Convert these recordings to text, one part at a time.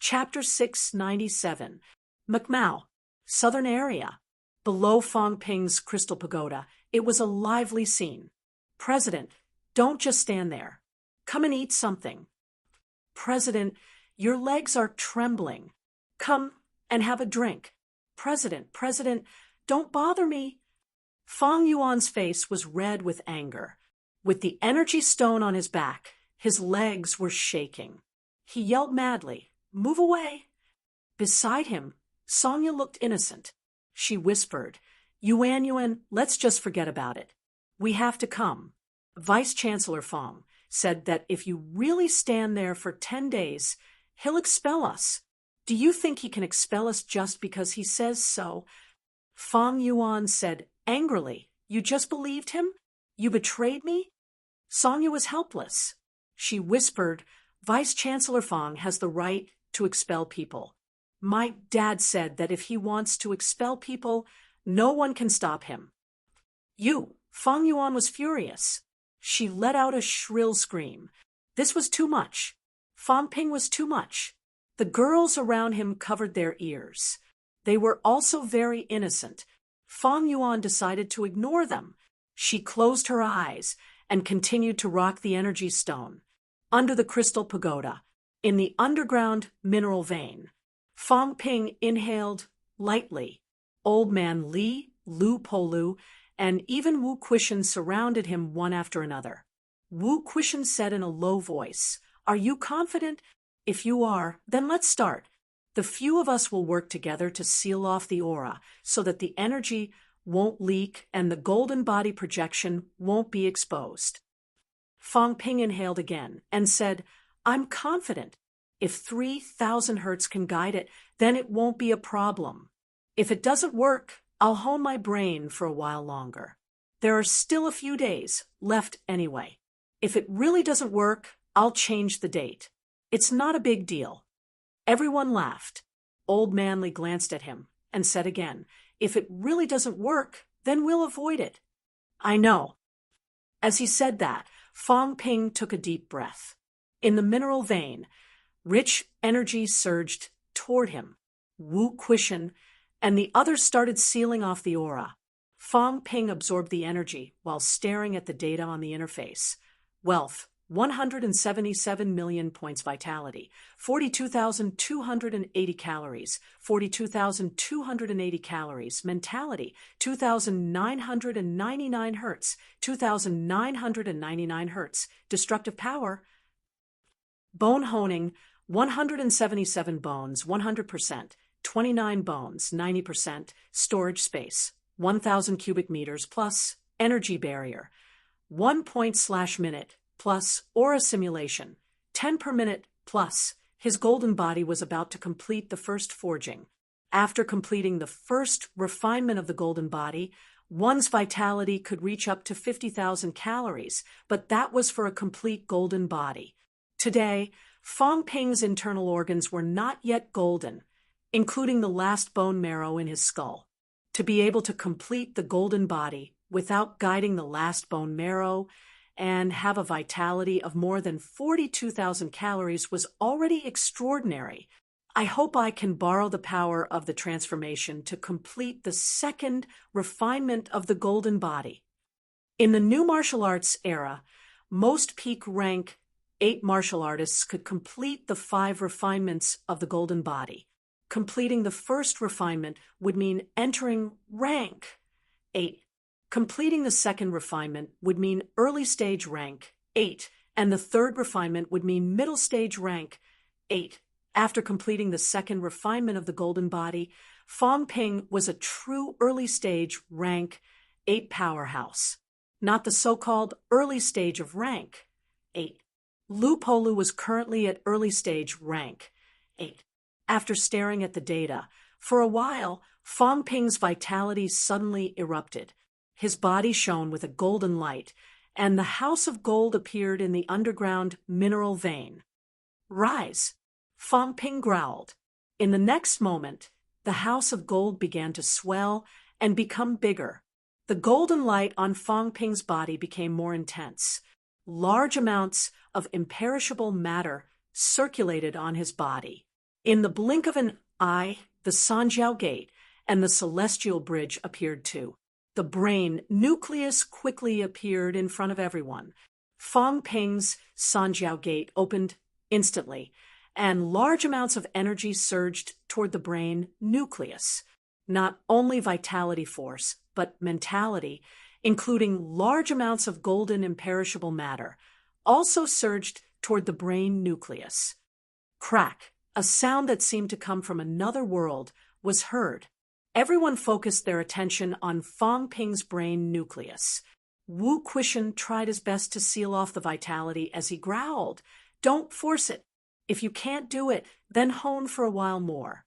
Chapter 697. Macmao, Southern Area. Below Fong Ping's crystal pagoda, it was a lively scene. President, don't just stand there. Come and eat something. President, your legs are trembling. Come and have a drink. President, don't bother me. Fong Yuan's face was red with anger. With the energy stone on his back, his legs were shaking. He yelled madly, "Move away!" Beside him, Sonia looked innocent. She whispered, Yuan, let's just forget about it. We have to come. Vice-Chancellor Fong said that if you really stand there for 10 days, he'll expel us. Do you think he can expel us just because he says so? Fong Yuan said angrily, You just believed him? You betrayed me? Sonia was helpless. She whispered, Vice-Chancellor Fong has the right to expel people. My dad said that if he wants to expel people, no one can stop him. Fong Yuan was furious. She let out a shrill scream. This was too much. Fong Ping was too much. The girls around him covered their ears. They were also very innocent. Fong Yuan decided to ignore them. She closed her eyes and continued to rock the energy stone. Under the crystal pagoda, in the underground mineral vein, Fong Ping inhaled lightly. Old Man Li, Lu Polu, and even Wu Quishan surrounded him one after another. Wu Quishan said in a low voice, Are you confident? If you are, then let's start. The few of us will work together to seal off the aura so that the energy won't leak and the golden body projection won't be exposed. Fong Ping inhaled again and said, I'm confident. If 3,000 hertz can guide it, then it won't be a problem. If it doesn't work, I'll hone my brain for a while longer. There are still a few days left anyway. If it really doesn't work, I'll change the date. It's not a big deal. Everyone laughed. Old Man Li glanced at him and said again, If it really doesn't work, then we'll avoid it. I know. As he said that, Fong Ping took a deep breath. In the mineral vein, rich energy surged toward him. Wu Quishan and the others started sealing off the aura. Fong Ping absorbed the energy while staring at the data on the interface. Wealth, 177 million points vitality, 42,280 calories, 42,280 calories, mentality, 2,999 hertz, 2,999 hertz, destructive power, bone honing, 177 bones, 100%, 29 bones, 90%, storage space, 1,000 cubic meters plus, energy barrier, 1 point/minute, plus aura simulation, 10 per minute plus. His golden body was about to complete the first forging. After completing the first refinement of the golden body, one's vitality could reach up to 50,000 calories, but that was for a complete golden body. Today, Fong Ping's internal organs were not yet golden, including the last bone marrow in his skull. To be able to complete the golden body without guiding the last bone marrow and have a vitality of more than 42,000 calories was already extraordinary. I hope I can borrow the power of the transformation to complete the second refinement of the golden body. In the new martial arts era, most peak rank 8 martial artists could complete the 5 refinements of the golden body. Completing the first refinement would mean entering rank 8. Completing the second refinement would mean early stage rank 8, and the third refinement would mean middle stage rank 8. After completing the second refinement of the golden body, Fong Ping was a true early stage rank 8 powerhouse, not the so-called early stage of rank 8. Lu Polu was currently at early stage rank 8. After staring at the data, for a while, Fong Ping's vitality suddenly erupted. His body shone with a golden light, and the house of gold appeared in the underground mineral vein. Rise! Fong Ping growled. In the next moment, the house of gold began to swell and become bigger. The golden light on Fong Ping's body became more intense. Large amounts of imperishable matter circulated on his body. In the blink of an eye, the Sanjiao Gate and the Celestial Bridge appeared too. The brain nucleus quickly appeared in front of everyone. Fang Ping's Sanjiao Gate opened instantly, and large amounts of energy surged toward the brain nucleus. Not only vitality force, but mentality, including large amounts of golden imperishable matter, also surged toward the brain nucleus. Crack, a sound that seemed to come from another world, was heard. Everyone focused their attention on Fang Ping's brain nucleus. Wu Quishan tried his best to seal off the vitality as he growled, "Don't force it. If you can't do it, then hone for a while more."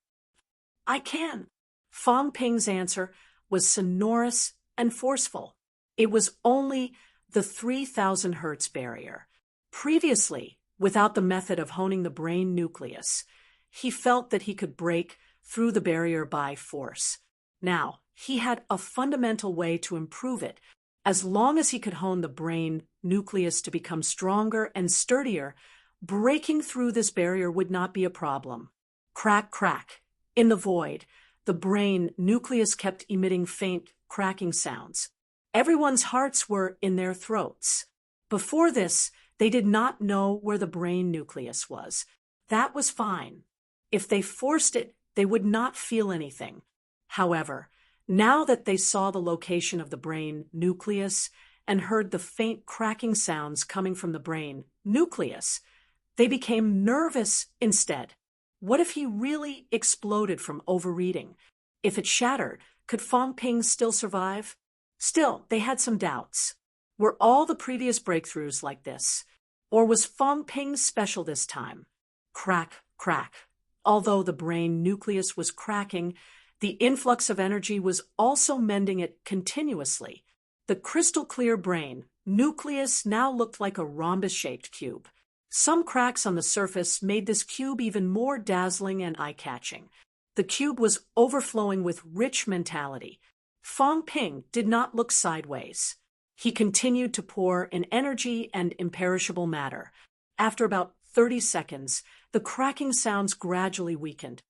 "I can." Fang Ping's answer was sonorous and forceful. It was only the 3,000 hertz barrier. Previously, without the method of honing the brain nucleus, he felt that he could break through the barrier by force. Now, he had a fundamental way to improve it. As long as he could hone the brain nucleus to become stronger and sturdier, breaking through this barrier would not be a problem. Crack, crack. In the void, the brain nucleus kept emitting faint cracking sounds. Everyone's hearts were in their throats. Before this, they did not know where the brain nucleus was. That was fine. If they forced it, they would not feel anything. However, now that they saw the location of the brain nucleus and heard the faint cracking sounds coming from the brain nucleus, they became nervous instead. What if he really exploded from overeating? If it shattered, could Fang Ping still survive? Still, they had some doubts. Were all the previous breakthroughs like this? Or was Fang Ping special this time? Crack, crack. Although the brain nucleus was cracking, the influx of energy was also mending it continuously. The crystal-clear brain nucleus now looked like a rhombus-shaped cube. Some cracks on the surface made this cube even more dazzling and eye-catching. The cube was overflowing with rich mentality. Fang Ping did not look sideways. He continued to pour in energy and imperishable matter. After about 30 seconds, the cracking sounds gradually weakened.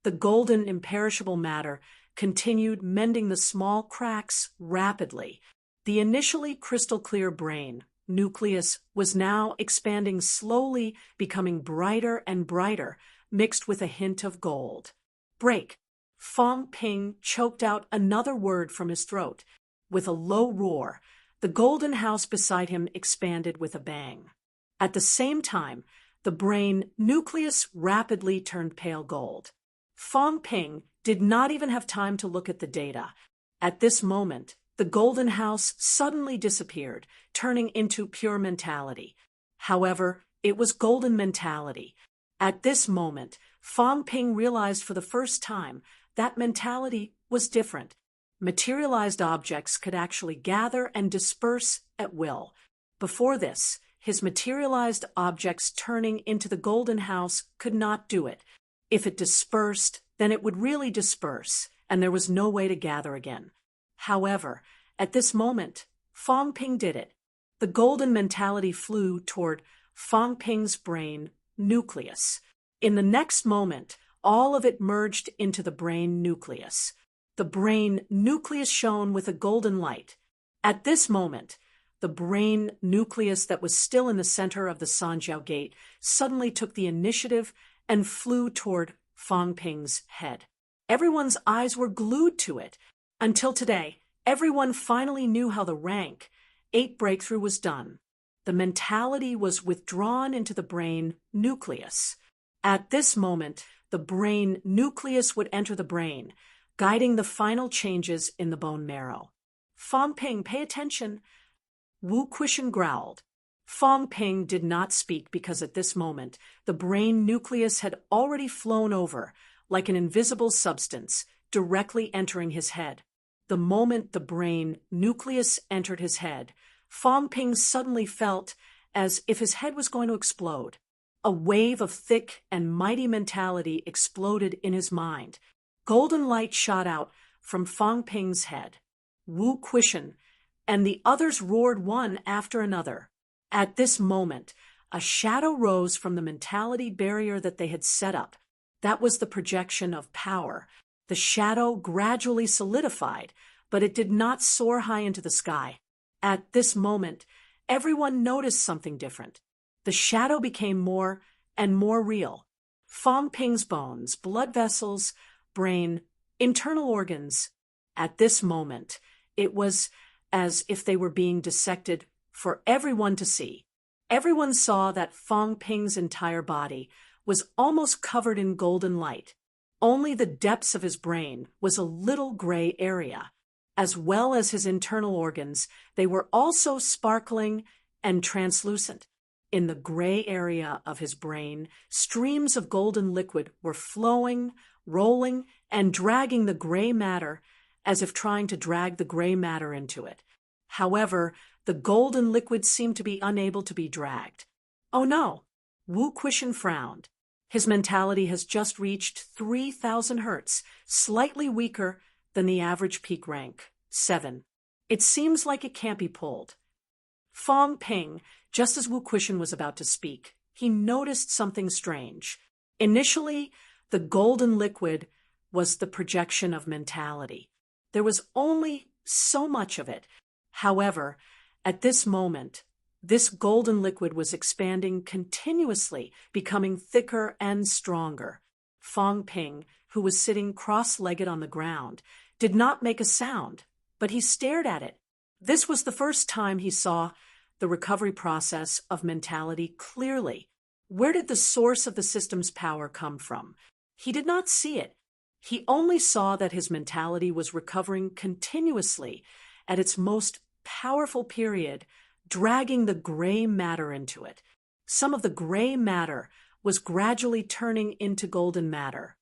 The golden imperishable matter continued mending the small cracks rapidly. The initially crystal-clear brain nucleus was now expanding slowly, becoming brighter and brighter, mixed with a hint of gold. Break! Fang Ping choked out another word from his throat. With a low roar, the golden house beside him expanded with a bang. At the same time, the brain nucleus rapidly turned pale gold. Fang Ping did not even have time to look at the data. At this moment, the golden house suddenly disappeared, turning into pure mentality. However, it was golden mentality. At this moment, Fang Ping realized for the first time that mentality was different. Materialized objects could actually gather and disperse at will. Before this, his materialized objects turning into the golden house could not do it. If it dispersed, then it would really disperse, and there was no way to gather again. However, at this moment, Fang Ping did it. The golden mentality flew toward Fang Ping's brain nucleus. In the next moment, all of it merged into the brain nucleus. The brain nucleus shone with a golden light. At this moment, the brain nucleus that was still in the center of the Sanjiao Gate suddenly took the initiative and flew toward Fang Ping's head. Everyone's eyes were glued to it. Until today, everyone finally knew how the rank 8 breakthrough was done. The mentality was withdrawn into the brain nucleus. At this moment, the brain nucleus would enter the brain, guiding the final changes in the bone marrow. Fang Ping, pay attention. Wu Quishan growled. Fang Ping did not speak because at this moment, the brain nucleus had already flown over, like an invisible substance, directly entering his head. The moment the brain nucleus entered his head, Fang Ping suddenly felt as if his head was going to explode. A wave of thick and mighty mentality exploded in his mind. Golden light shot out from Fang Ping's head. Wu Quishan and the others roared one after another. At this moment, a shadow rose from the mentality barrier that they had set up. That was the projection of power. The shadow gradually solidified, but it did not soar high into the sky. At this moment, everyone noticed something different. The shadow became more and more real. Fong Ping's bones, blood vessels, brain, internal organs. At this moment, it was as if they were being dissected for everyone to see. Everyone saw that Fong Ping's entire body was almost covered in golden light. Only the depths of his brain was a little gray area. As well as his internal organs, they were also sparkling and translucent. In the gray area of his brain, streams of golden liquid were flowing, rolling, and dragging the gray matter as if trying to drag the gray matter into it. However, the golden liquid seemed to be unable to be dragged. Oh no! Wu Quishan frowned. His mentality has just reached 3,000 hertz, slightly weaker than the average peak rank, 7. It seems like it can't be pulled. Fong Ping, just as Wu Quishan was about to speak, he noticed something strange. Initially, the golden liquid was the projection of mentality. There was only so much of it. However, at this moment, this golden liquid was expanding continuously, becoming thicker and stronger. Fong Ping, who was sitting cross-legged on the ground, did not make a sound, but he stared at it. This was the first time he saw the recovery process of mentality clearly. Where did the source of the system's power come from? He did not see it. He only saw that his mentality was recovering continuously at its most powerful period, dragging the gray matter into it. Some of the gray matter was gradually turning into golden matter.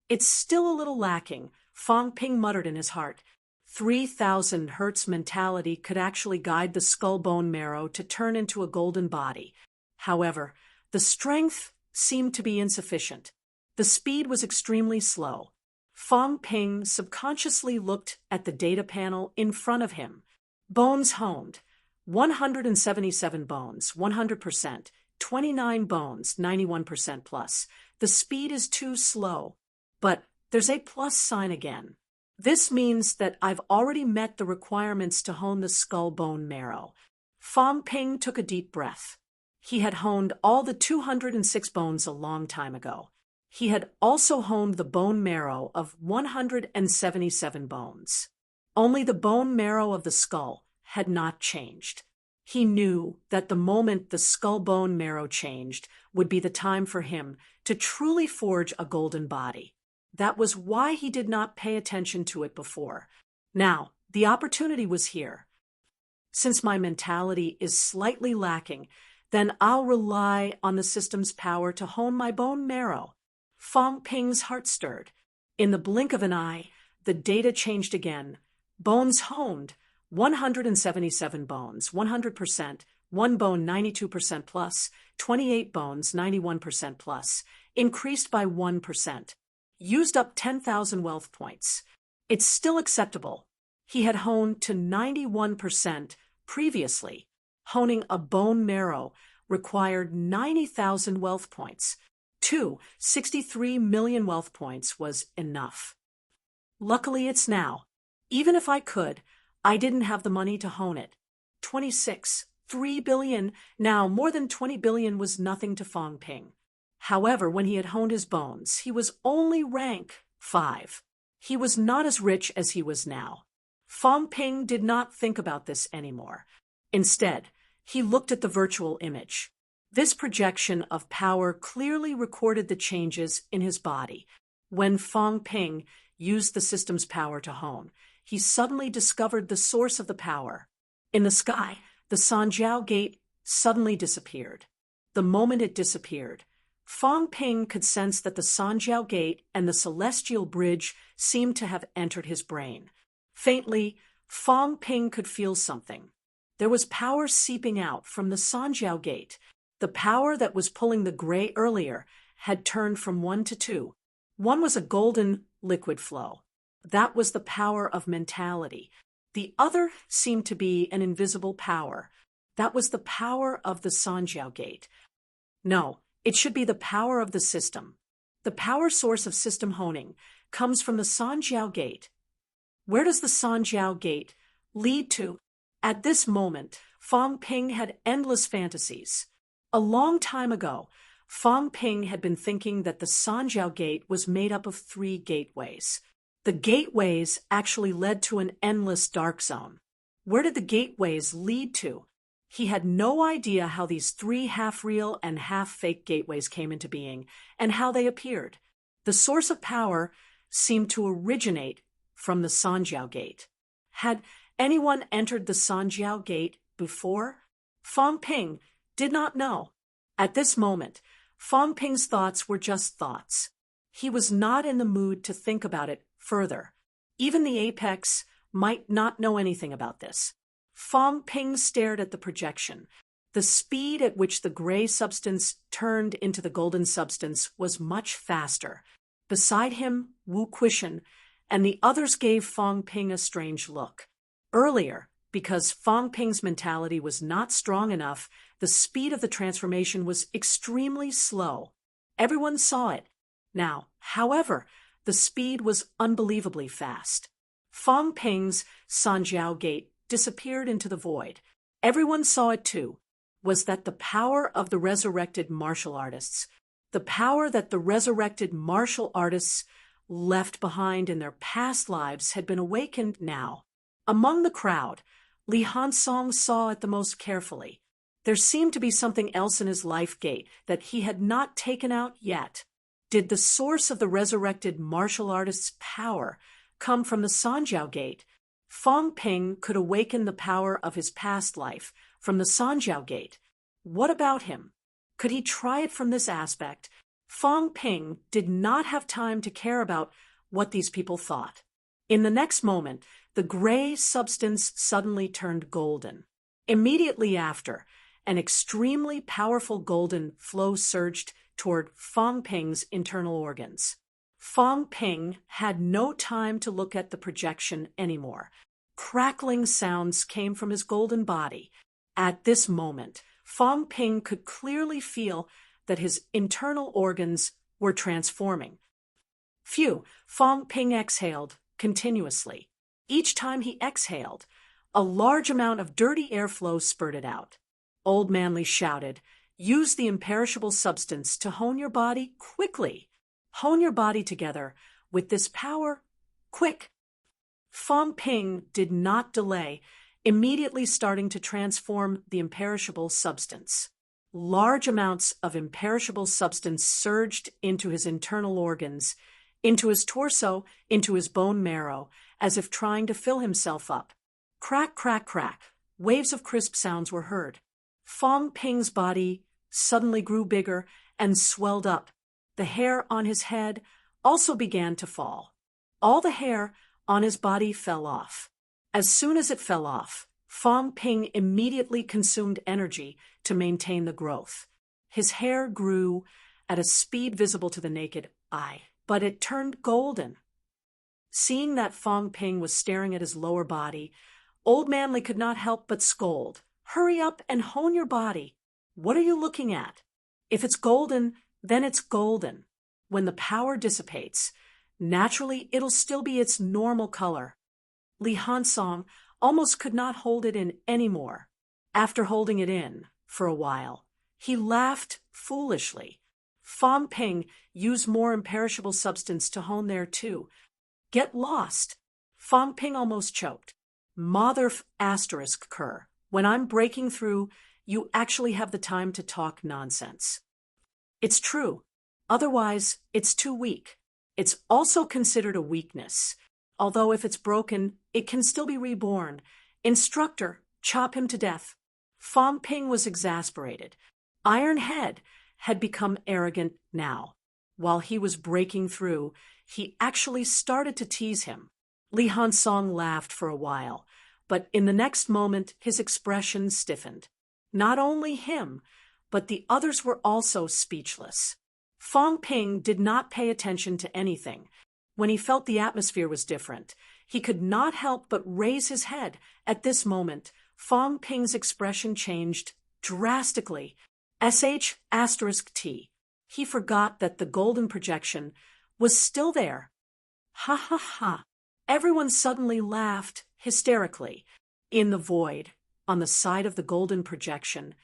It's still a little lacking, Fong Ping muttered in his heart. 3,000 hertz mentality could actually guide the skull bone marrow to turn into a golden body. However, the strength seemed to be insufficient. The speed was extremely slow. Fong Ping subconsciously looked at the data panel in front of him. Bones honed. 177 bones, 100%. 29 bones, 91% plus. The speed is too slow. But there's a plus sign again. This means that I've already met the requirements to hone the skull bone marrow. Fong Ping took a deep breath. He had honed all the 206 bones a long time ago. He had also honed the bone marrow of 177 bones. Only the bone marrow of the skull had not changed. He knew that the moment the skull bone marrow changed would be the time for him to truly forge a golden body. That was why he did not pay attention to it before. Now, the opportunity was here. Since my mentality is slightly lacking, then I'll rely on the system's power to hone my bone marrow. Fong Ping's heart stirred. In the blink of an eye, the data changed again. Bones honed. 177 bones, 100%, 1 bone 92% plus, 28 bones 91% plus, increased by 1%. Used up 10,000 wealth points. It's still acceptable. He had honed to 91% previously. Honing a bone marrow required 90,000 wealth points. 63 million wealth points was enough. Luckily, it's now. Even if I could, I didn't have the money to hone it. 3 billion. Now, more than 20 billion was nothing to Fong Ping. However, when he had honed his bones, he was only rank 5. He was not as rich as he was now. Fong Ping did not think about this anymore. Instead, he looked at the virtual image. This projection of power clearly recorded the changes in his body. When Fong Ping used the system's power to hone, he suddenly discovered the source of the power. In the sky, the Sanjiao Gate suddenly disappeared. The moment it disappeared, Fong Ping could sense that the Sanjiao Gate and the Celestial Bridge seemed to have entered his brain. Faintly, Fong Ping could feel something. There was power seeping out from the Sanjiao Gate. The power that was pulling the gray earlier had turned from 1 to 2. 1 was a golden liquid flow. That was the power of mentality. The other seemed to be an invisible power. That was the power of the Sanjiao Gate. No, it should be the power of the system. The power source of system honing comes from the Sanjiao Gate. Where does the Sanjiao Gate lead to? At this moment, Fang Ping had endless fantasies. A long time ago, Fang Ping had been thinking that the Sanjiao Gate was made up of 3 gateways. The gateways actually led to an endless dark zone. Where did the gateways lead to? He had no idea how these 3 half-real and half-fake gateways came into being and how they appeared. The source of power seemed to originate from the Sanjiao Gate. Had anyone entered the Sanjiao Gate before? Fang Ping did not know. At this moment, Fang Ping's thoughts were just thoughts. He was not in the mood to think about it further. Even the apex might not know anything about this. Fang Ping stared at the projection. The speed at which the gray substance turned into the golden substance was much faster. Beside him, Wu Quishan and the others gave Fang Ping a strange look. Earlier, because Fang Ping's mentality was not strong enough, the speed of the transformation was extremely slow. Everyone saw it. Now, however, the speed was unbelievably fast. Fang Ping's Sanjiao Gate disappeared into the void. Everyone saw it too. Was that the power of the resurrected martial artists? The power that the resurrected martial artists left behind in their past lives had been awakened now. Among the crowd, Li Hansong saw it the most carefully. There seemed to be something else in his life gate that he had not taken out yet. Did the source of the resurrected martial artist's power come from the Sanjiao Gate? Fang Ping could awaken the power of his past life from the Sanjiao Gate. What about him? Could he try it from this aspect? Fang Ping did not have time to care about what these people thought. In the next moment, the gray substance suddenly turned golden. Immediately after, an extremely powerful golden flow surged toward Fang Ping's internal organs. Fang Ping had no time to look at the projection anymore. Crackling sounds came from his golden body. At this moment, Fang Ping could clearly feel that his internal organs were transforming. Phew, Fang Ping exhaled continuously. Each time he exhaled, a large amount of dirty airflow spurted out. Old Man Li shouted, "Use the imperishable substance to hone your body quickly. Hone your body together with this power, quick." Fang Ping did not delay, immediately starting to transform the imperishable substance. Large amounts of imperishable substance surged into his internal organs, into his torso, into his bone marrow, as if trying to fill himself up. Crack, crack, crack. Waves of crisp sounds were heard. Fang Ping's body suddenly grew bigger and swelled up. The hair on his head also began to fall. All the hair on his body fell off. As soon as it fell off, Fang Ping immediately consumed energy to maintain the growth. His hair grew at a speed visible to the naked eye, but it turned golden. Seeing that Fang Ping was staring at his lower body, Old Man Li could not help but scold. "Hurry up and hone your body. What are you looking at? If it's golden, then it's golden. When the power dissipates, naturally it'll still be its normal color." Li Hansong almost could not hold it in anymore. After holding it in for a while, he laughed foolishly. Fang Ping used more imperishable substance to hone there too. Get lost. Fang Ping almost choked. Mother asterisk cur. When I'm breaking through, you actually have the time to talk nonsense. It's true. Otherwise, it's too weak. It's also considered a weakness. Although if it's broken, it can still be reborn. Instructor, chop him to death. Fang Ping was exasperated. Iron Head had become arrogant now. While he was breaking through, he actually started to tease him. Li Hansong laughed for a while, but in the next moment his expression stiffened. Not only him, but the others were also speechless. Fang Ping did not pay attention to anything. When he felt the atmosphere was different, he could not help but raise his head. At this moment, Fang Ping's expression changed drastically. T. He forgot that the golden projection was still there. Ha ha ha. Everyone suddenly laughed hysterically. In the void, on the side of the golden projection,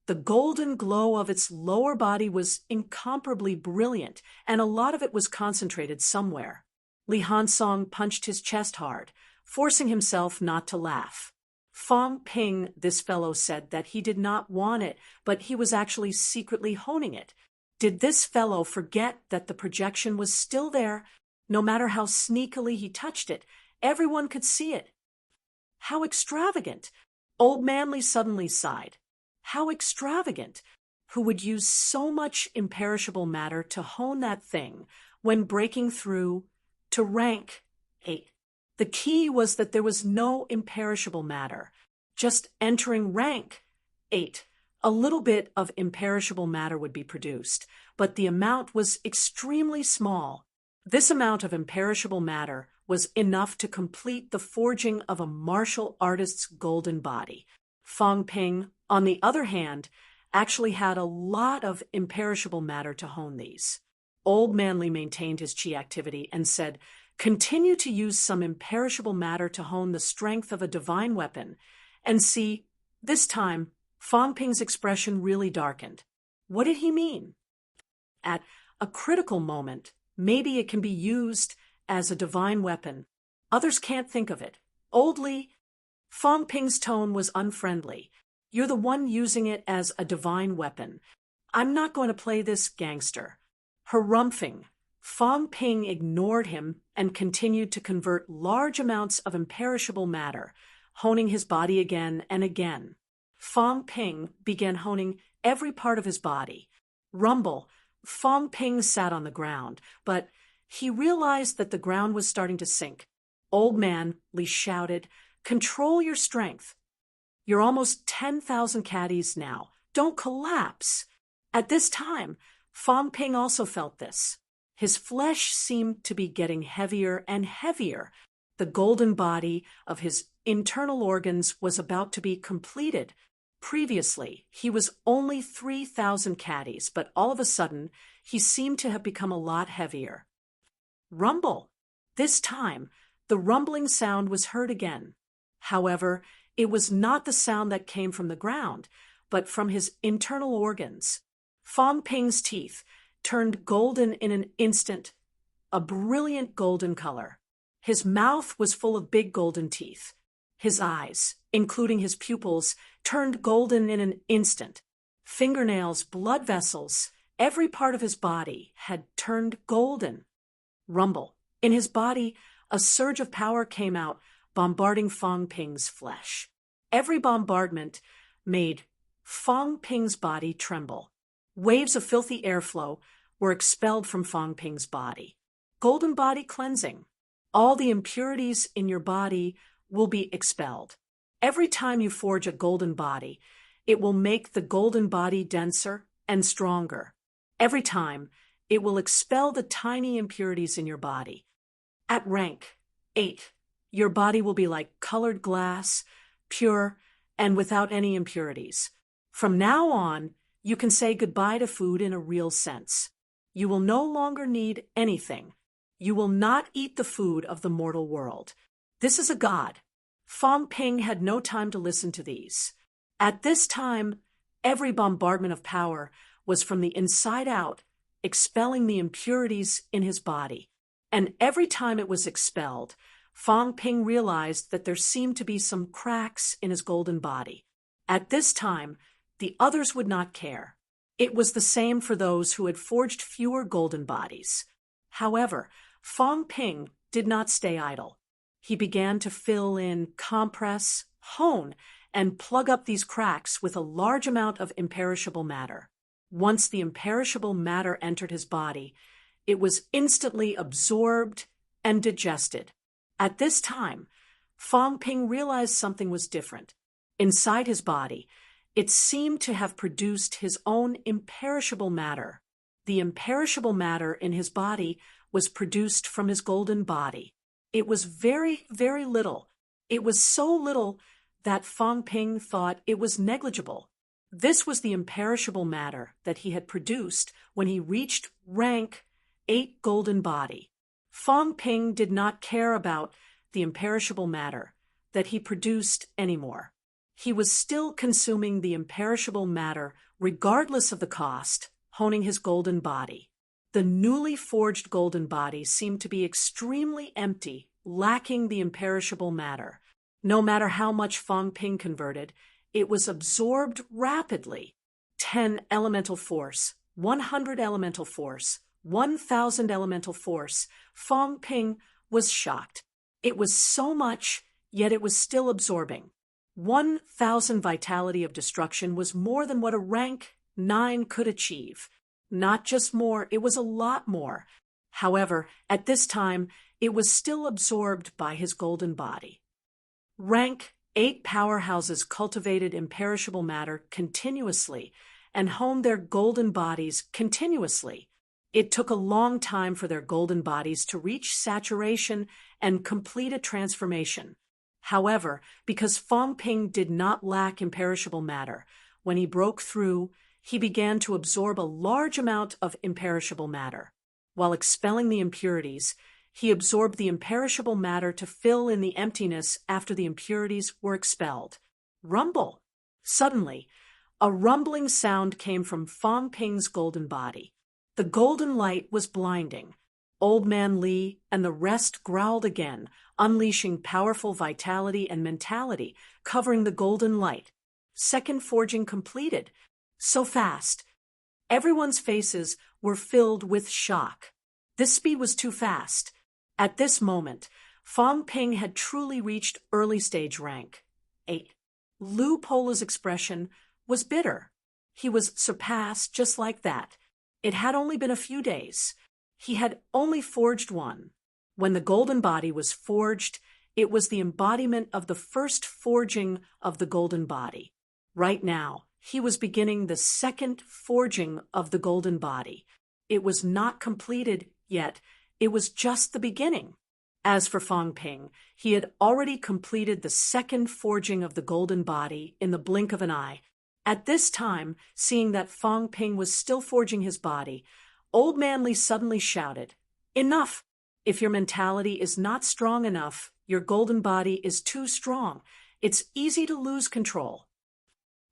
the golden glow of its lower body was incomparably brilliant, and a lot of it was concentrated somewhere. Li Hansong punched his chest hard, forcing himself not to laugh. Fong Ping, this fellow, said that he did not want it, but he was actually secretly honing it. Did this fellow forget that the projection was still there? No matter how sneakily he touched it, everyone could see it. How extravagant! Old Manly suddenly sighed. How extravagant! Who would use so much imperishable matter to hone that thing when breaking through to rank 8? The key was that there was no imperishable matter. Just entering rank 8, a little bit of imperishable matter would be produced, but the amount was extremely small. This amount of imperishable matter was enough to complete the forging of a martial artist's golden body. Fong Ping, on the other hand, actually had a lot of imperishable matter to hone these. Old Manly maintained his chi activity and said, "Continue to use some imperishable matter to hone the strength of a divine weapon." And see, this time, Fong Ping's expression really darkened. What did he mean? At a critical moment, maybe it can be used as a divine weapon. Others can't think of it. Old Li, Fong Ping's tone was unfriendly. You're the one using it as a divine weapon. I'm not going to play this gangster. Harumphing. Fong Ping ignored him and continued to convert large amounts of imperishable matter, honing his body again and again. Fong Ping began honing every part of his body. Rumble. Fong Ping sat on the ground, but he realized that the ground was starting to sink. Old Man, Li shouted, "Control your strength. You're almost 10,000 caddies now. Don't collapse." At this time, Fong Ping also felt this. His flesh seemed to be getting heavier and heavier. The golden body of his internal organs was about to be completed. Previously, he was only 3,000 caddies, but all of a sudden, he seemed to have become a lot heavier. Rumble. This time, the rumbling sound was heard again. However, it was not the sound that came from the ground, but from his internal organs. Fong Ping's teeth turned golden in an instant, a brilliant golden color. His mouth was full of big golden teeth. His eyes, including his pupils, turned golden in an instant. Fingernails, blood vessels, every part of his body had turned golden. Rumble. In his body, a surge of power came out, bombarding Fong Ping's flesh. Every bombardment made Fong Ping's body tremble. Waves of filthy airflow were expelled from Fong Ping's body. Golden body cleansing. All the impurities in your body will be expelled. Every time you forge a golden body, it will make the golden body denser and stronger. Every time, it will expel the tiny impurities in your body. At rank 8, your body will be like colored glass, pure, and without any impurities. From now on, you can say goodbye to food in a real sense. You will no longer need anything. You will not eat the food of the mortal world. This is a god. Fong Ping had no time to listen to these. At this time, every bombardment of power was from the inside out, expelling the impurities in his body. And every time it was expelled, Fong Ping realized that there seemed to be some cracks in his golden body. At this time, the others would not care. It was the same for those who had forged fewer golden bodies. However, Fong Ping did not stay idle. He began to fill in, compress, hone, and plug up these cracks with a large amount of imperishable matter. Once the imperishable matter entered his body, it was instantly absorbed and digested. At this time, Fong Ping realized something was different. Inside his body, it seemed to have produced his own imperishable matter. The imperishable matter in his body was produced from his golden body. It was very, very little. It was so little that Fong Ping thought it was negligible. This was the imperishable matter that he had produced when he reached rank 8 golden body. Fong Ping did not care about the imperishable matter that he produced anymore. He was still consuming the imperishable matter regardless of the cost, honing his golden body. The newly forged golden body seemed to be extremely empty, lacking the imperishable matter. No matter how much Fong Ping converted, it was absorbed rapidly. 10 elemental force, 100 elemental force, 1,000 elemental force. Fong Ping was shocked. It was so much, yet it was still absorbing. 1,000 vitality of destruction was more than what a rank 9 could achieve. Not just more, it was a lot more. However, at this time, it was still absorbed by his golden body. Rank 8 powerhouses cultivated imperishable matter continuously and honed their golden bodies continuously. It took a long time for their golden bodies to reach saturation and complete a transformation. However, because Fong Ping did not lack imperishable matter, when he broke through, he began to absorb a large amount of imperishable matter. While expelling the impurities, he absorbed the imperishable matter to fill in the emptiness after the impurities were expelled. Rumble! Suddenly, a rumbling sound came from Fong Ping's golden body. The golden light was blinding. Old Man Li and the rest growled again, unleashing powerful vitality and mentality, covering the golden light. Second forging completed. So fast. Everyone's faces were filled with shock. This speed was too fast. At this moment, Fong Ping had truly reached early stage rank 8. Lu Pola's expression was bitter. He was surpassed just like that. It had only been a few days. He had only forged one. When the golden body was forged, it was the embodiment of the first forging of the golden body. Right now, he was beginning the second forging of the golden body. It was not completed yet. It was just the beginning. As for Fong Ping, he had already completed the second forging of the golden body in the blink of an eye. At this time, seeing that Fong Ping was still forging his body, Old Man Li suddenly shouted, "Enough! If your mentality is not strong enough, your golden body is too strong. It's easy to lose control."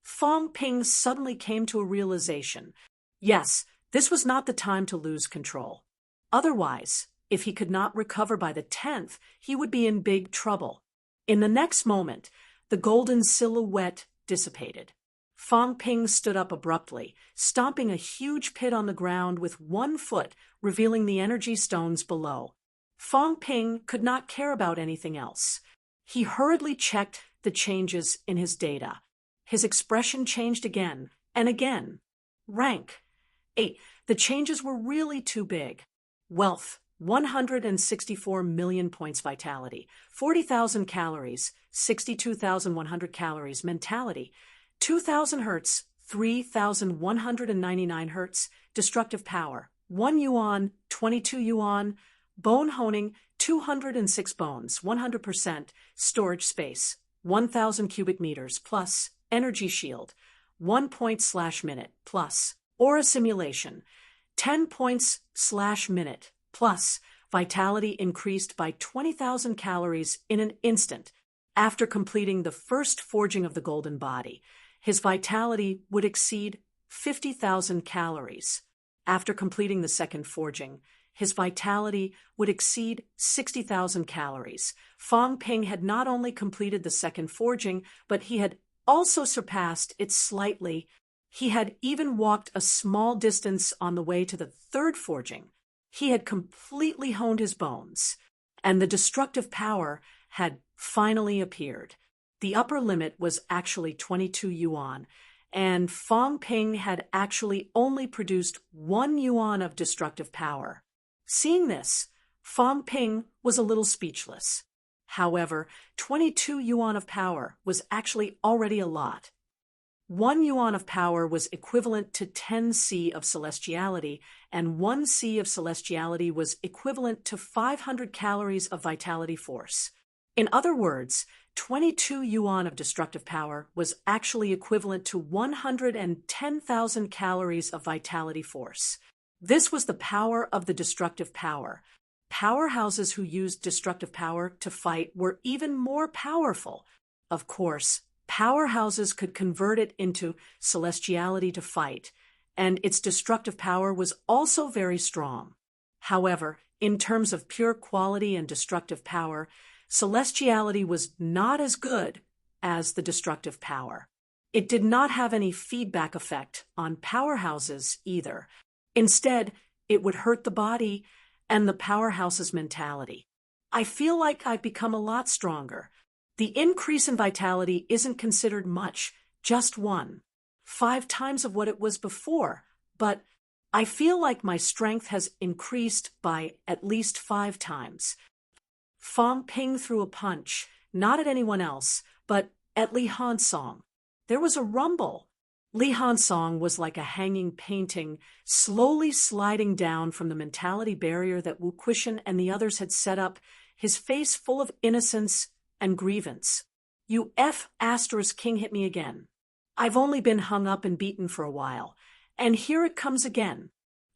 Fong Ping suddenly came to a realization. Yes, this was not the time to lose control. Otherwise, if he could not recover by the 10th, he would be in big trouble. In the next moment, the golden silhouette dissipated. Fong Ping stood up abruptly, stomping a huge pit on the ground with one foot, revealing the energy stones below. Fong Ping could not care about anything else. He hurriedly checked the changes in his data. His expression changed again and again. Rank 8. The changes were really too big. Wealth, 164 million points vitality, 40,000 calories, 62,100 calories mentality, 2,000 hertz, 3,199 hertz, destructive power, 1 yuan, 22 yuan, bone honing, 206 bones, 100%, storage space, 1,000 cubic meters, plus, energy shield, 1 point/minute, plus, aura simulation, 10 points/minute, plus, vitality increased by 20,000 calories in an instant. After completing the first forging of the golden body, his vitality would exceed 50,000 calories. After completing the second forging, his vitality would exceed 60,000 calories. Fong Ping had not only completed the second forging, but he had also surpassed it slightly. He had even walked a small distance on the way to the third forging. He had completely honed his bones, and the destructive power had finally appeared. The upper limit was actually 22 yuan, and Fong Ping had actually only produced 1 yuan of destructive power. Seeing this, Fong Ping was a little speechless. However, 22 yuan of power was actually already a lot. 1 yuan of power was equivalent to 10 C of celestiality, and 1 C of celestiality was equivalent to 500 calories of vitality force. In other words, 22 yuan of destructive power was actually equivalent to 110,000 calories of vitality force. This was the power of the destructive power. Powerhouses who used destructive power to fight were even more powerful. Of course, powerhouses could convert it into celestiality to fight, and its destructive power was also very strong. However, in terms of pure quality and destructive power, celestiality was not as good as the destructive power. It did not have any feedback effect on powerhouses either. Instead, it would hurt the body and the powerhouse's mentality. I feel like I've become a lot stronger. The increase in vitality isn't considered much, just 5 times of what it was before, but I feel like my strength has increased by at least 5 times. Fong Ping threw a punch, not at anyone else, but at Li Hansong. There was a rumble. Li Hansong was like a hanging painting, slowly sliding down from the mentality barrier that Wu Quishan and the others had set up, his face full of innocence and grievance. "You King hit me again. I've only been hung up and beaten for a while, and here it comes again.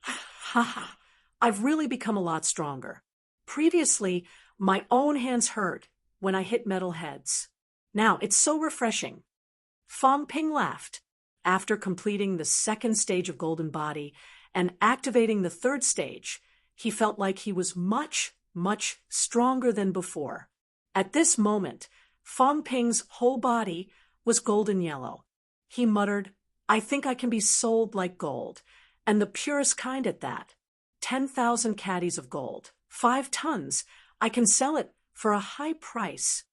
Ha ha, I've really become a lot stronger. Previously, my own hands hurt when I hit metal heads. Now it's so refreshing." Fong Ping laughed. After completing the 2nd stage of Golden Body and activating the 3rd stage, he felt like he was much, much stronger than before. At this moment, Fong Ping's whole body was golden yellow. He muttered, "I think I can be sold like gold, and the purest kind at that. 10,000 caddies of gold, 5 tons. I can sell it for a high price."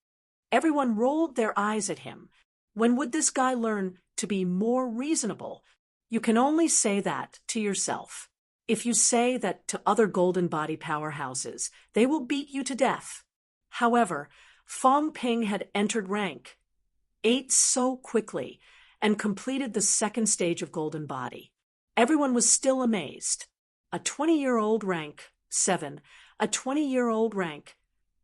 Everyone rolled their eyes at him. When would this guy learn to be more reasonable? You can only say that to yourself. If you say that to other Golden Body powerhouses, they will beat you to death. However, Fong Ping had entered rank 8 so quickly and completed the 2nd stage of Golden Body. Everyone was still amazed. A 20-year-old rank 7, a 20-year-old rank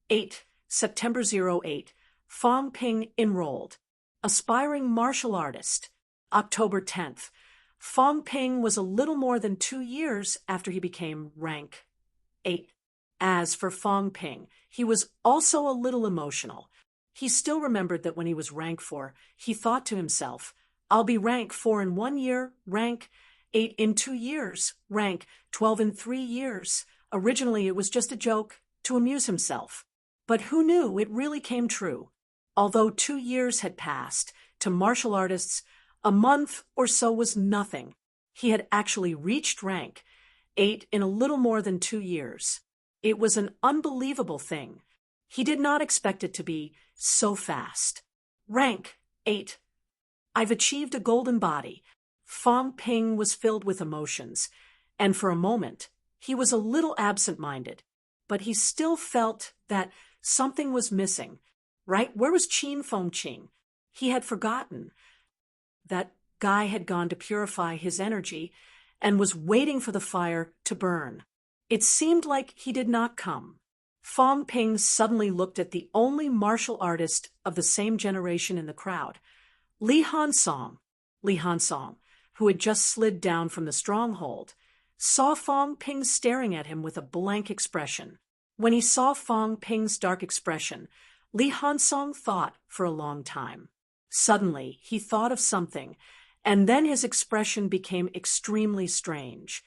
8, September 08, Fong Ping enrolled. Aspiring martial artist, October 10th. Fong Ping was a little more than 2 years after he became rank 8. As for Fong Ping, he was also a little emotional. He still remembered that when he was rank 4, he thought to himself, "I'll be rank 4 in 1 year, rank 8 in 2 years, rank 12 in 3 years. Originally, it was just a joke to amuse himself. But who knew it really came true? Although 2 years had passed, to martial artists, a month or so was nothing. He had actually reached rank 8 in a little more than 2 years. It was an unbelievable thing. He did not expect it to be so fast. Rank 8. I've achieved a golden body. Fong Ping was filled with emotions, and for a moment, he was a little absent-minded. But he still felt that something was missing. Right? Where was Qin Fengqing? He had forgotten. That guy had gone to purify his energy and was waiting for the fire to burn. It seemed like he did not come. Fong Ping suddenly looked at the only martial artist of the same generation in the crowd, Li Hansong. Li Hansong, who had just slid down from the stronghold, saw Fong Ping staring at him with a blank expression. When he saw Fong Ping's dark expression, Li Hansong thought for a long time. Suddenly, he thought of something, and then his expression became extremely strange.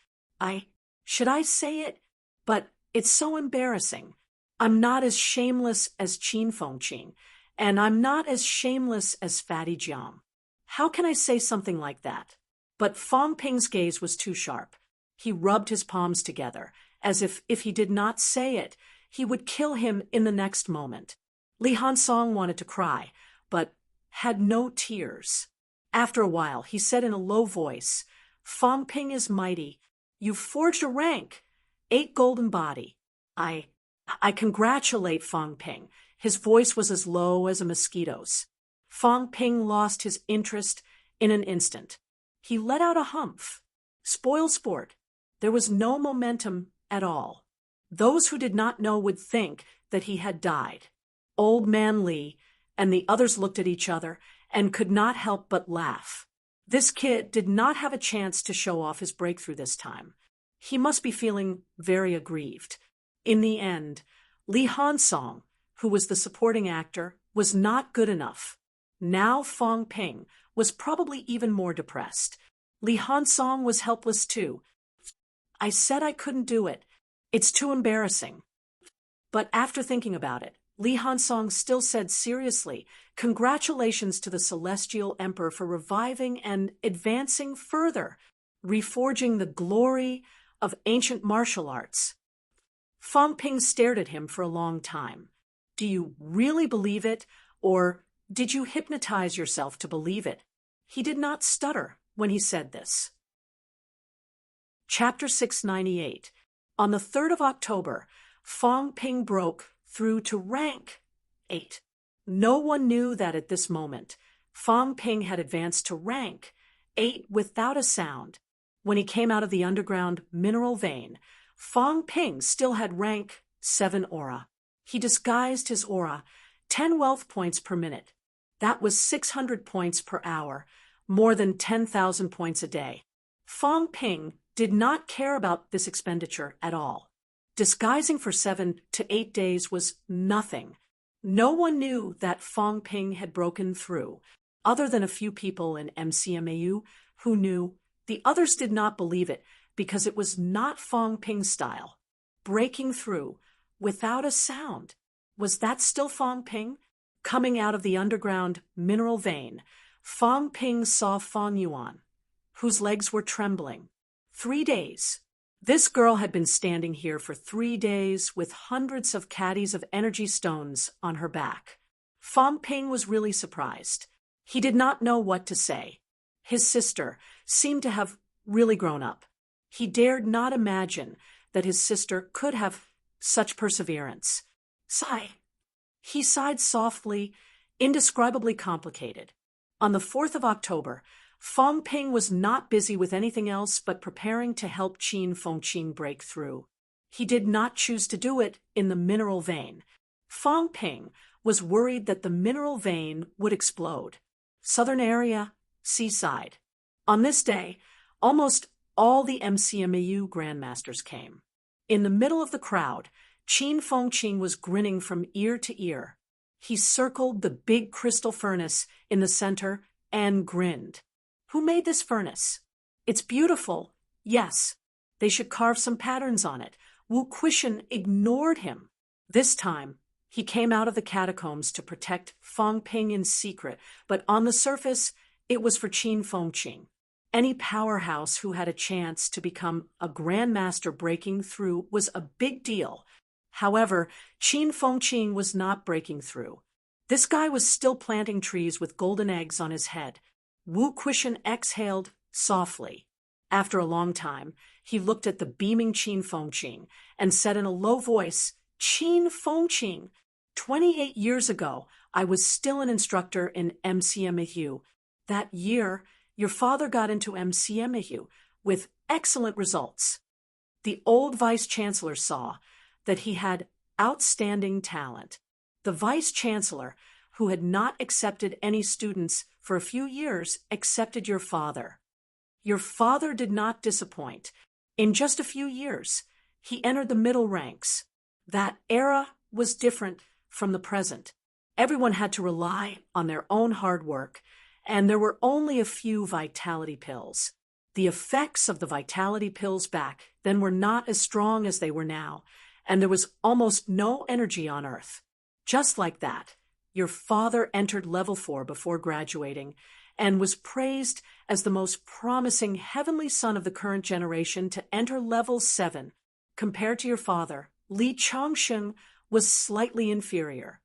Should I say it? But it's so embarrassing. I'm not as shameless as Qin Fengqing, and I'm not as shameless as Fatty Jiang. How can I say something like that? But Fong Ping's gaze was too sharp. He rubbed his palms together, as if he did not say it, he would kill him in the next moment. Li Hansong wanted to cry, but had no tears. After a while, he said in a low voice, "Fong Ping is mighty. You've forged a rank. 8 golden body. I congratulate Fong Ping." His voice was as low as a mosquito's. Fong Ping lost his interest in an instant. He let out a humph. Spoil sport. There was no momentum at all. Those who did not know would think that he had died. Old Man Lee and the others looked at each other and could not help but laugh. This kid did not have a chance to show off his breakthrough this time. He must be feeling very aggrieved. In the end, Lee Hansong, who was the supporting actor, was not good enough. Now Fong Ping was probably even more depressed. Lee Hansong was helpless too. I said I couldn't do it. It's too embarrassing. But after thinking about it, Lee Hansong still said seriously, "Congratulations to the Celestial Emperor for reviving and advancing further, reforging the glory of ancient martial arts." Fong Ping stared at him for a long time. "Do you really believe it, or did you hypnotize yourself to believe it?" He did not stutter when he said this. Chapter 698. On the 3rd of October, Fong Ping broke through to rank 8. No one knew that at this moment, Fong Ping had advanced to rank 8 without a sound. When he came out of the underground mineral vein, Fong Ping still had rank 7 aura. He disguised his aura 10 wealth points per minute. That was 600 points per hour, more than 10,000 points a day. Fong Ping did not care about this expenditure at all. Disguising for 7 to 8 days was nothing. No one knew that Fong Ping had broken through, other than a few people in MCMAU who knew. The others did not believe it because it was not Fong Ping's style. Breaking through without a sound. Was that still Fong Ping? Coming out of the underground mineral vein, Fong Ping saw Fong Yuan, whose legs were trembling. 3 days. This girl had been standing here for 3 days with hundreds of caddies of energy stones on her back. Fong Ping was really surprised. He did not know what to say. His sister seemed to have really grown up. He dared not imagine that his sister could have such perseverance. Sigh. He sighed softly, indescribably complicated. On the 4th of October, Fong Ping was not busy with anything else but preparing to help Qin Fengqin break through. He did not choose to do it in the mineral vein. Fong Ping was worried that the mineral vein would explode. Southern area, seaside. On this day, almost all the MCMAU grandmasters came. In the middle of the crowd, Qin Fengqin was grinning from ear to ear. He circled the big crystal furnace in the center and grinned. Who made this furnace? It's beautiful. Yes. They should carve some patterns on it. Wu Quishan ignored him. This time, he came out of the catacombs to protect Fong Ping in secret, but on the surface, it was for Qin Fengqin. Any powerhouse who had a chance to become a grandmaster breaking through was a big deal. However, Qin Fengqin was not breaking through. This guy was still planting trees with golden eggs on his head. Wu Quishan exhaled softly. After a long time, he looked at the beaming Qin Fengqin and said in a low voice, "Qin Fengqin, 28 years ago, I was still an instructor in MCMAU. That year, your father got into MCMAU with excellent results." The old vice-chancellor saw that he had outstanding talent. The vice-chancellor, who had not accepted any students for a few years, accepted your father. Your father did not disappoint. In just a few years, he entered the middle ranks. That era was different from the present. Everyone had to rely on their own hard work, and there were only a few vitality pills. The effects of the vitality pills back then were not as strong as they were now, and there was almost no energy on Earth. Just like that, your father entered level 4 before graduating and was praised as the most promising heavenly son of the current generation to enter level 7. Compared to your father, Li Changsheng was slightly inferior.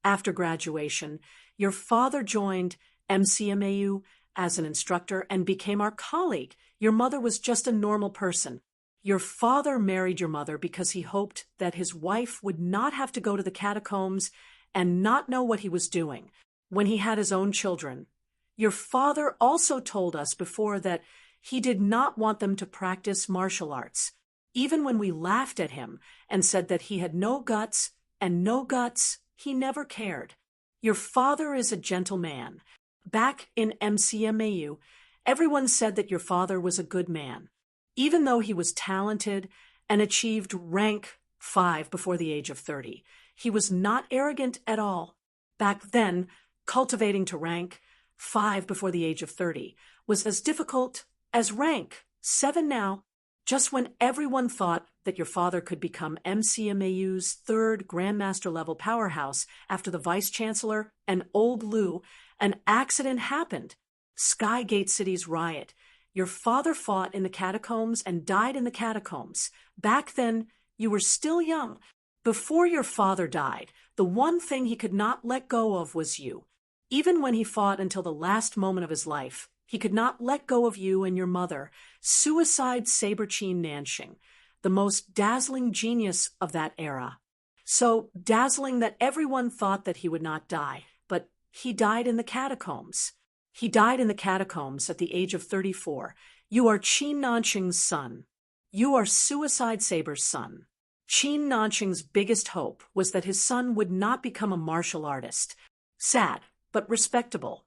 After graduation, your father joined MCMAU as an instructor and became our colleague. Your mother was just a normal person. Your father married your mother because he hoped that his wife would not have to go to the catacombs and not know what he was doing when he had his own children. Your father also told us before that he did not want them to practice martial arts, even when we laughed at him and said that he had no guts, and no guts He never cared. Your father is a gentleman. Back in MCMAU, everyone said that your father was a good man. Even though he was talented and achieved rank 5 before the age of 30, he was not arrogant at all. Back then, cultivating to rank 5 before the age of 30 was as difficult as rank 7 now. Just when everyone thought that your father could become MCMAU's third Grandmaster level powerhouse after the Vice Chancellor and Old Lou, an accident happened. Skygate City's riot. Your father fought in the catacombs and died in the catacombs. Back then, you were still young. Before your father died, the one thing he could not let go of was you. Even when he fought until the last moment of his life, he could not let go of you and your mother, Suicide Saber-Chin Nanshing, the most dazzling genius of that era. So dazzling that everyone thought that he would not die, but he died in the catacombs. He died in the catacombs at the age of 34. You are Chin Nanshing's son. You are Suicide Saber's son. Chin Nanshing's biggest hope was that his son would not become a martial artist. Sad, but respectable.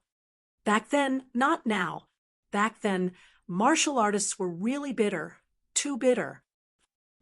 Back then, not now. Back then, martial artists were really bitter, too bitter.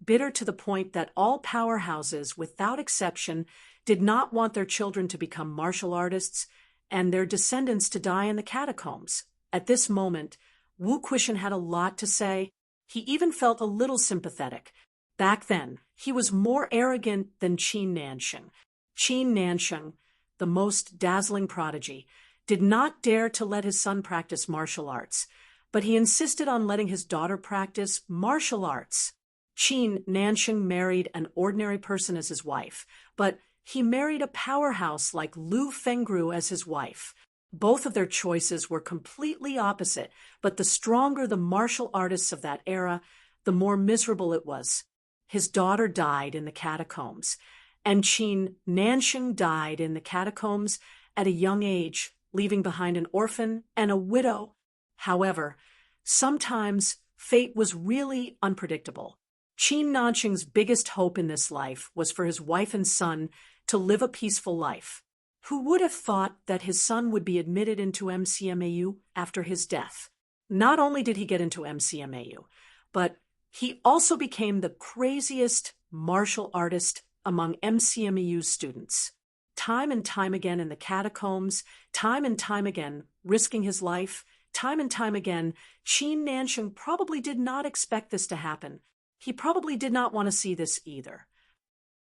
Bitter to the point that all powerhouses, without exception, did not want their children to become martial artists and their descendants to die in the catacombs. At this moment, Wu Quishan had a lot to say. He even felt a little sympathetic. Back then, he was more arrogant than Chin Nanshing. Chin Nanshing, the most dazzling prodigy, did not dare to let his son practice martial arts, but he insisted on letting his daughter practice martial arts. Chin Nanshing married an ordinary person as his wife, but he married a powerhouse like Lu Fenggru as his wife. Both of their choices were completely opposite, but the stronger the martial artists of that era, the more miserable it was. His daughter died in the catacombs, and Chin Nanshing died in the catacombs at a young age, leaving behind an orphan and a widow. However, sometimes fate was really unpredictable. Chin Nanshing's biggest hope in this life was for his wife and son to live a peaceful life. Who would have thought that his son would be admitted into MCMAU after his death? Not only did he get into MCMAU, but he also became the craziest martial artist among MCMAU students. Time and time again in the catacombs, time and time again risking his life, time and time again, Chin Nanshing probably did not expect this to happen. He probably did not want to see this either.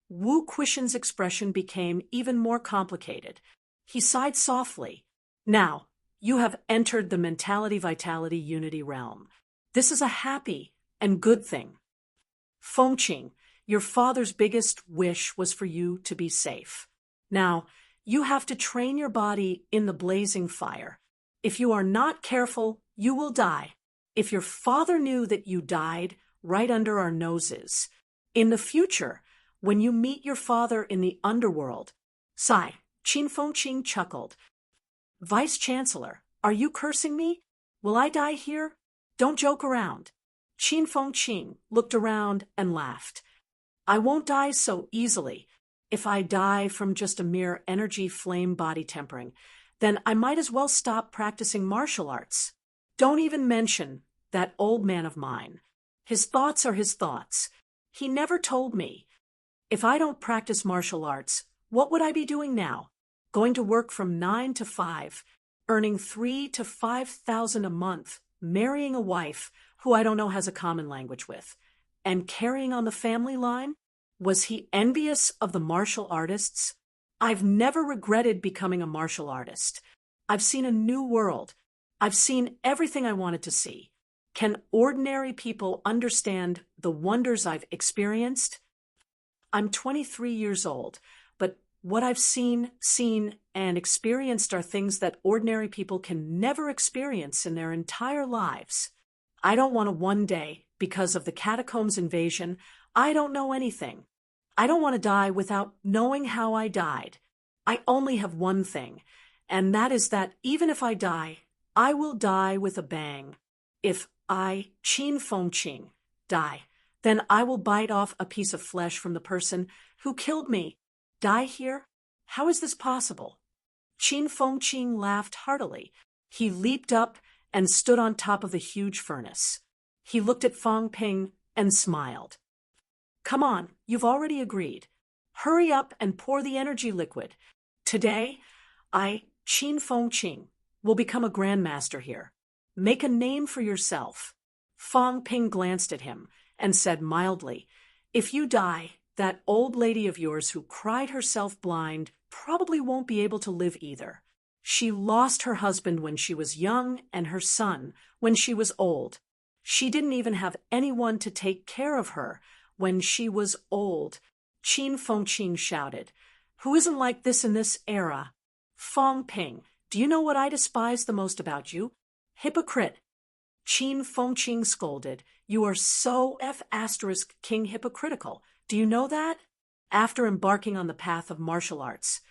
Wu Quishan's expression became even more complicated. He sighed softly. Now, you have entered the mentality-vitality-unity realm. This is a happy and good thing. Fengqing, your father's biggest wish was for you to be safe. Now, you have to train your body in the blazing fire. If you are not careful, you will die. If your father knew that you died right under our noses, in the future, when you meet your father in the underworld, sigh, Chin Fengqing chuckled. Vice Chancellor, are you cursing me? Will I die here? Don't joke around. Chin Fengqing looked around and laughed. I won't die so easily. If I die from just a mere energy flame body tempering, then I might as well stop practicing martial arts. Don't even mention that old man of mine. His thoughts are his thoughts. He never told me. If I don't practice martial arts, what would I be doing now? Going to work from 9 to 5, earning 3,000 to 5,000 a month, marrying a wife who I don't know has a common language with, and carrying on the family line? Was he envious of the martial artists? I've never regretted becoming a martial artist. I've seen a new world. I've seen everything I wanted to see. Can ordinary people understand the wonders I've experienced? I'm 23 years old, but what I've seen, and experienced are things that ordinary people can never experience in their entire lives. I don't want to one day, because of the catacombs invasion, I don't know anything. I don't want to die without knowing how I died. I only have one thing, and that is that even if I die, I will die with a bang. If I, Chin Fengqing, die, then I will bite off a piece of flesh from the person who killed me. Die here? How is this possible? Qin Fengqing laughed heartily. He leaped up and stood on top of the huge furnace. He looked at Fang Ping and smiled. Come on, you've already agreed. Hurry up and pour the energy liquid. Today, Qin Fengqing, will become a grandmaster here. Make a name for yourself. Fang Ping glanced at him and said mildly, If you die, that old lady of yours who cried herself blind probably won't be able to live either. She lost her husband when she was young and her son when she was old. She didn't even have anyone to take care of her when she was old. Qin Fengqing shouted, Who isn't like this in this era? Fang Ping, do you know what I despise the most about you? Hypocrite. Qin Fengqing scolded, You are so King hypocritical. Do you know that? After embarking on the path of martial arts,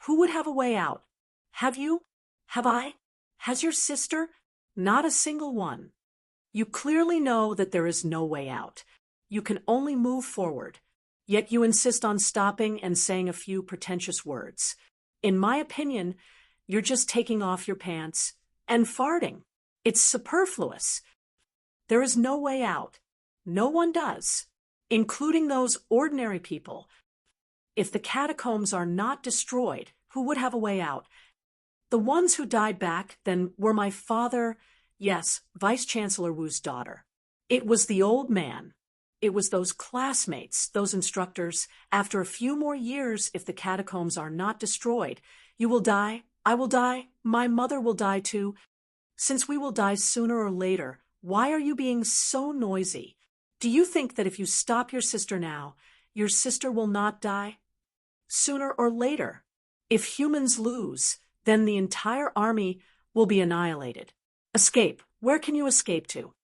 who would have a way out? Have you? Have I? Has your sister? Not a single one. You clearly know that there is no way out. You can only move forward. Yet you insist on stopping and saying a few pretentious words. In my opinion, you're just taking off your pants and farting. It's superfluous. There is no way out. No one does, including those ordinary people. If the catacombs are not destroyed, who would have a way out? The ones who died back then were my father, yes, Vice-Chancellor Wu's daughter. It was the old man. It was those classmates, those instructors. After a few more years, if the catacombs are not destroyed, you will die, I will die, my mother will die too. Since we will die sooner or later, why are you being so noisy? Do you think that if you stop your sister now, your sister will not die? Sooner or later, if humans lose, then the entire army will be annihilated. Escape. Where can you escape to?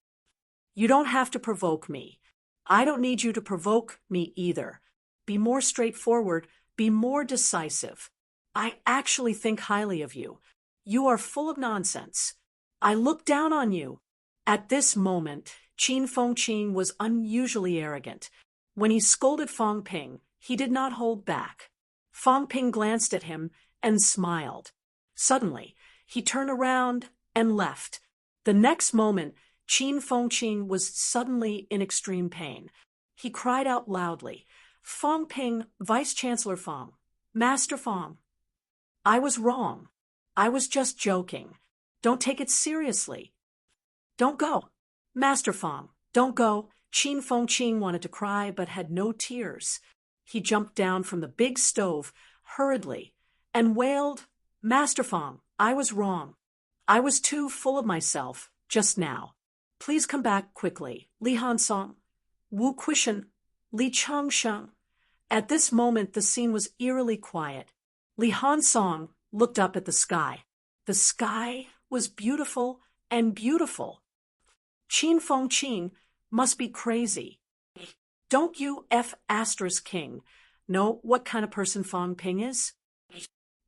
You don't have to provoke me. I don't need you to provoke me either. Be more straightforward. Be more decisive. I actually think highly of you. You are full of nonsense. I look down on you. At this moment, Qin Fengqing was unusually arrogant. When he scolded Fang Ping, he did not hold back. Fang Ping glanced at him and smiled. Suddenly, he turned around and left. The next moment, Qin Fengqing was suddenly in extreme pain. He cried out loudly, Fang Ping, Vice-Chancellor Fang, Master Fang. I was wrong. I was just joking. Don't take it seriously. Don't go. Master Fang, don't go. Qin Fengqing wanted to cry but had no tears. He jumped down from the big stove hurriedly and wailed, Master Fang, I was wrong. I was too full of myself just now. Please come back quickly. Li Hansong, Wu Quishan, Li Changsheng. At this moment the scene was eerily quiet. Li Hansong looked up at the sky. The sky was beautiful and beautiful. Qin Fengqing must be crazy. Don't you King know what kind of person Fang Ping is?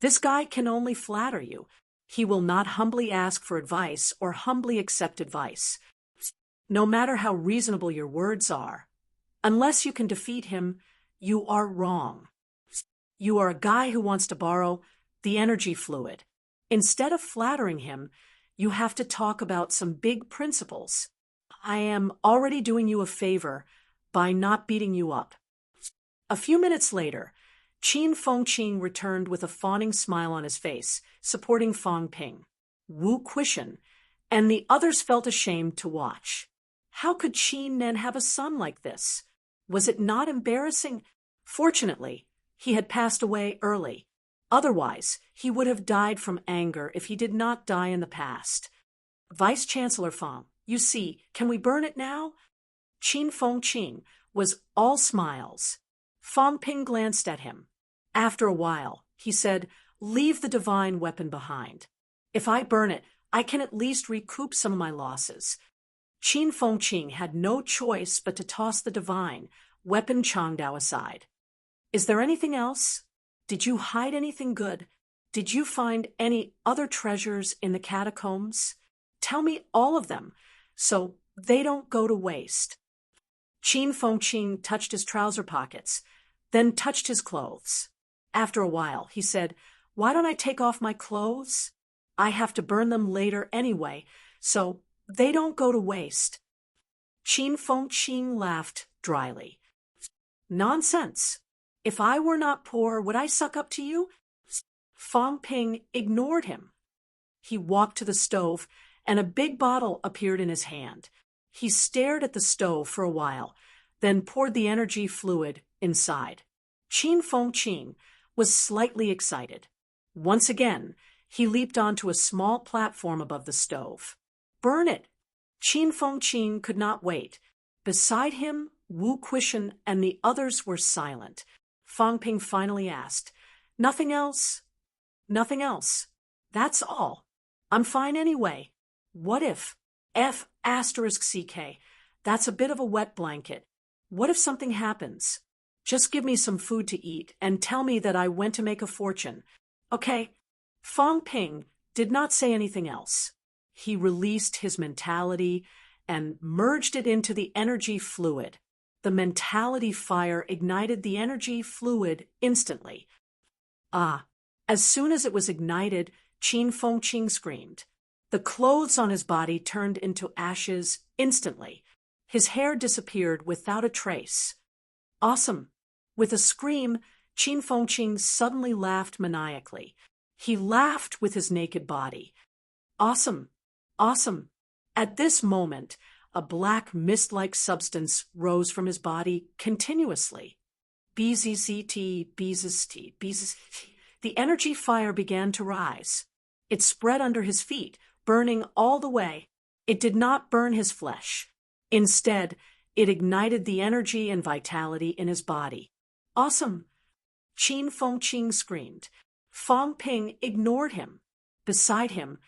This guy can only flatter you. He will not humbly ask for advice or humbly accept advice. No matter how reasonable your words are, unless you can defeat him, you are wrong. You are a guy who wants to borrow the energy fluid. Instead of flattering him, you have to talk about some big principles. I am already doing you a favor by not beating you up. A few minutes later, Qin Fengqing returned with a fawning smile on his face, supporting Fang Ping. Wu Quishan and the others felt ashamed to watch. How could Qin Nen have a son like this? Was it not embarrassing? Fortunately, he had passed away early. Otherwise, he would have died from anger if he did not die in the past. Vice-Chancellor Fang, you see, can we burn it now? Qin Fengqing was all smiles. Fang Ping glanced at him. After a while, he said, Leave the divine weapon behind. If I burn it, I can at least recoup some of my losses. Qin Fengqing had no choice but to toss the divine weapon Changdao aside. Is there anything else? Did you hide anything good? Did you find any other treasures in the catacombs? Tell me all of them, so they don't go to waste. Qin Fengqing touched his trouser pockets, then touched his clothes. After a while, he said, "Why don't I take off my clothes? I have to burn them later anyway, so they don't go to waste." Qin Fengqing laughed dryly. "Nonsense. If I were not poor, would I suck up to you?" Fang Ping ignored him. He walked to the stove, and a big bottle appeared in his hand. He stared at the stove for a while, then poured the energy fluid inside. Qin Fengqing was slightly excited. Once again, he leaped onto a small platform above the stove. "Burn it!" Qin Fengqing could not wait. Beside him, Wu Quishan and the others were silent. Fang Ping finally asked, "Nothing else?" "Nothing else. That's all. I'm fine anyway." "What if? F***CK. That's a bit of a wet blanket. What if something happens? Just give me some food to eat and tell me that I went to make a fortune. Okay?" Fang Ping did not say anything else. He released his mentality and merged it into the energy fluid. The mentality fire ignited the energy fluid instantly. As soon as it was ignited, Qin Fengqing screamed. The clothes on his body turned into ashes instantly. His hair disappeared without a trace. "Awesome!" With a scream, Qin Fengqing suddenly laughed maniacally. He laughed with his naked body. "Awesome! Awesome!" At this moment, a black mist-like substance rose from his body continuously. BZZT, BZT, BZT. The energy fire began to rise. It spread under his feet, burning all the way. It did not burn his flesh. Instead, it ignited the energy and vitality in his body. "Awesome!" Qin Fengqing screamed. Fang Ping ignored him. Beside him,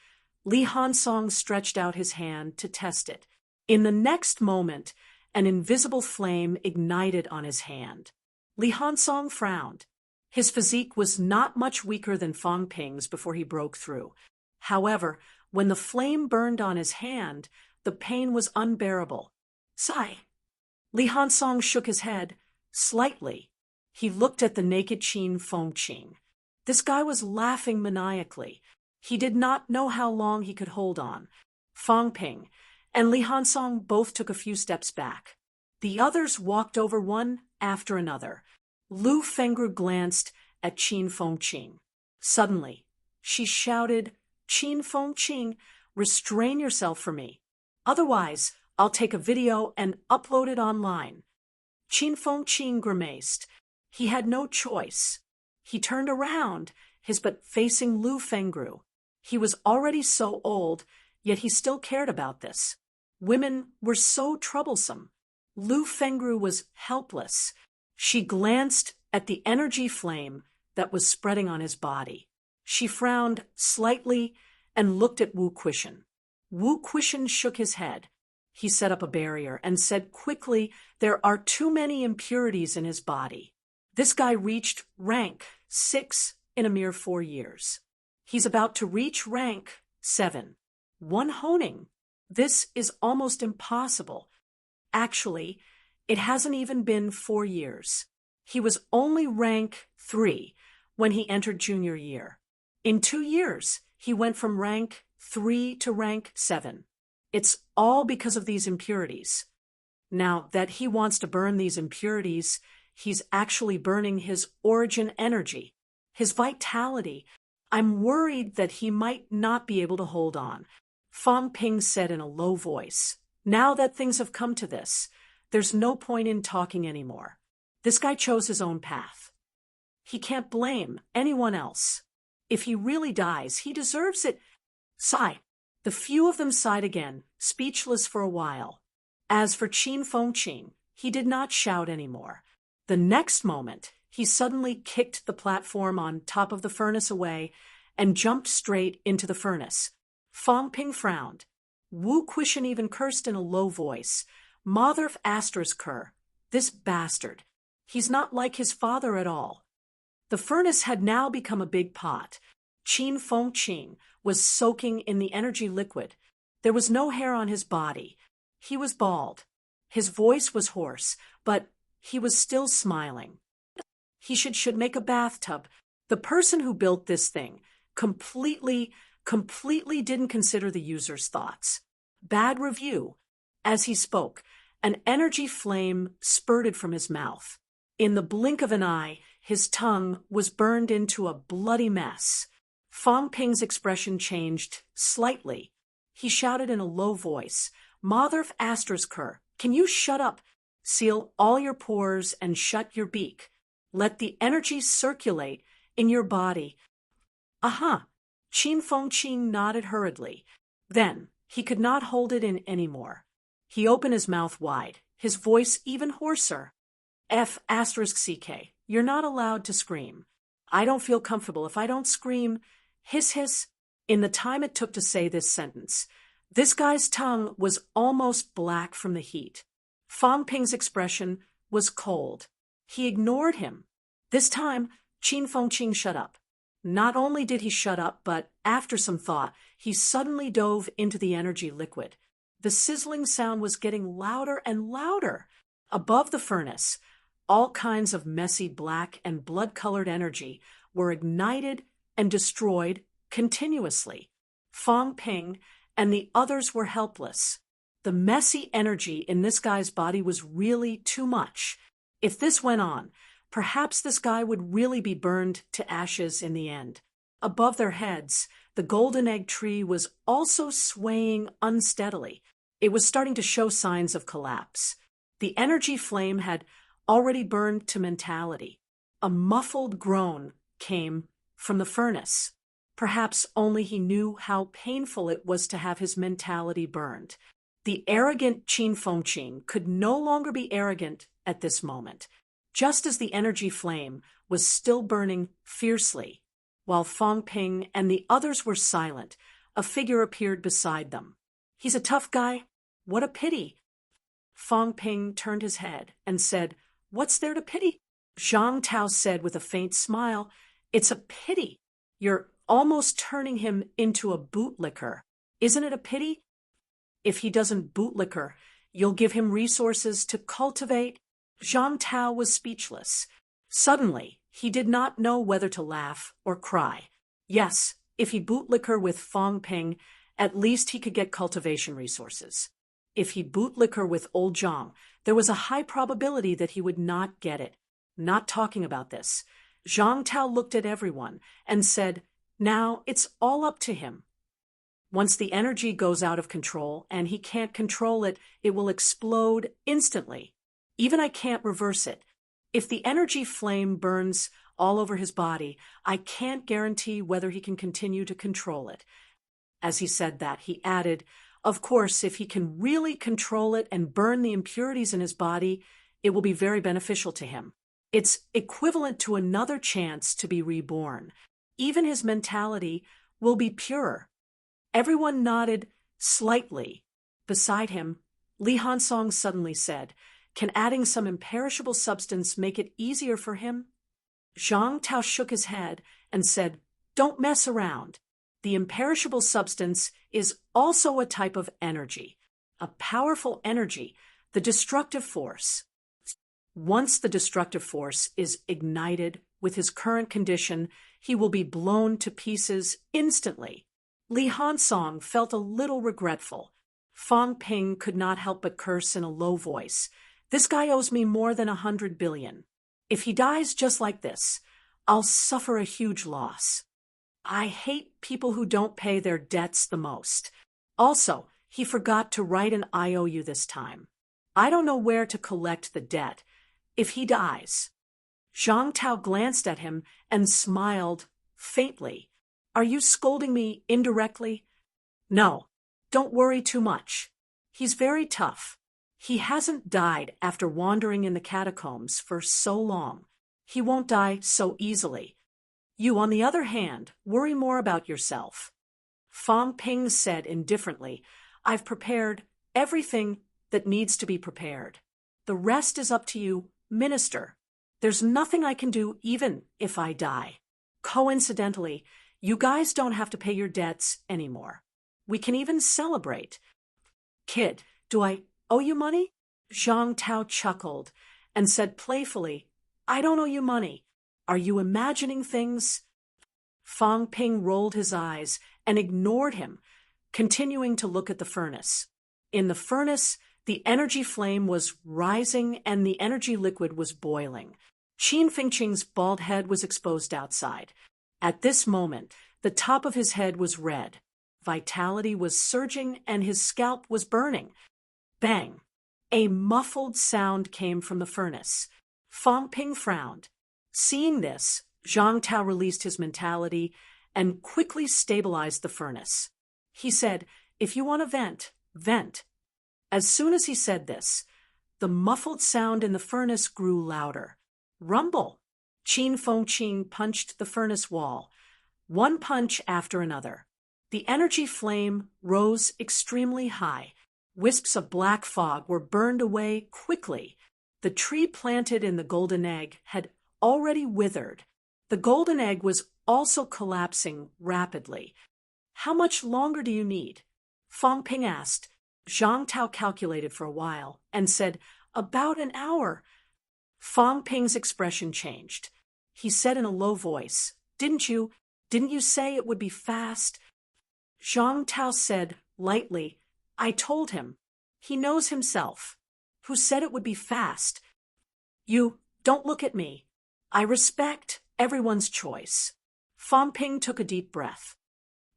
Li Hansong stretched out his hand to test it. In the next moment, an invisible flame ignited on his hand. Li Hansong frowned. His physique was not much weaker than Fang Ping's before he broke through. However, when the flame burned on his hand, the pain was unbearable. "Sigh." Li Hansong shook his head, slightly. He looked at the naked Qin Fengqing. This guy was laughing maniacally. He did not know how long he could hold on. Fang Ping and Li Hansong both took a few steps back. The others walked over one after another. Lu Fengru glanced at Qin Fengqing. Suddenly, she shouted, "Qin Fengqing, restrain yourself for me. Otherwise, I'll take a video and upload it online." Qin Fengqing grimaced. He had no choice. He turned around, his butt facing Lu Fengru. He was already so old, yet he still cared about this. Women were so troublesome. Lu Fengru was helpless. She glanced at the energy flame that was spreading on his body. She frowned slightly and looked at Wu Quishan. Wu Quishan shook his head. He set up a barrier and said quickly, "There are too many impurities in his body. This guy reached rank 6 in a mere 4 years. He's about to reach rank 7. One honing. This is almost impossible. Actually, it hasn't even been 4 years. He was only rank 3 when he entered junior year. In 2 years, he went from rank 3 to rank 7. It's all because of these impurities. Now that he wants to burn these impurities, he's actually burning his origin energy, his vitality. I'm worried that he might not be able to hold on." Fang Ping said in a low voice. "Now that things have come to this, there's no point in talking anymore. This guy chose his own path. He can't blame anyone else. If he really dies, he deserves it." Sigh. The few of them sighed again, speechless for a while. As for Qin Fengqing, he did not shout anymore. The next moment, he suddenly kicked the platform on top of the furnace away and jumped straight into the furnace. Fang Ping frowned. Wu Quishan even cursed in a low voice. "Mother of Asterisker, this bastard. He's not like his father at all." The furnace had now become a big pot. Qin Fengqing was soaking in the energy liquid. There was no hair on his body. He was bald. His voice was hoarse, but he was still smiling. He should make a bathtub. The person who built this thing completely didn't consider the user's thoughts. Bad review. As he spoke, an energy flame spurted from his mouth. In the blink of an eye, his tongue was burned into a bloody mess. Fong Ping's expression changed slightly. He shouted in a low voice, "Mother Astersker, can you shut up? Seal all your pores and shut your beak. Let the energy circulate in your body." Aha! Qin Fengqing nodded hurriedly. Then he could not hold it in anymore. He opened his mouth wide, his voice even hoarser. "*CK, you're not allowed to scream. I don't feel comfortable if I don't scream. Hiss hiss." In the time it took to say this sentence, this guy's tongue was almost black from the heat. Fong Ping's expression was cold. He ignored him. This time, Qin Fengqing shut up. Not only did he shut up, but after some thought, he suddenly dove into the energy liquid. The sizzling sound was getting louder and louder. Above the furnace, all kinds of messy black and blood-colored energy were ignited and destroyed continuously. Fong Ping and the others were helpless. The messy energy in this guy's body was really too much. If this went on, perhaps this guy would really be burned to ashes in the end. Above their heads, the golden egg tree was also swaying unsteadily. It was starting to show signs of collapse. The energy flame had already burned to mentality. A muffled groan came from the furnace. Perhaps only he knew how painful it was to have his mentality burned. The arrogant Qin Fengqing could no longer be arrogant at this moment. Just as the energy flame was still burning fiercely, while Fong Ping and the others were silent, a figure appeared beside them. "He's a tough guy. What a pity." Fong Ping turned his head and said, "What's there to pity?" Zhang Tao said with a faint smile, "It's a pity. You're almost turning him into a bootlicker. Isn't it a pity? If he doesn't bootlicker, you'll give him resources to cultivate." Zhang Tao was speechless. Suddenly, he did not know whether to laugh or cry. Yes, if he bootlicker with Fong Ping, at least he could get cultivation resources. If he bootlicker with old Zhang, there was a high probability that he would not get it. Not talking about this, Zhang Tao looked at everyone and said, "Now it's all up to him. Once the energy goes out of control and he can't control it, it will explode instantly. Even I can't reverse it. If the energy flame burns all over his body, I can't guarantee whether he can continue to control it." As he said that, he added, "Of course, if he can really control it and burn the impurities in his body, it will be very beneficial to him. It's equivalent to another chance to be reborn. Even his mentality will be pure." Everyone nodded slightly. Beside him, Li Hansong suddenly said, "Can adding some imperishable substance make it easier for him?" Zhang Tao shook his head and said, "Don't mess around. The imperishable substance is also a type of energy, a powerful energy, the destructive force. Once the destructive force is ignited with his current condition, he will be blown to pieces instantly." Li Hansong felt a little regretful. Fong Ping could not help but curse in a low voice. "This guy owes me more than 100 billion. If he dies just like this, I'll suffer a huge loss. I hate people who don't pay their debts the most. Also, he forgot to write an IOU this time. I don't know where to collect the debt if he dies." Zhang Tao glanced at him and smiled faintly. "Are you scolding me indirectly?" "No, don't worry too much. He's very tough. He hasn't died after wandering in the catacombs for so long. He won't die so easily. You, on the other hand, worry more about yourself." Fong Ping said indifferently, "I've prepared everything that needs to be prepared. The rest is up to you, Minister. There's nothing I can do even if I die. Coincidentally, you guys don't have to pay your debts anymore. We can even celebrate." "Kid, do I owe you money?" Zhang Tao chuckled and said playfully, "I don't owe you money. Are you imagining things? Fang Ping rolled his eyes and ignored him, continuing to look at the furnace. In the furnace, the energy flame was rising and the energy liquid was boiling. Qin Fengqing's bald head was exposed outside. At this moment, the top of his head was red. Vitality was surging and his scalp was burning. Bang! A muffled sound came from the furnace. Fang Ping frowned. Seeing this, Zhang Tao released his mentality and quickly stabilized the furnace. He said, "If you want to vent, vent." As soon as he said this, the muffled sound in the furnace grew louder. Rumble! Qin Fengqing punched the furnace wall, one punch after another. The energy flame rose extremely high. Wisps of black fog were burned away quickly. The tree planted in the golden egg had already withered. The golden egg was also collapsing rapidly. "How much longer do you need?" Fang Ping asked. Zhang Tao calculated for a while and said, "About an hour." Fang Ping's expression changed. He said in a low voice, Didn't you say it would be fast?" Zhang Tao said lightly, "I told him. He knows himself. Who said it would be fast?" "You, don't look at me. I respect everyone's choice." Fang Ping took a deep breath.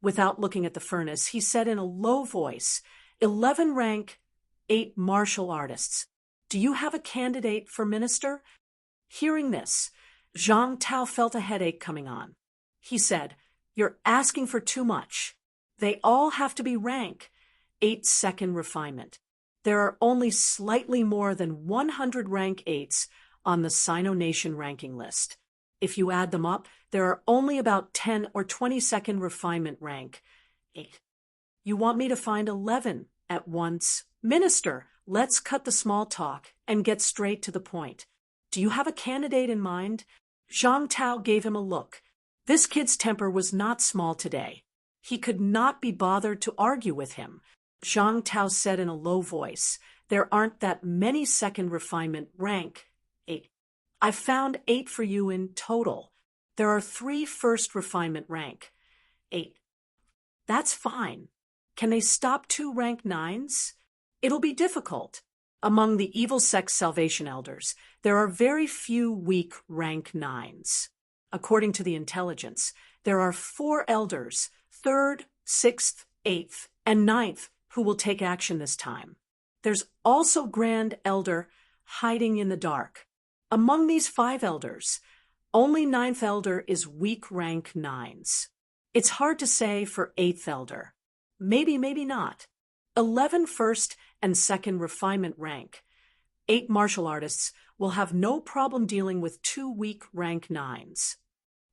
Without looking at the furnace, he said in a low voice, 11 rank, 8 martial artists. Do you have a candidate for minister?" Hearing this, Zhang Tao felt a headache coming on. He said, "You're asking for too much. They all have to be rank 8 second refinement. There are only slightly more than 100 rank 8s on the Sino Nation ranking list. If you add them up, there are only about 10 or 20 second refinement rank 8. You want me to find 11 at once? Minister, let's cut the small talk and get straight to the point. Do you have a candidate in mind?" Zhang Tao gave him a look. This kid's temper was not small today. He could not be bothered to argue with him. Zhang Tao said in a low voice, "There aren't that many second refinement rank 8. I've found 8 for you in total. There are 3 first refinement rank 8. That's fine. Can they stop 2 rank 9s? It'll be difficult. Among the evil sect Salvation Elders, there are very few weak rank 9s. According to the intelligence, there are 4 elders, 3rd, 6th, 8th, and 9th, who will take action this time. There's also Grand Elder hiding in the dark. Among these 5 elders, only 9th Elder is weak rank 9s. It's hard to say for 8th Elder. Maybe, maybe not. 11 first and second refinement rank 8 martial artists will have no problem dealing with 2 weak rank 9s.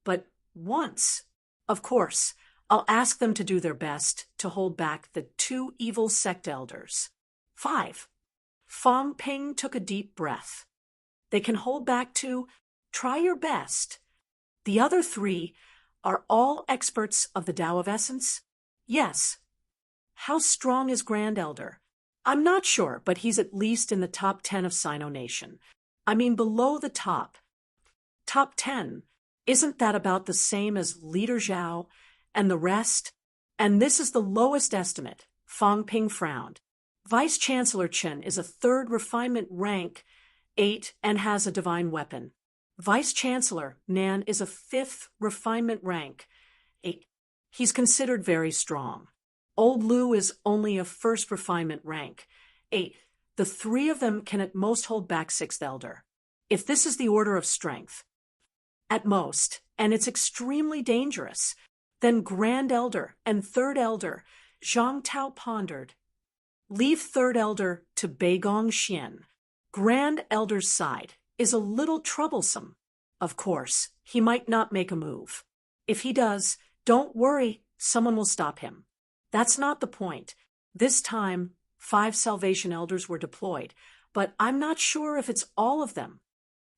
But once, of course, I'll ask them to do their best to hold back the 2 evil sect elders. 5. Fang Ping took a deep breath. They can hold back 2. Try your best. The other 3 are all experts of the Tao of Essence? Yes. How strong is Grand Elder? I'm not sure, but he's at least in the top 10 of Sino Nation. I mean below the top. Top 10. Isn't that about the same as Leader Zhao and the rest? And this is the lowest estimate. Fang Ping frowned. Vice Chancellor Chen is a 3rd refinement rank 8 and has a divine weapon. Vice Chancellor Nan is a 5th refinement rank 8. He's considered very strong. Old Lu is only a 1st refinement rank 8. The 3 of them can at most hold back 6th Elder. If this is the order of strength, at most, and it's extremely dangerous, then Grand Elder and 3rd Elder, Zhang Tao pondered. Leave 3rd Elder to Beigong Xian. Grand Elder's side is a little troublesome. Of course, he might not make a move. If he does, don't worry, someone will stop him. That's not the point. This time, 5 Salvation Elders were deployed, but I'm not sure if it's all of them.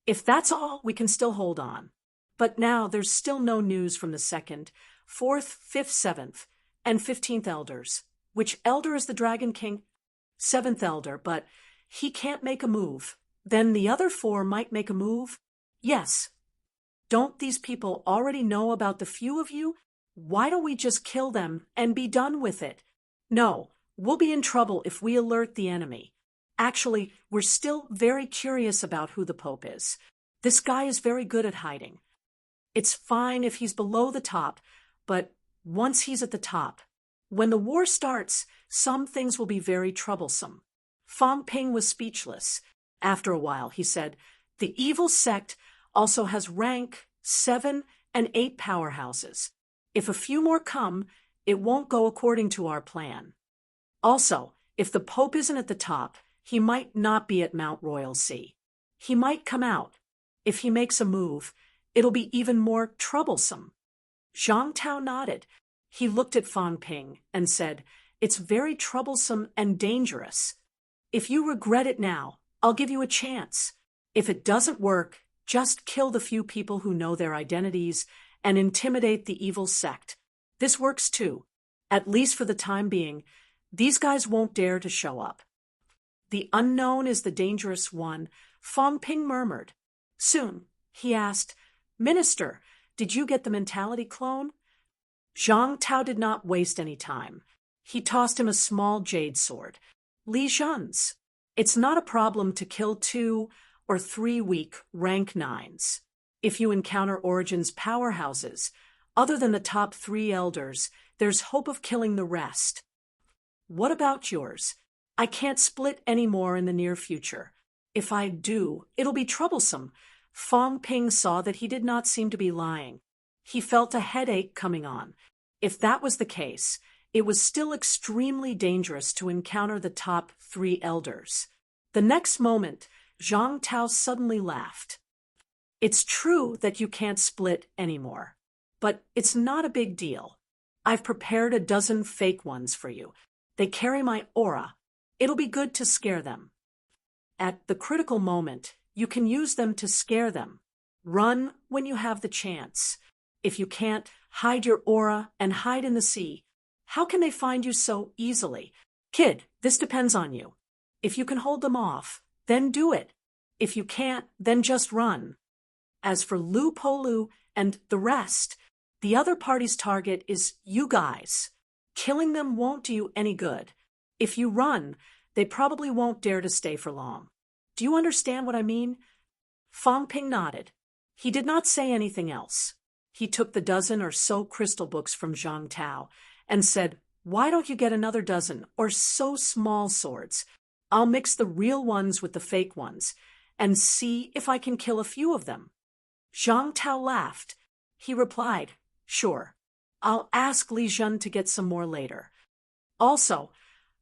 If that's all, we can still hold on. But now there's still no news from the 2nd, 4th, 5th, 7th, and 15th Elders. Which Elder is the Dragon King? 7th Elder, but he can't make a move. Then the other 4 might make a move? Yes. Don't these people already know about the few of you? Why don't we just kill them and be done with it? No, we'll be in trouble if we alert the enemy. Actually, we're still very curious about who the Pope is. This guy is very good at hiding. It's fine if he's below the top, but once he's at the top, when the war starts, some things will be very troublesome. Fang Ping was speechless. After a while, he said, "The evil sect also has rank 7 and 8 powerhouses. If a few more come, it won't go according to our plan. Also, if the Pope isn't at the top, he might not be at Mount Royal Sea. He might come out. If he makes a move, it'll be even more troublesome." Zhang Tao nodded. He looked at Fang Ping and said, "It's very troublesome and dangerous. If you regret it now, I'll give you a chance. If it doesn't work, just kill the few people who know their identities and intimidate the evil sect. This works too. At least for the time being, these guys won't dare to show up." "The unknown is the dangerous one," Fang Ping murmured. Soon, he asked, "Minister, did you get the mentality clone?" Zhang Tao did not waste any time. He tossed him a small jade sword. "Li Zhen's. It's not a problem to kill 2 or 3 weak rank 9s. If you encounter Origin's powerhouses, other than the top 3 elders, there's hope of killing the rest." "What about yours?" "I can't split any more in the near future. If I do, it'll be troublesome." Fang Ping saw that he did not seem to be lying. He felt a headache coming on. If that was the case, it was still extremely dangerous to encounter the top 3 elders. The next moment, Zhang Tao suddenly laughed. "It's true that you can't split anymore, but it's not a big deal. I've prepared a dozen fake ones for you. They carry my aura. It'll be good to scare them. At the critical moment, you can use them to scare them. Run when you have the chance. If you can't, hide your aura and hide in the sea. How can they find you so easily? Kid, this depends on you. If you can hold them off, then do it. If you can't, then just run. As for Lu Polu and the rest, the other party's target is you guys. Killing them won't do you any good. If you run, they probably won't dare to stay for long. Do you understand what I mean?" Fang Ping nodded. He did not say anything else. He took the dozen or so crystal books from Zhang Tao and said, "Why don't you get another dozen or so small swords? I'll mix the real ones with the fake ones and see if I can kill a few of them." Zhang Tao laughed. He replied, "Sure. I'll ask Li Zhen to get some more later. Also,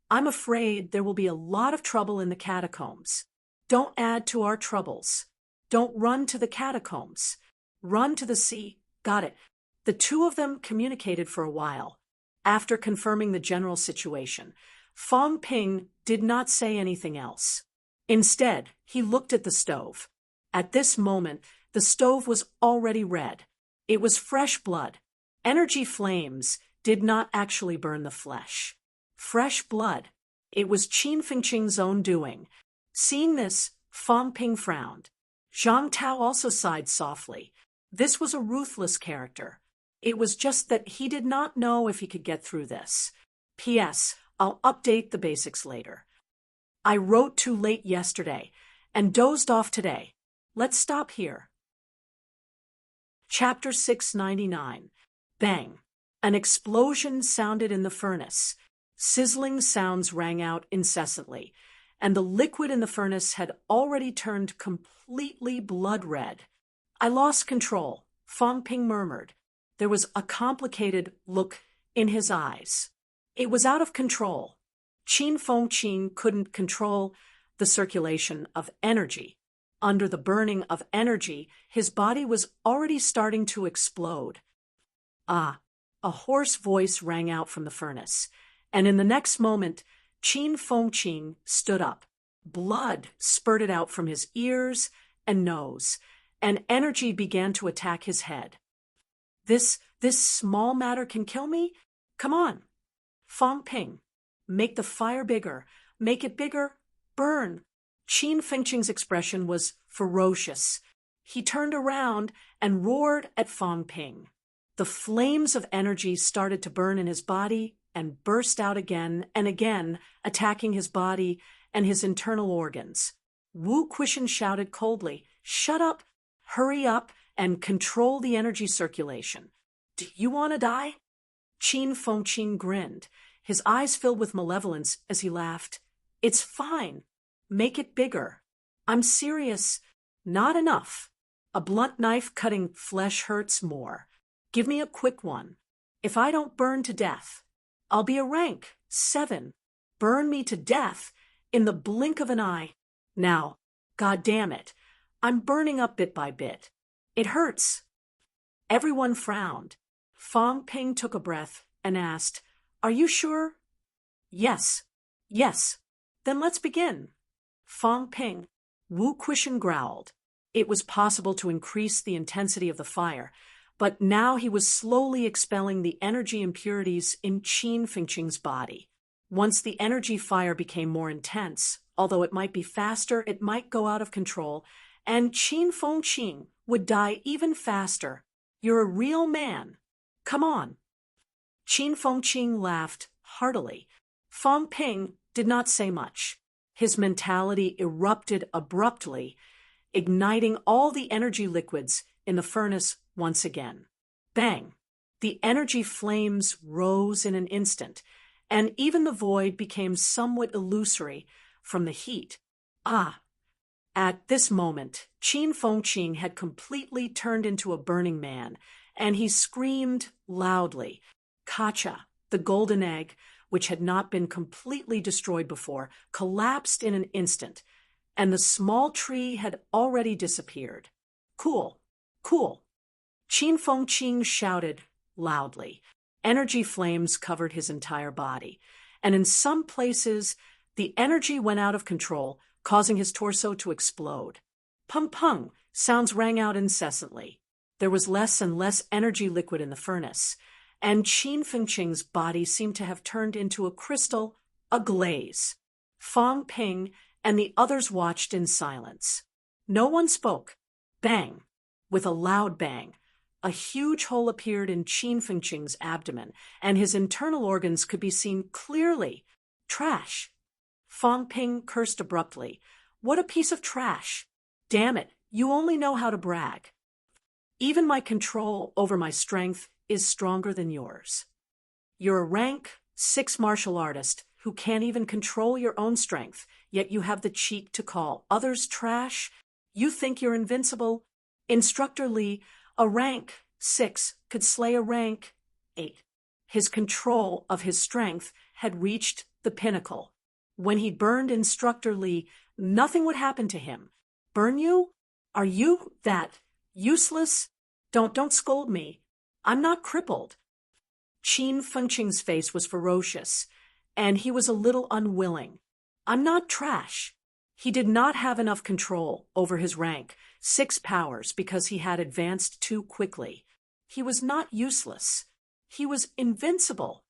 I'm afraid there will be a lot of trouble in the catacombs. Don't add to our troubles. Don't run to the catacombs. Run to the sea." "Got it." The 2 of them communicated for a while. After confirming the general situation, Fang Ping did not say anything else. Instead, he looked at the stove. At this moment, the stove was already red. It was fresh blood. Energy flames did not actually burn the flesh. Fresh blood. It was Qin Fengqing's own doing. Seeing this, Fang Ping frowned. Zhang Tao also sighed softly. This was a ruthless character. It was just that he did not know if he could get through this. P.S. I'll update the basics later. I wrote too late yesterday and dozed off today. Let's stop here. Chapter 699. Bang! An explosion sounded in the furnace. Sizzling sounds rang out incessantly, and the liquid in the furnace had already turned completely blood red. "I lost control," Fang Ping murmured. There was a complicated look in his eyes. It was out of control. Qin Fengqing couldn't control the circulation of energy. Under the burning of energy, his body was already starting to explode. "Ah!" A hoarse voice rang out from the furnace, and in the next moment, Qin Fengqing stood up. Blood spurted out from his ears and nose, and energy began to attack his head. This small matter can kill me? Come on. Fang Ping, make the fire bigger. Make it bigger. Burn." Qin Fengqing's expression was ferocious. He turned around and roared at Fong Ping. The flames of energy started to burn in his body and burst out again and again, attacking his body and his internal organs. Wu Quishan shouted coldly, "Shut up, hurry up, and control the energy circulation. Do you want to die?" Qin Fengqin grinned, his eyes filled with malevolence as he laughed. "It's fine. Make it bigger. I'm serious. Not enough. A blunt knife cutting flesh hurts more. Give me a quick one. If I don't burn to death, I'll be a rank 7. Burn me to death in the blink of an eye. Now, God damn it, I'm burning up bit by bit. It hurts." Everyone frowned. Fong Ping took a breath and asked, "Are you sure?" "Yes. Yes. Then let's begin." Fong Ping, Wu Quishan growled. It was possible to increase the intensity of the fire, but now he was slowly expelling the energy impurities in Qin Fengqing's body. Once the energy fire became more intense, although it might be faster, it might go out of control, and Qin Fengqing would die even faster. "You're a real man. Come on." Qin Fengqing laughed heartily. Fong Ping did not say much. His mentality erupted abruptly, igniting all the energy liquids in the furnace once again. Bang! The energy flames rose in an instant, and even the void became somewhat illusory from the heat. Ah! At this moment, Qin Fengqing had completely turned into a burning man, and he screamed loudly. Kacha, the golden egg, which had not been completely destroyed before, collapsed in an instant, and the small tree had already disappeared. "Cool, cool." Qin Fengqing shouted loudly. Energy flames covered his entire body, and in some places, the energy went out of control, causing his torso to explode. Pung-pung sounds rang out incessantly. There was less and less energy liquid in the furnace, and Qin Fengqing's body seemed to have turned into a crystal, a glaze. Fong Ping and the others watched in silence. No one spoke. Bang! With a loud bang, a huge hole appeared in Qin Fengqing's abdomen, and his internal organs could be seen clearly. Trash! Fong Ping cursed abruptly. "What a piece of trash! Damn it, you only know how to brag. Even my control over my strength is stronger than yours. You're a rank 6 martial artist who can't even control your own strength, yet you have the cheek to call others trash? You think you're invincible? Instructor Lee, a rank 6 could slay a rank 8. His control of his strength had reached the pinnacle. When he burned Instructor Lee, nothing would happen to him. Burn you? Are you that useless? Don't scold me. I'm not crippled." Qin Fengqing's face was ferocious, and he was a little unwilling. "I'm not trash." He did not have enough control over his rank 6 powers because he had advanced too quickly. He was not useless. He was invincible.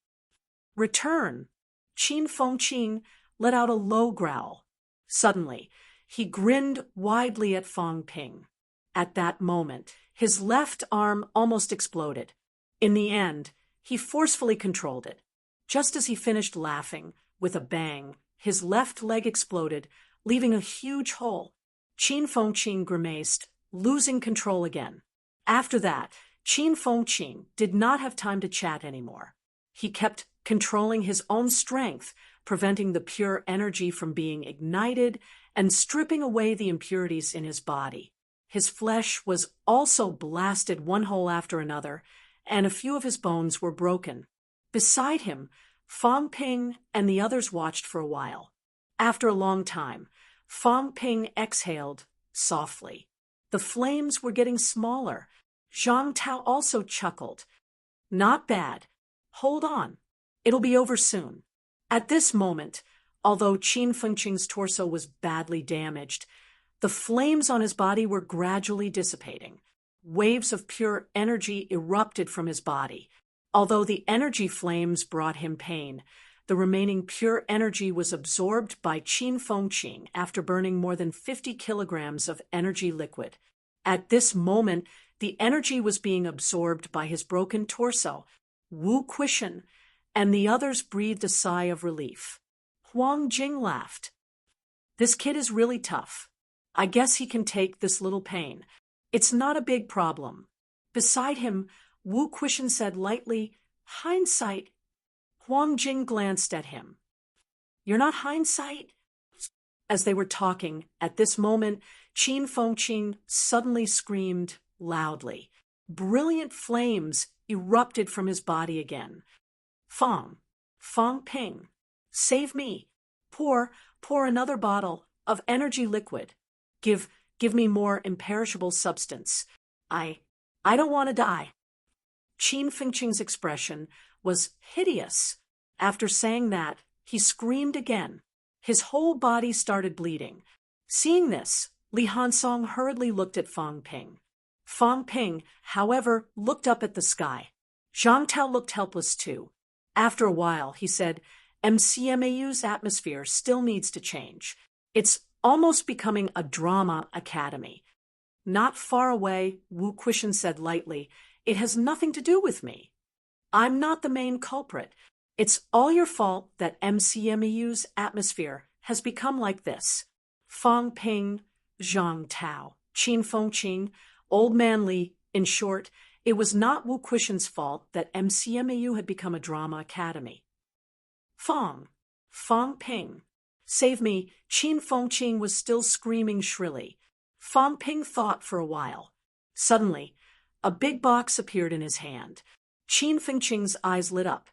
"Return." Qin Fengqing let out a low growl. Suddenly, he grinned widely at Fong Ping. At that moment, his left arm almost exploded. In the end, he forcefully controlled it. Just as he finished laughing, with a bang, his left leg exploded, leaving a huge hole. Qin Fengqing grimaced, losing control again. After that, Qin Fengqing did not have time to chat anymore. He kept controlling his own strength, preventing the pure energy from being ignited and stripping away the impurities in his body. His flesh was also blasted one hole after another, and a few of his bones were broken. Beside him, Fong Ping and the others watched for a while. After a long time, Fong Ping exhaled softly. The flames were getting smaller. Zhang Tao also chuckled. "Not bad. Hold on. It'll be over soon." At this moment, although Qin Fengqing's torso was badly damaged, the flames on his body were gradually dissipating. Waves of pure energy erupted from his body. Although the energy flames brought him pain, the remaining pure energy was absorbed by Qin Fengqing after burning more than 50 kilograms of energy liquid. At this moment, the energy was being absorbed by his broken torso. Wu Quishan and the others breathed a sigh of relief. Huang Jing laughed. This kid is really tough. I guess he can take this little pain. It's not a big problem. Beside him, Wu Quishan said lightly, Hindsight. Huang Jing glanced at him. You're not hindsight? As they were talking, at this moment, Qin Fengqin suddenly screamed loudly. Brilliant flames erupted from his body again. Feng Ping, save me. Pour another bottle of energy liquid. Give me more imperishable substance. I don't want to die. Qin Fengqin's expression was hideous. After saying that, he screamed again. His whole body started bleeding. Seeing this, Li Hansong hurriedly looked at Feng Ping. Feng Ping, however, looked up at the sky. Zhang Tao looked helpless too. After a while, he said, MCMAU's atmosphere still needs to change. It's almost becoming a drama academy. Not far away, Wu Quishan said lightly, it has nothing to do with me. I'm not the main culprit. It's all your fault that MCMEU's atmosphere has become like this. Feng Ping, Zhang Tao, Qin Fengqin, Old Man Li, in short, it was not Wu Quishan's fault that MCMEU had become a drama academy. Feng Ping, save me, Qin Fengqin was still screaming shrilly. Feng Ping thought for a while. Suddenly, a big box appeared in his hand. Qin Fengqin's eyes lit up.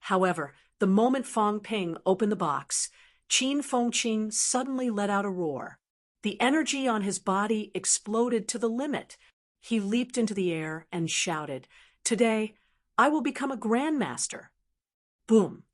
However, the moment Feng Ping opened the box, Qin Fengqin suddenly let out a roar. The energy on his body exploded to the limit. He leaped into the air and shouted, Today, I will become a grandmaster. Boom!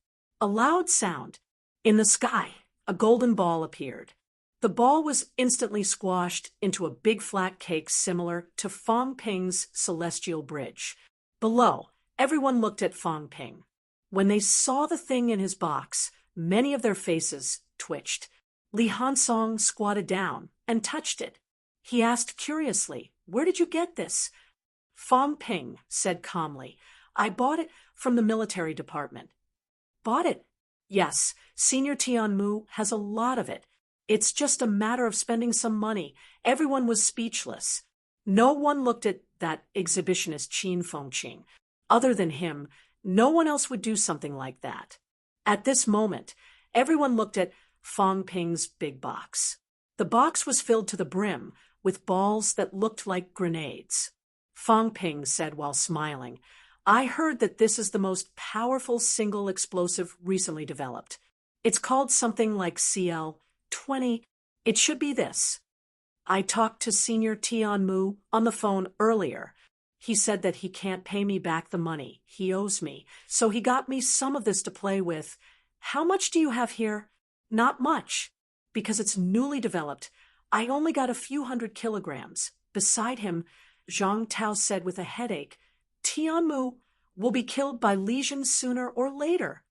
A loud sound. In the sky, a golden ball appeared. The ball was instantly squashed into a big flat cake similar to Feng Ping's celestial bridge. Below, everyone looked at Feng Ping. When they saw the thing in his box, many of their faces twitched. Li Hansong squatted down and touched it. He asked curiously, Where did you get this? Feng Ping said calmly, I bought it from the military department. Bought it? Yes, Senior Tianmu has a lot of it. It's just a matter of spending some money. Everyone was speechless. No one looked at that exhibitionist Qin Fengqin. Other than him, no one else would do something like that. At this moment, everyone looked at Feng Ping's big box. The box was filled to the brim with balls that looked like grenades. Feng Ping said while smiling, I heard that this is the most powerful single explosive recently developed. It's called something like CL-20. It should be this. I talked to Senior Tianmu on the phone earlier. He said that he can't pay me back the money he owes me, so he got me some of this to play with. How much do you have here? Not much. Because it's newly developed, I only got a few 100 kilograms. Beside him, Zhang Tao said with a headache, Tianmu will be killed by lesions sooner or later.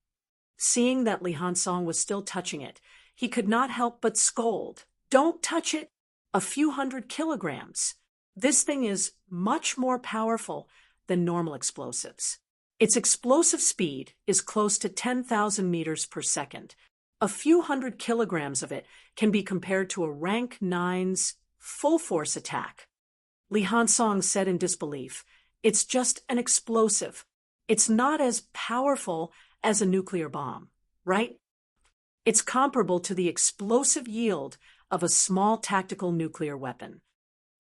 Seeing that Li Hansong was still touching it, he could not help but scold. Don't touch it. A few 100 kilograms. This thing is much more powerful than normal explosives. Its explosive speed is close to 10,000 meters per second. A few 100 kilograms of it can be compared to a rank 9's full-force attack. Li Hansong said in disbelief, It's just an explosive. It's not as powerful as a nuclear bomb, right? It's comparable to the explosive yield of a small tactical nuclear weapon.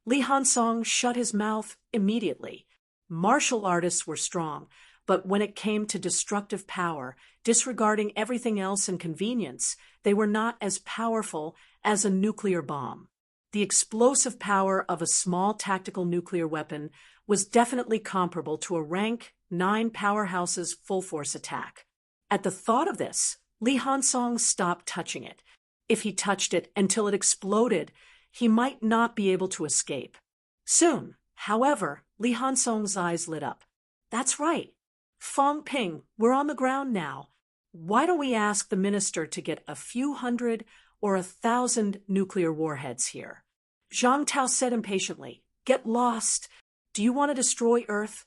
Li Hansong shut his mouth immediately. Martial artists were strong, but when it came to destructive power, disregarding everything else and convenience, they were not as powerful as a nuclear bomb. The explosive power of a small tactical nuclear weapon was definitely comparable to a rank 9 powerhouse's full-force attack. At the thought of this, Li Hansong stopped touching it. If he touched it until it exploded, he might not be able to escape. Soon, however, Li Hansong's eyes lit up. That's right. Feng Ping, we're on the ground now. Why don't we ask the minister to get a few 100 or 1,000 nuclear warheads here? Zhang Tao said impatiently, Get lost. Do you want to destroy Earth?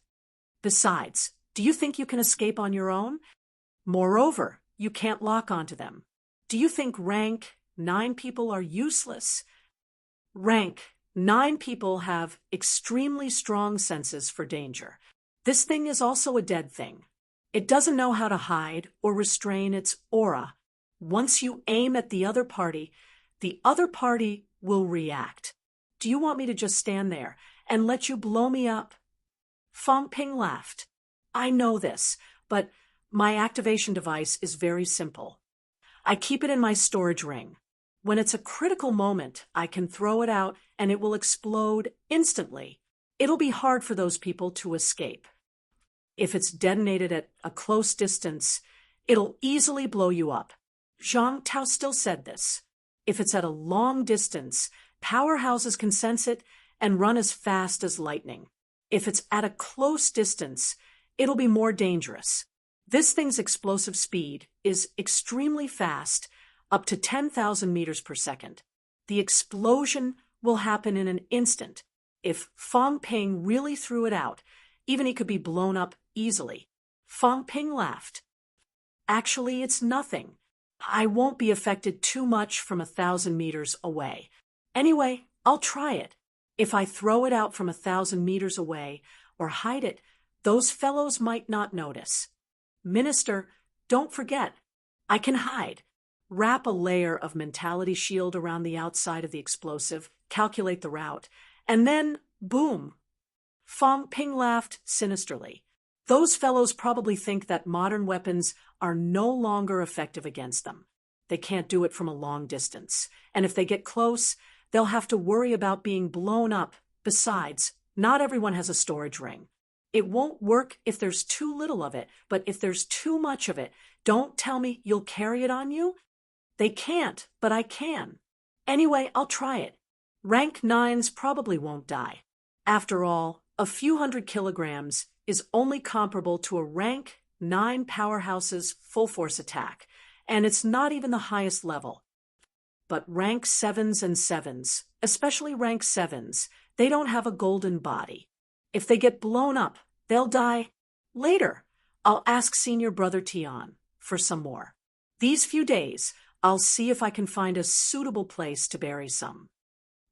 Besides, do you think you can escape on your own? Moreover, you can't lock onto them. Do you think rank 9 people are useless? Rank 9 people have extremely strong senses for danger. This thing is also a dead thing. It doesn't know how to hide or restrain its aura. Once you aim at the other party will react. Do you want me to just stand there and let you blow me up? Fong Ping laughed. I know this, but my activation device is very simple. I keep it in my storage ring. When it's a critical moment, I can throw it out and it will explode instantly. It'll be hard for those people to escape. If it's detonated at a close distance, it'll easily blow you up. Zhang Tao still said this. If it's at a long distance, powerhouses can sense it and run as fast as lightning. If it's at a close distance, it'll be more dangerous. This thing's explosive speed is extremely fast, up to 10,000 meters per second. The explosion will happen in an instant. If Fong Ping really threw it out, even he could be blown up easily. Fong Ping laughed. Actually, it's nothing. I won't be affected too much from 1,000 meters away. Anyway, I'll try it. If I throw it out from 1,000 meters away or hide it, those fellows might not notice. Minister, don't forget, I can hide. Wrap a layer of mentality shield around the outside of the explosive, calculate the route, and then, boom. Fong Ping laughed sinisterly. Those fellows probably think that modern weapons are no longer effective against them. They can't do it from a long distance, and if they get close, they'll have to worry about being blown up. Besides, not everyone has a storage ring. It won't work if there's too little of it, but if there's too much of it, don't tell me you'll carry it on you. They can't, but I can. Anyway, I'll try it. Rank 9s probably won't die. After all, a few hundred kilograms is only comparable to a rank 9 powerhouse's full force attack, and it's not even the highest level. But rank 7s and 7s, especially rank 7s, they don't have a golden body. If they get blown up, they'll die. Later, I'll ask Senior Brother Tian for some more. These few days, I'll see if I can find a suitable place to bury some.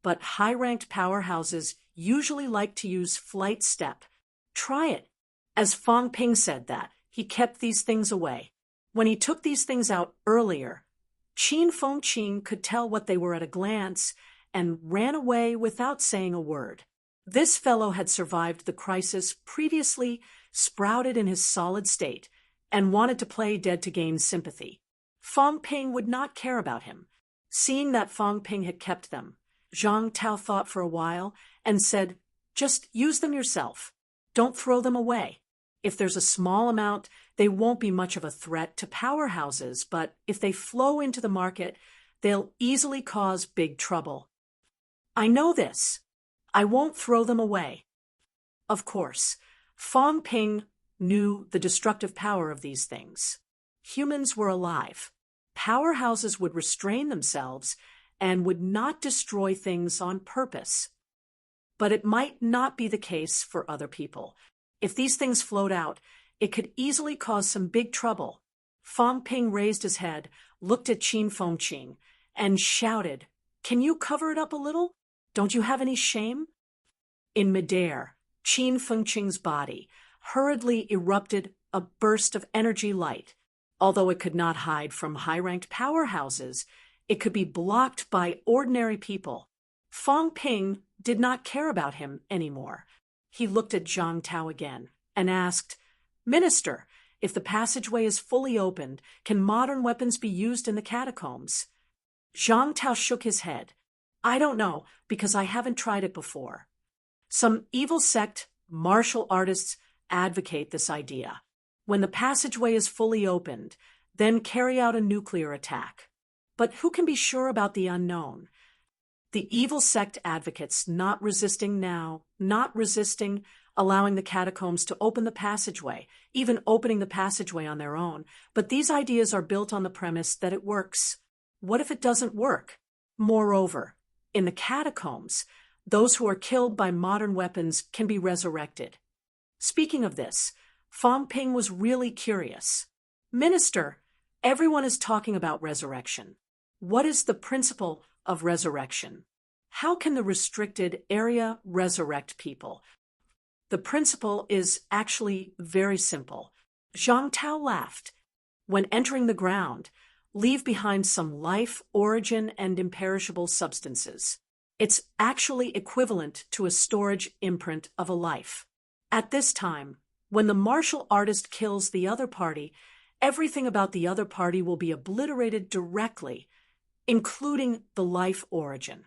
But high-ranked powerhouses usually like to use flight step. Try it. As Fong Ping said that, he kept these things away. When he took these things out earlier, Qin Fengqing could tell what they were at a glance and ran away without saying a word. This fellow had survived the crisis previously, sprouted in his solid state, and wanted to play dead to gain sympathy. Fong Ping would not care about him. Seeing that Fong Ping had kept them, Zhang Tao thought for a while and said, just use them yourself. Don't throw them away. If there's a small amount, they won't be much of a threat to powerhouses, but if they flow into the market, they'll easily cause big trouble. I know this. I won't throw them away. Of course, Fong Ping knew the destructive power of these things. Humans were alive. Powerhouses would restrain themselves and would not destroy things on purpose. But it might not be the case for other people. If these things flowed out, it could easily cause some big trouble. Fong Ping raised his head, looked at Qin Fengqing, and shouted, "Can you cover it up a little? Don't you have any shame?" In midair, Qin Fengqing's body hurriedly erupted a burst of energy light. Although it could not hide from high-ranked powerhouses, it could be blocked by ordinary people. Fong Ping did not care about him anymore. He looked at Zhang Tao again and asked, "Minister, if the passageway is fully opened, can modern weapons be used in the catacombs?" Zhang Tao shook his head. "I don't know, because I haven't tried it before. Some evil sect martial artists advocate this idea. When the passageway is fully opened, then carry out a nuclear attack. But who can be sure about the unknown? The evil sect advocates not resisting now, not resisting allowing the catacombs to open the passageway, even opening the passageway on their own. But these ideas are built on the premise that it works. What if it doesn't work? Moreover, in the catacombs, Those who are killed by modern weapons can be resurrected. Speaking of this, Fang Ping was really curious. Minister, everyone is talking about resurrection. What is the principle of resurrection? How can the restricted area resurrect people? The principle is actually very simple. Zhang Tao laughed. When entering the ground, leave behind some life, origin, and imperishable substances. It's actually equivalent to a storage imprint of a life. At this time, when the martial artist kills the other party, everything about the other party will be obliterated directly, including the life origin.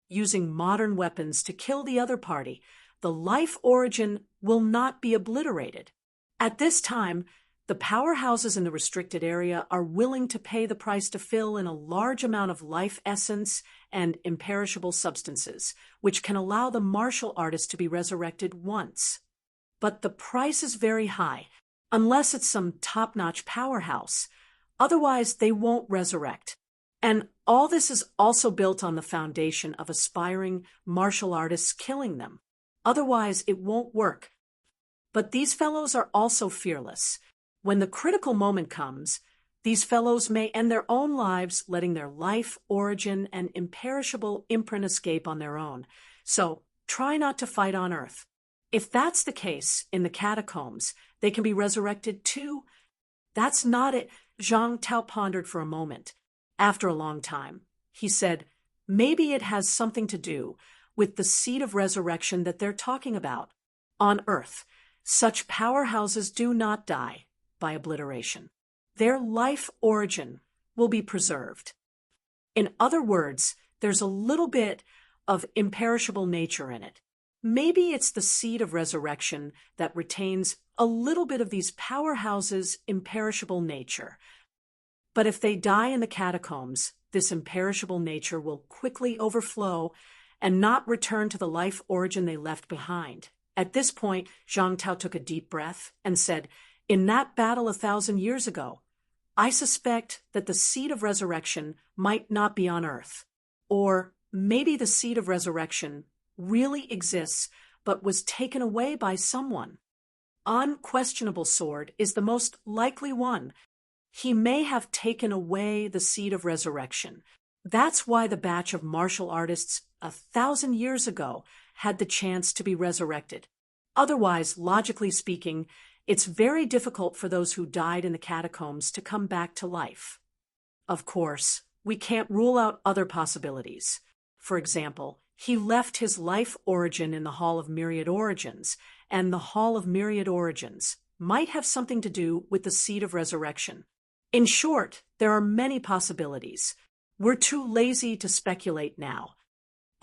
Using modern weapons to kill the other party, the life origin will not be obliterated. At this time, the powerhouses in the restricted area are willing to pay the price to fill in a large amount of life essence and imperishable substances, which can allow the martial artist to be resurrected once. But the price is very high, unless it's some top-notch powerhouse. Otherwise, they won't resurrect. And all this is also built on the foundation of aspiring martial artists killing them. Otherwise, it won't work. But these fellows are also fearless. When the critical moment comes, these fellows may end their own lives, letting their life, origin, and imperishable imprint escape on their own. So try not to fight on Earth. If that's the case, in the catacombs, they can be resurrected too. That's not it. Zhang Tao pondered for a moment. After a long time, he said, maybe it has something to do with the seed of resurrection that they're talking about. On Earth, such powerhouses do not die by obliteration. Their life origin will be preserved. In other words, there's a little bit of imperishable nature in it. Maybe it's the seed of resurrection that retains a little bit of these powerhouses' imperishable nature. But if they die in the catacombs, this imperishable nature will quickly overflow and not return to the life origin they left behind. At this point, Zhang Tao took a deep breath and said, in that battle 1,000 years ago, I suspect that the seed of resurrection might not be on Earth. Or maybe the seed of resurrection really exists but was taken away by someone. Unquestionable Sword is the most likely one. He may have taken away the seed of resurrection. That's why the batch of martial artists 1,000 years ago had the chance to be resurrected. Otherwise, logically speaking, it's very difficult for those who died in the catacombs to come back to life. Of course, we can't rule out other possibilities. For example, he left his life origin in the Hall of Myriad Origins, and the Hall of Myriad Origins might have something to do with the seed of resurrection. In short, there are many possibilities. We're too lazy to speculate now.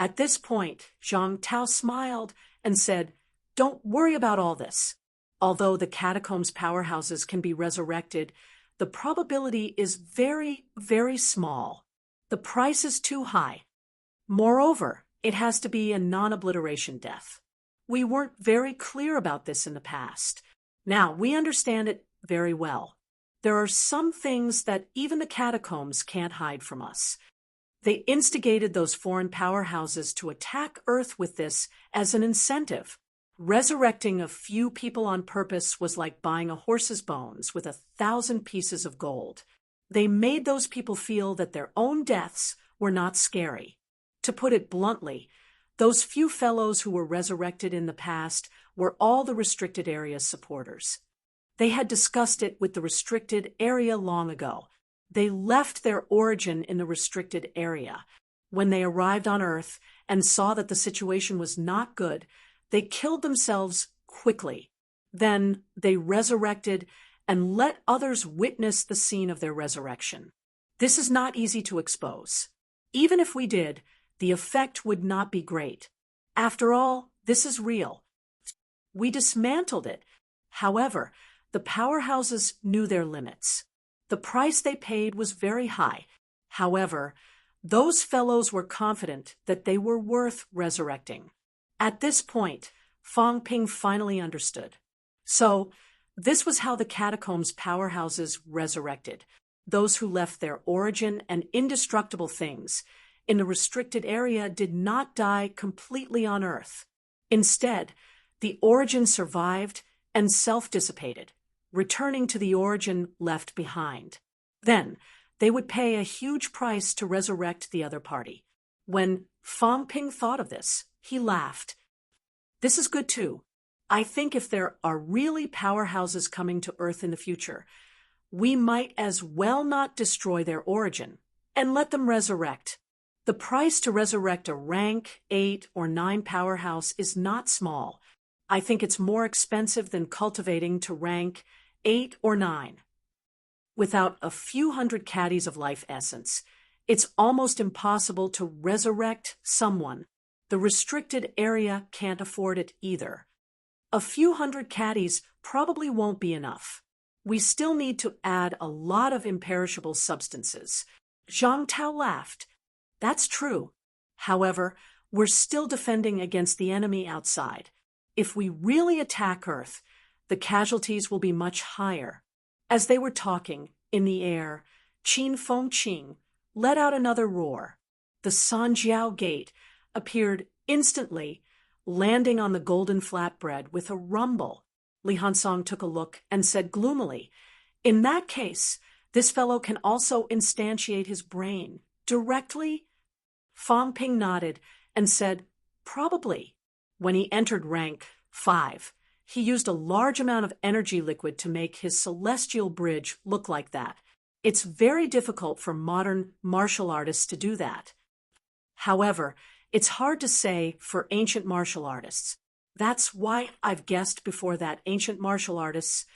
At this point, Zhang Tao smiled and said, don't worry about all this. Although the catacombs powerhouses can be resurrected, the probability is very, very small. The price is too high. Moreover, it has to be a non-obliteration death. We weren't very clear about this in the past. Now, we understand it very well. There are some things that even the catacombs can't hide from us. They instigated those foreign powerhouses to attack Earth with this as an incentive. Resurrecting a few people on purpose was like buying a horse's bones with 1,000 pieces of gold. They made those people feel that their own deaths were not scary. To put it bluntly, those few fellows who were resurrected in the past were all the restricted area's supporters. They had discussed it with the restricted area long ago. They left their origin in the restricted area. When they arrived on Earth and saw that the situation was not good, they killed themselves quickly. Then they resurrected and let others witness the scene of their resurrection. This is not easy to expose. Even if we did, the effect would not be great. After all, this is real. We dismantled it. However, the powerhouses knew their limits. The price they paid was very high. However, those fellows were confident that they were worth resurrecting. At this point, Fang Ping finally understood. So, this was how the catacombs powerhouses resurrected. Those who left their origin and indestructible things, in the restricted area did not die completely on Earth. Instead, the origin survived and self-dissipated, returning to the origin left behind. Then, they would pay a huge price to resurrect the other party. When Fang Ping thought of this, he laughed. This is good too. I think if there are really powerhouses coming to Earth in the future, we might as well not destroy their origin and let them resurrect. The price to resurrect a rank 8 or 9 powerhouse is not small. I think it's more expensive than cultivating to rank 8 or 9. Without a few hundred caddies of life essence, it's almost impossible to resurrect someone. The restricted area can't afford it either. A few hundred caddies probably won't be enough. We still need to add a lot of imperishable substances. Zhang Tao laughed. That's true. However, we're still defending against the enemy outside. If we really attack Earth, the casualties will be much higher. As they were talking, in the air, Qin Fengqing let out another roar. The Sanjiao Gate appeared instantly, landing on the golden flatbread with a rumble. Li Hansong took a look and said gloomily, "In that case, this fellow can also instantiate his brain directly?" Fang Ping nodded and said, "Probably." When he entered rank 5, he used a large amount of energy liquid to make his celestial bridge look like that. It's very difficult for modern martial artists to do that. However, it's hard to say for ancient martial artists. That's why I've guessed before that ancient martial artists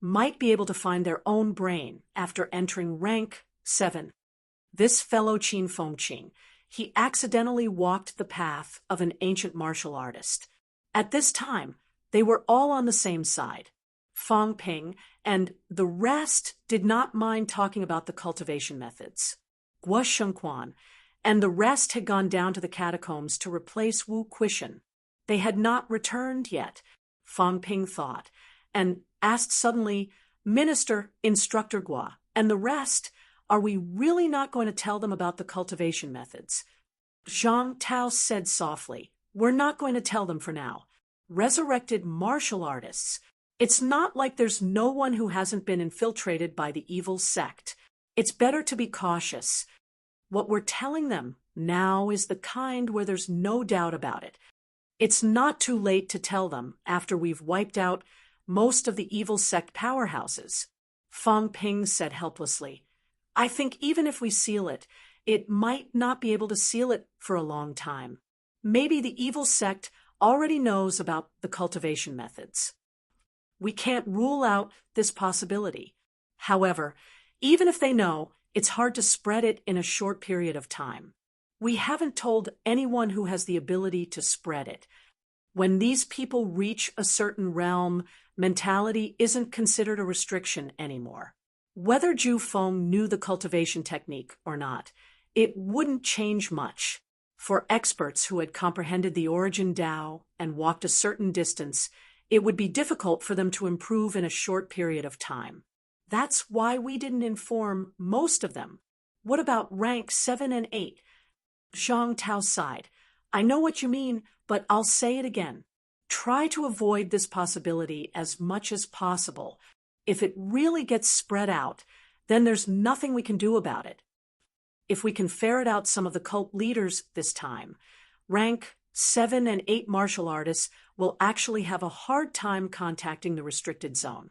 might be able to find their own brain after entering rank 7. This fellow Qin Fengqing, he accidentally walked the path of an ancient martial artist. At this time, they were all on the same side. Fang Ping and the rest did not mind talking about the cultivation methods. Guo Shengquan and the rest had gone down to the catacombs to replace Wu Quishan. They had not returned yet, Fang Ping thought, and asked suddenly, "Minister, Instructor Guo, and the rest, are we really not going to tell them about the cultivation methods?" Zhang Tao said softly, "We're not going to tell them for now. Resurrected martial artists. It's not like there's no one who hasn't been infiltrated by the evil sect. It's better to be cautious. What we're telling them now is the kind where there's no doubt about it. It's not too late to tell them after we've wiped out most of the evil sect powerhouses." Fang Ping said helplessly, "I think even if we seal it, it might not be able to seal it for a long time. Maybe the evil sect already knows about the cultivation methods. We can't rule out this possibility. However, even if they know, it's hard to spread it in a short period of time. We haven't told anyone who has the ability to spread it. When these people reach a certain realm, mentality isn't considered a restriction anymore. Whether Zhu Feng knew the cultivation technique or not, it wouldn't change much. For experts who had comprehended the origin Tao and walked a certain distance, it would be difficult for them to improve in a short period of time. That's why we didn't inform most of them. What about rank 7 and 8? Zhang Tao sighed. I know what you mean, but I'll say it again. Try to avoid this possibility as much as possible. If it really gets spread out, then there's nothing we can do about it. If we can ferret out some of the cult leaders this time, rank 7 and 8 martial artists will actually have a hard time contacting the restricted zone.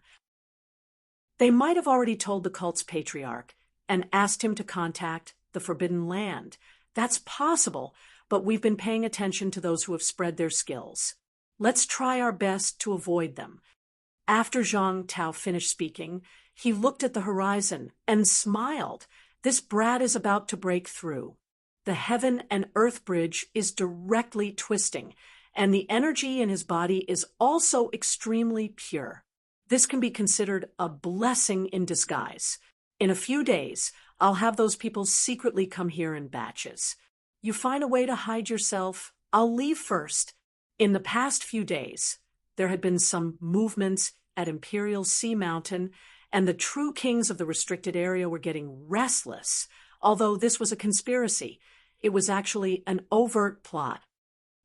They might have already told the cult's patriarch and asked him to contact the Forbidden Land. That's possible, but we've been paying attention to those who have spread their skills. Let's try our best to avoid them. After Zhang Tao finished speaking, he looked at the horizon and smiled. This brat is about to break through. The heaven and earth bridge is directly twisting, and the energy in his body is also extremely pure. This can be considered a blessing in disguise. In a few days, I'll have those people secretly come here in batches. You find a way to hide yourself, I'll leave first. In the past few days, there had been some movements at Imperial Sea Mountain, and the true kings of the restricted area were getting restless. Although this was a conspiracy, It was actually an overt plot.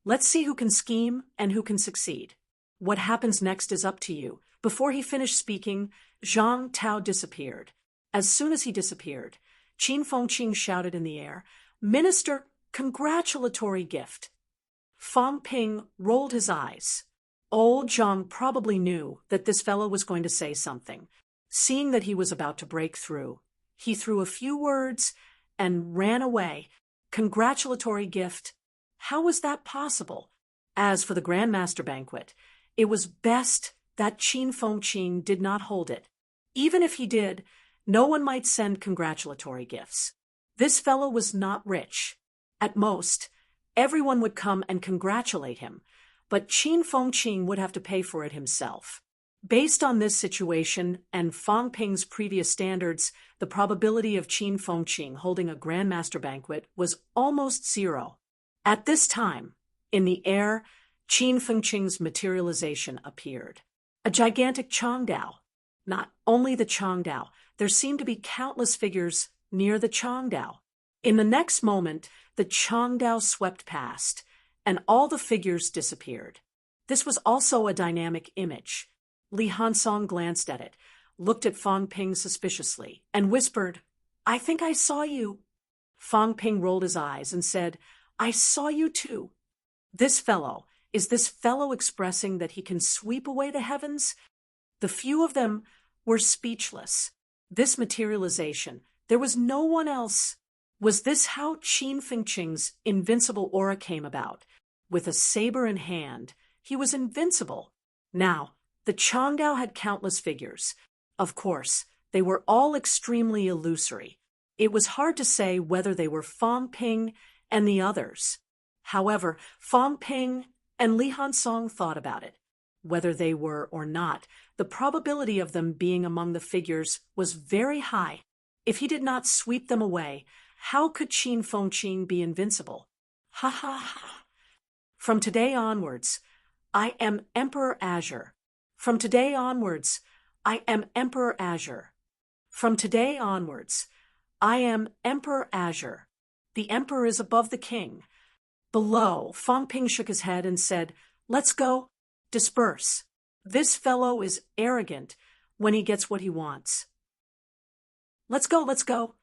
Let's see who can scheme and who can succeed. What happens next is up to you. Before he finished speaking, Zhang Tao disappeared. As soon as he disappeared, Qin Fengqing shouted in the air, "Minister, congratulatory gift." Fang Ping rolled his eyes. Old Zhang probably knew that this fellow was going to say something. Seeing that he was about to break through, he threw a few words and ran away. Congratulatory gift. How was that possible? As for the Grand Master banquet, it was best that Qin Fengqing did not hold it. Even if he did, no one might send congratulatory gifts. This fellow was not rich. At most, everyone would come and congratulate him, but Qin Fengqing would have to pay for it himself. Based on this situation and Fang Ping's previous standards, the probability of Qin Fengqing holding a Grand Master banquet was almost zero. At this time, in the air, Qin Fengqing's materialization appeared. A gigantic Changdao. Not only the Changdao, there seemed to be countless figures near the Changdao. In the next moment, the Changdao swept past, and all the figures disappeared. This was also a dynamic image. Li Hansong glanced at it, looked at Fang Ping suspiciously, and whispered, "I think I saw you." Fang Ping rolled his eyes and said, "I saw you too." Is this fellow expressing that he can sweep away the heavens? The few of them were speechless. This materialization, there was no one else. Was this how Qin Fengqing's invincible aura came about? With a saber in hand, he was invincible. Now, the Changdao had countless figures. Of course, they were all extremely illusory. It was hard to say whether they were Fang Ping and the others. However, Fang Ping and Li Hansong thought about it. Whether they were or not, the probability of them being among the figures was very high. If he did not sweep them away, how could Qin Fengqing be invincible? Ha ha ha. From today onwards, I am Emperor Azure. From today onwards, I am Emperor Azure. From today onwards, I am Emperor Azure. The emperor is above the king. Below, Fang Ping shook his head and said, "Let's go. Disperse. This fellow is arrogant when he gets what he wants. Let's go, let's go.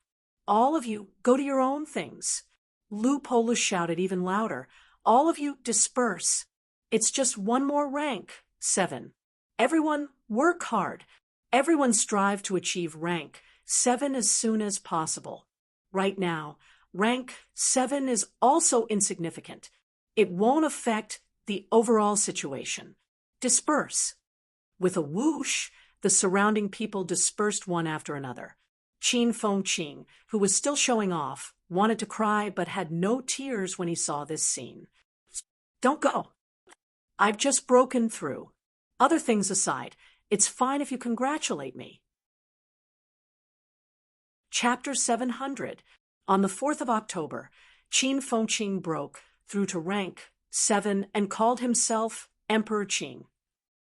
All of you, go to your own things." Lu Polus shouted even louder, "All of you, disperse. It's just one more rank, 7. Everyone, work hard. Everyone strive to achieve rank 7 as soon as possible. Right now, rank 7 is also insignificant. It won't affect the overall situation. Disperse." With a whoosh, the surrounding people dispersed one after another. Qin Fengqing, who was still showing off, wanted to cry but had no tears when he saw this scene. "Don't go. I've just broken through. Other things aside, it's fine if you congratulate me." Chapter 700. On the 4th of October, Qin Fengqing broke through to rank 7 and called himself Emperor Qing.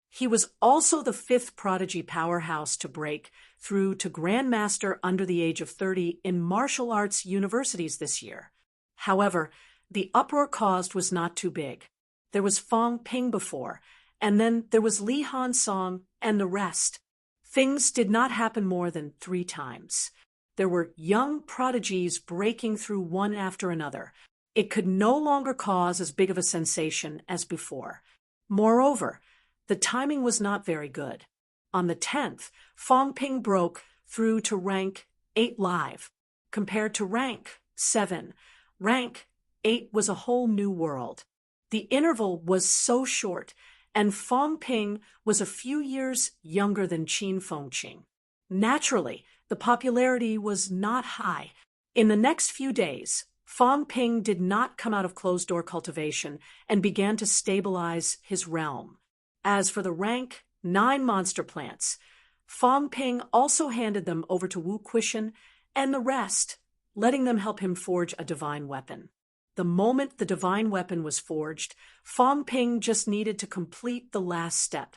He was also the 5th prodigy powerhouse to break through to Grand Master under the age of 30 in martial arts universities this year. However, the uproar caused was not too big. There was Fang Ping before, and then there was Li Hansong and the rest. Things did not happen more than 3 times. There were young prodigies breaking through one after another. It could no longer cause as big of a sensation as before. Moreover, the timing was not very good. On the 10th, Fang Ping broke through to rank 8 live. Compared to rank 7, rank 8 was a whole new world. The interval was so short, and Fang Ping was a few years younger than Qin Fengqing. Naturally, the popularity was not high. In the next few days, Fang Ping did not come out of closed-door cultivation and began to stabilize his realm. As for the rank 9 monster plants, Fang Ping also handed them over to Wu Quishan and the rest, letting them help him forge a divine weapon. The moment the divine weapon was forged, Fang Ping just needed to complete the last step.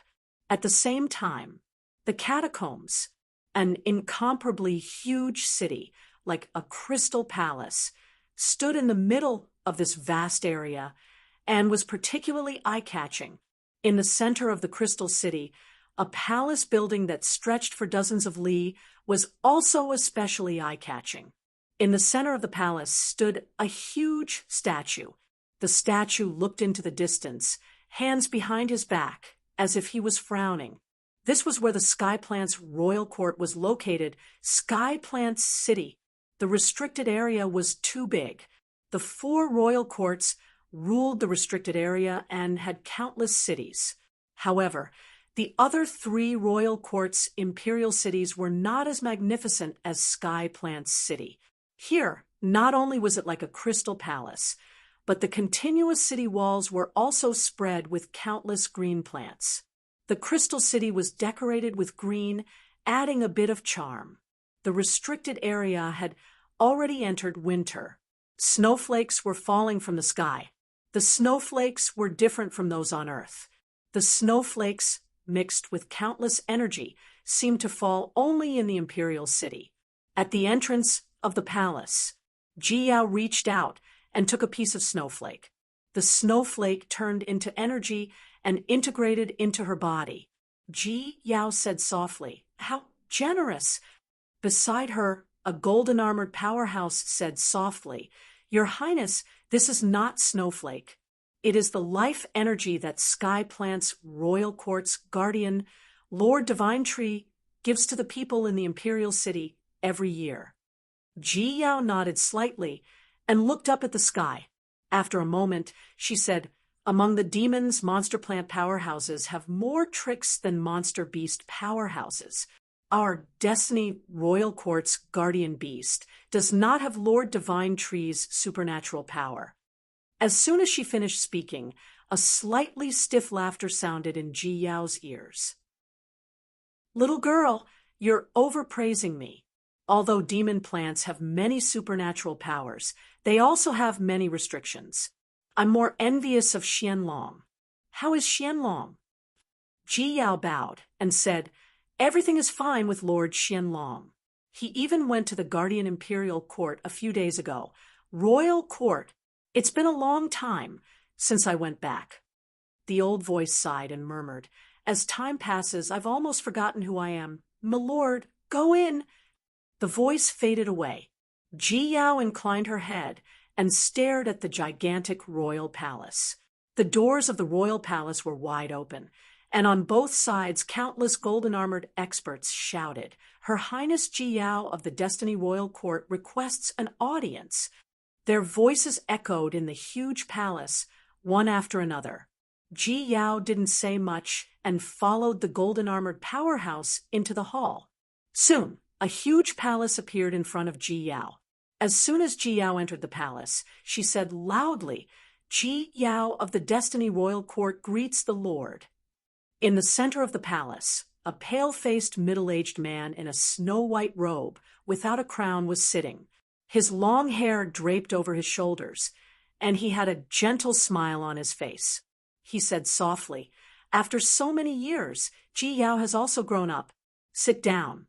At the same time, the catacombs, an incomparably huge city, like a crystal palace, stood in the middle of this vast area and was particularly eye-catching. In the center of the Crystal City, a palace building that stretched for dozens of li was also especially eye-catching. In the center of the palace stood a huge statue. The statue looked into the distance, hands behind his back, as if he was frowning. This was where the Skyplant's royal court was located, Skyplant's city. The restricted area was too big. The 4 royal courts ruled the restricted area and had countless cities. However, the other 3 royal courts' imperial cities were not as magnificent as Skyplant's city. Here, not only was it like a crystal palace, but the continuous city walls were also spread with countless green plants. The Crystal City was decorated with green, adding a bit of charm. The restricted area had already entered winter. Snowflakes were falling from the sky. The snowflakes were different from those on Earth. The snowflakes, mixed with countless energy, seemed to fall only in the imperial city. At the entrance of the palace, Ji Yao reached out and took a piece of snowflake. The snowflake turned into energy and integrated into her body. Ji Yao said softly, "How generous!" Beside her, a golden-armored powerhouse said softly, "Your Highness, this is not snowflake. It is the life energy that Skyplant's royal court's guardian, Lord Divine Tree, gives to the people in the imperial city every year." Ji Yao nodded slightly and looked up at the sky. After a moment, she said, "Among the demons, monster plant powerhouses have more tricks than monster beast powerhouses. Our Destiny Royal Court's guardian beast does not have Lord Divine Tree's supernatural power." As soon as she finished speaking, a slightly stiff laughter sounded in Ji Yao's ears. "Little girl, you're overpraising me. Although demon plants have many supernatural powers, they also have many restrictions. I'm more envious of Xianlong." "How is Xianlong?" Ji Yao bowed and said, "Everything is fine with Lord Xianlong. He even went to the Guardian Imperial Court a few days ago. Royal Court. It's been a long time since I went back." The old voice sighed and murmured, "As time passes, I've almost forgotten who I am. Milord, go in." The voice faded away. Ji Yao inclined her head and stared at the gigantic royal palace. The doors of the royal palace were wide open, and on both sides countless golden-armored experts shouted, "Her Highness Ji Yao of the Destiny Royal Court requests an audience." Their voices echoed in the huge palace, one after another. Ji Yao didn't say much and followed the golden-armored powerhouse into the hall. Soon, a huge palace appeared in front of Ji Yao. As soon as Ji Yao entered the palace, she said loudly, "Ji Yao of the Destiny Royal Court greets the Lord." In the center of the palace, a pale-faced middle-aged man in a snow-white robe without a crown was sitting. His long hair draped over his shoulders, and he had a gentle smile on his face. He said softly, "After so many years, Ji Yao has also grown up. Sit down."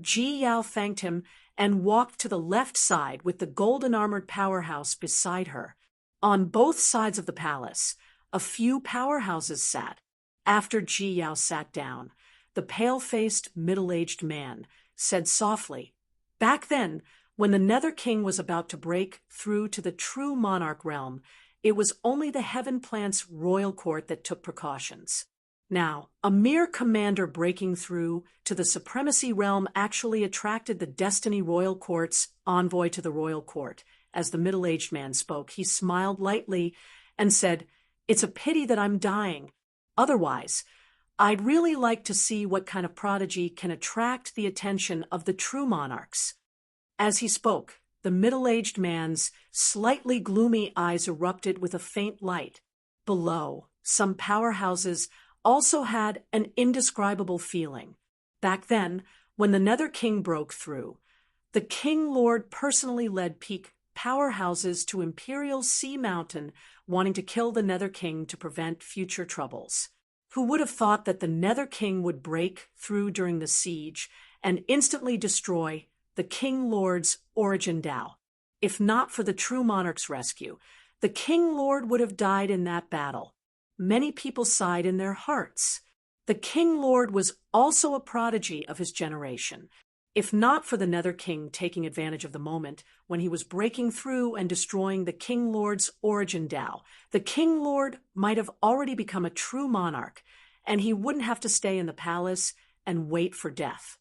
Ji Yao thanked him and walked to the left side with the golden-armored powerhouse beside her. On both sides of the palace, a few powerhouses sat. After Ji Yao sat down, the pale-faced, middle-aged man said softly, "Back then, when the Nether King was about to break through to the true monarch realm, it was only the Heaven Plant's royal court that took precautions. Now, a mere commander breaking through to the supremacy realm actually attracted the Destiny Royal Court's envoy to the royal court. As the middle-aged man spoke, he smiled lightly and said, "It's a pity that I'm dying. Otherwise, I'd really like to see what kind of prodigy can attract the attention of the true monarchs." As he spoke, the middle-aged man's slightly gloomy eyes erupted with a faint light. Below, some powerhouses also had an indescribable feeling. Back then, when the Nether King broke through, the King Lord personally led peak powerhouses to Imperial Sea Mountain, wanting to kill the Nether King to prevent future troubles. Who would have thought that the Nether King would break through during the siege and instantly destroy the King Lord's origin Dao? If not for the true monarch's rescue, the King Lord would have died in that battle. Many people sighed in their hearts. The King Lord was also a prodigy of his generation. If not for the Nether King taking advantage of the moment when he was breaking through and destroying the King Lord's origin Tao, the King Lord might have already become a true monarch, and he wouldn't have to stay in the palace and wait for death.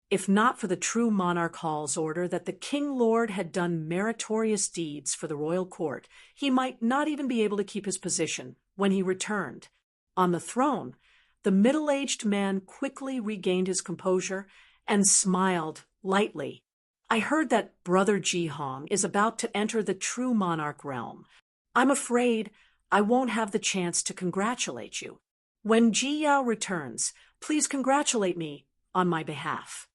If not for the true monarch Hall's order that the King Lord had done meritorious deeds for the royal court, he might not even be able to keep his position when he returned. On the throne, the middle-aged man quickly regained his composure and smiled lightly. I heard that Brother Jihong is about to enter the true monarch realm. I'm afraid I won't have the chance to congratulate you. When Ji Yao returns, please congratulate me on my behalf.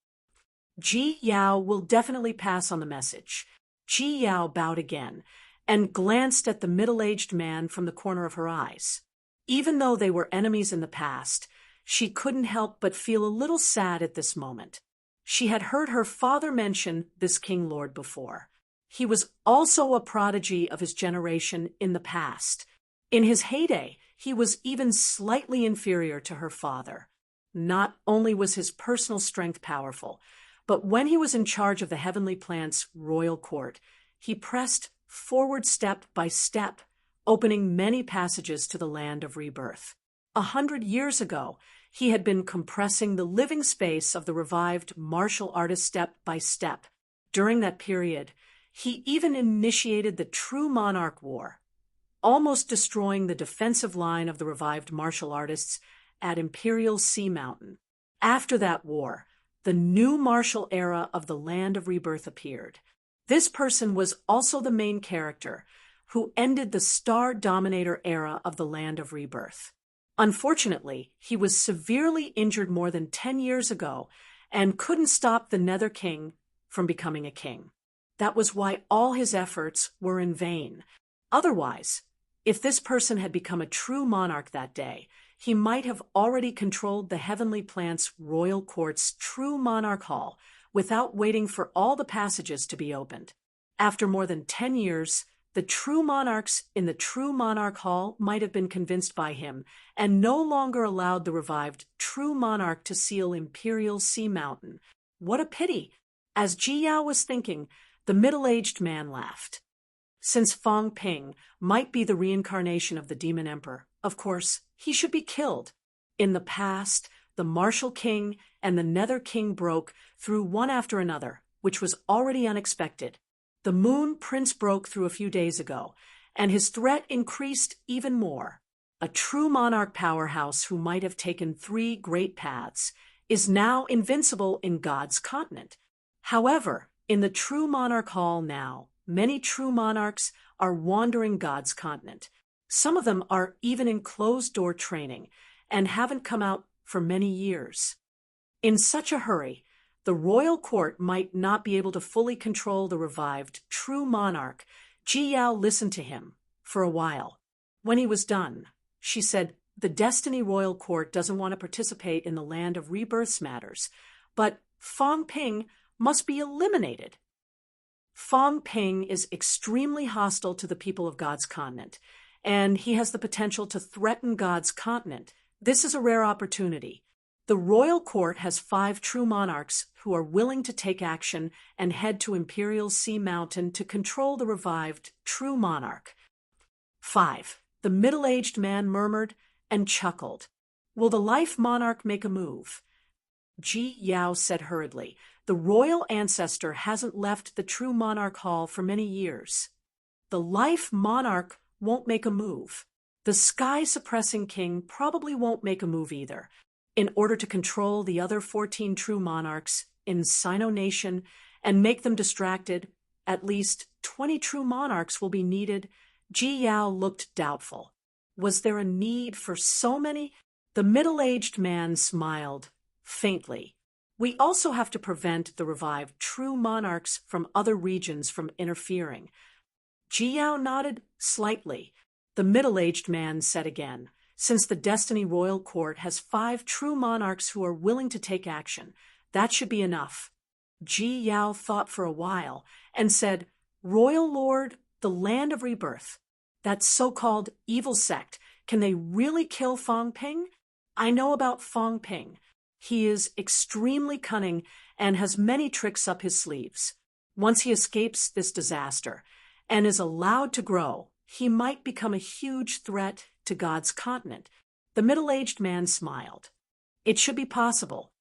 Ji Yao will definitely pass on the message. Ji Yao bowed again and glanced at the middle-aged man from the corner of her eyes. Even though they were enemies in the past, she couldn't help but feel a little sad at this moment. She had heard her father mention this King Lord before. He was also a prodigy of his generation in the past. In his heyday, he was even slightly inferior to her father. Not only was his personal strength powerful, but when he was in charge of the Heavenly Plant's royal court, he pressed forward step by step, opening many passages to the land of rebirth. 100 years ago, he had been compressing the living space of the revived martial artist step by step. During that period, he even initiated the True Monarch War, almost destroying the defensive line of the revived martial artists at Imperial Sea Mountain. After that war, the new martial era of the Land of Rebirth appeared. This person was also the main character who ended the Star Dominator era of the Land of Rebirth. Unfortunately, he was severely injured more than 10 years ago and couldn't stop the Nether King from becoming a king. That was why all his efforts were in vain. Otherwise, if this person had become a true monarch that day, he might have already controlled the Heavenly Plant's royal court's true monarch hall without waiting for all the passages to be opened. After more than 10 years, the true monarchs in the true monarch hall might have been convinced by him and no longer allowed the revived true monarch to seal Imperial Sea Mountain. What a pity! As Ji Yao was thinking, the middle-aged man laughed. Since Fang Ping might be the reincarnation of the Demon Emperor, of course, he should be killed. In the past, the Martial King and the Nether King broke through one after another, which was already unexpected. The Moon Prince broke through a few days ago, and his threat increased even more. A true monarch powerhouse who might have taken 3 great paths is now invincible in God's continent. However, in the true monarch hall now, many true monarchs are wandering God's continent. Some of them are even in closed-door training and haven't come out for many years. In such a hurry, the royal court might not be able to fully control the revived true monarch. Ji Yao listened to him for a while. When he was done, she said, "The Destiny Royal Court doesn't want to participate in the Land of Rebirth's matters, but Fang Ping must be eliminated." Fang Ping is extremely hostile to the people of God's continent, and he has the potential to threaten God's continent. This is a rare opportunity. The royal court has 5 true monarchs who are willing to take action and head to Imperial Sea Mountain to control the revived true monarch. 5. The middle-aged man murmured and chuckled. "Will the life monarch make a move?" Ji Yao said hurriedly, "The royal ancestor hasn't left the true monarch hall for many years." "The life monarch won't make a move. The sky-suppressing king probably won't make a move either. In order to control the other 14 true monarchs in Sino Nation and make them distracted, at least 20 true monarchs will be needed." Ji Yao looked doubtful. Was there a need for so many? The middle-aged man smiled faintly. "We also have to prevent the revived true monarchs from other regions from interfering." Ji Yao nodded slightly. The middle-aged man said again, "Since the Destiny Royal Court has 5 true monarchs who are willing to take action, that should be enough." Ji Yao thought for a while and said, Royal Lord, the land of rebirth. That so-called evil sect, can they really kill Fong Ping? I know about Fong Ping. He is extremely cunning and has many tricks up his sleeves. Once he escapes this disaster and is allowed to grow, he might become a huge threat to God's continent. The middle-aged man smiled. It should be possible.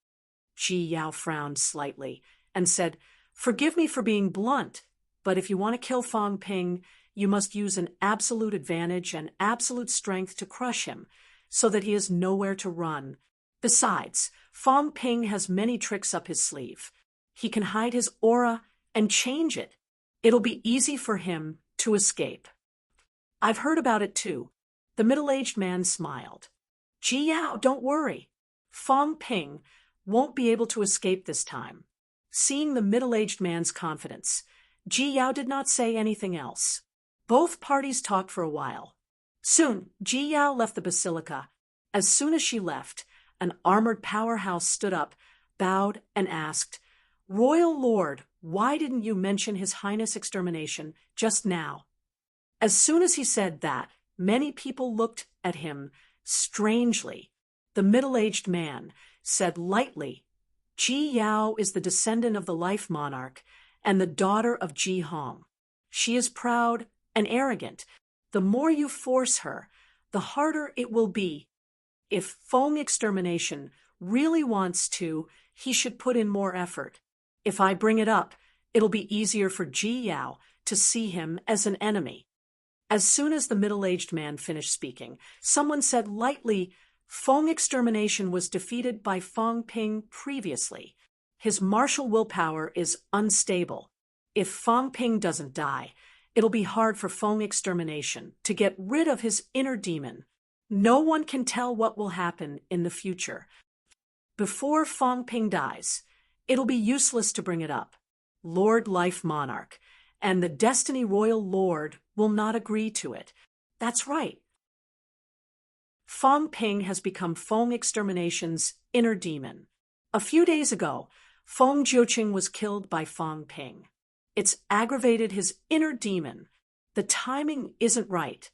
Ji Yao frowned slightly and said, "Forgive me for being blunt, but if you want to kill Fong Ping, you must use an absolute advantage and absolute strength to crush him, so that he has nowhere to run. Besides, Fong Ping has many tricks up his sleeve. He can hide his aura and change it. It'll be easy for him to escape." "I've heard about it too." The middle-aged man smiled. "Ji Yao, don't worry. Fong Ping won't be able to escape this time." Seeing the middle-aged man's confidence, Ji Yao did not say anything else. Both parties talked for a while. Soon, Ji Yao left the basilica. As soon as she left, an armored powerhouse stood up, bowed, and asked, "Royal Lord, why didn't you mention His Highness' extermination just now?" As soon as he said that, many people looked at him strangely. The middle-aged man said lightly, "Ji Yao is the descendant of the Life Monarch and the daughter of Ji Hong. She is proud and arrogant. The more you force her, the harder it will be. If Fong extermination really wants to, he should put in more effort. If I bring it up, it'll be easier for Ji Yao to see him as an enemy." As soon as the middle-aged man finished speaking, someone said lightly, "Fong extermination was defeated by Fong Ping previously. His martial willpower is unstable. If Fong Ping doesn't die, it'll be hard for Fong extermination to get rid of his inner demon. No one can tell what will happen in the future. Before Fong Ping dies, it'll be useless to bring it up. Lord Life Monarch and the Destiny Royal Lord will not agree to it." That's right. Fong Ping has become Fong extermination's inner demon. A few days ago, Fong Jiuqing was killed by Fong Ping. It's aggravated his inner demon. The timing isn't right.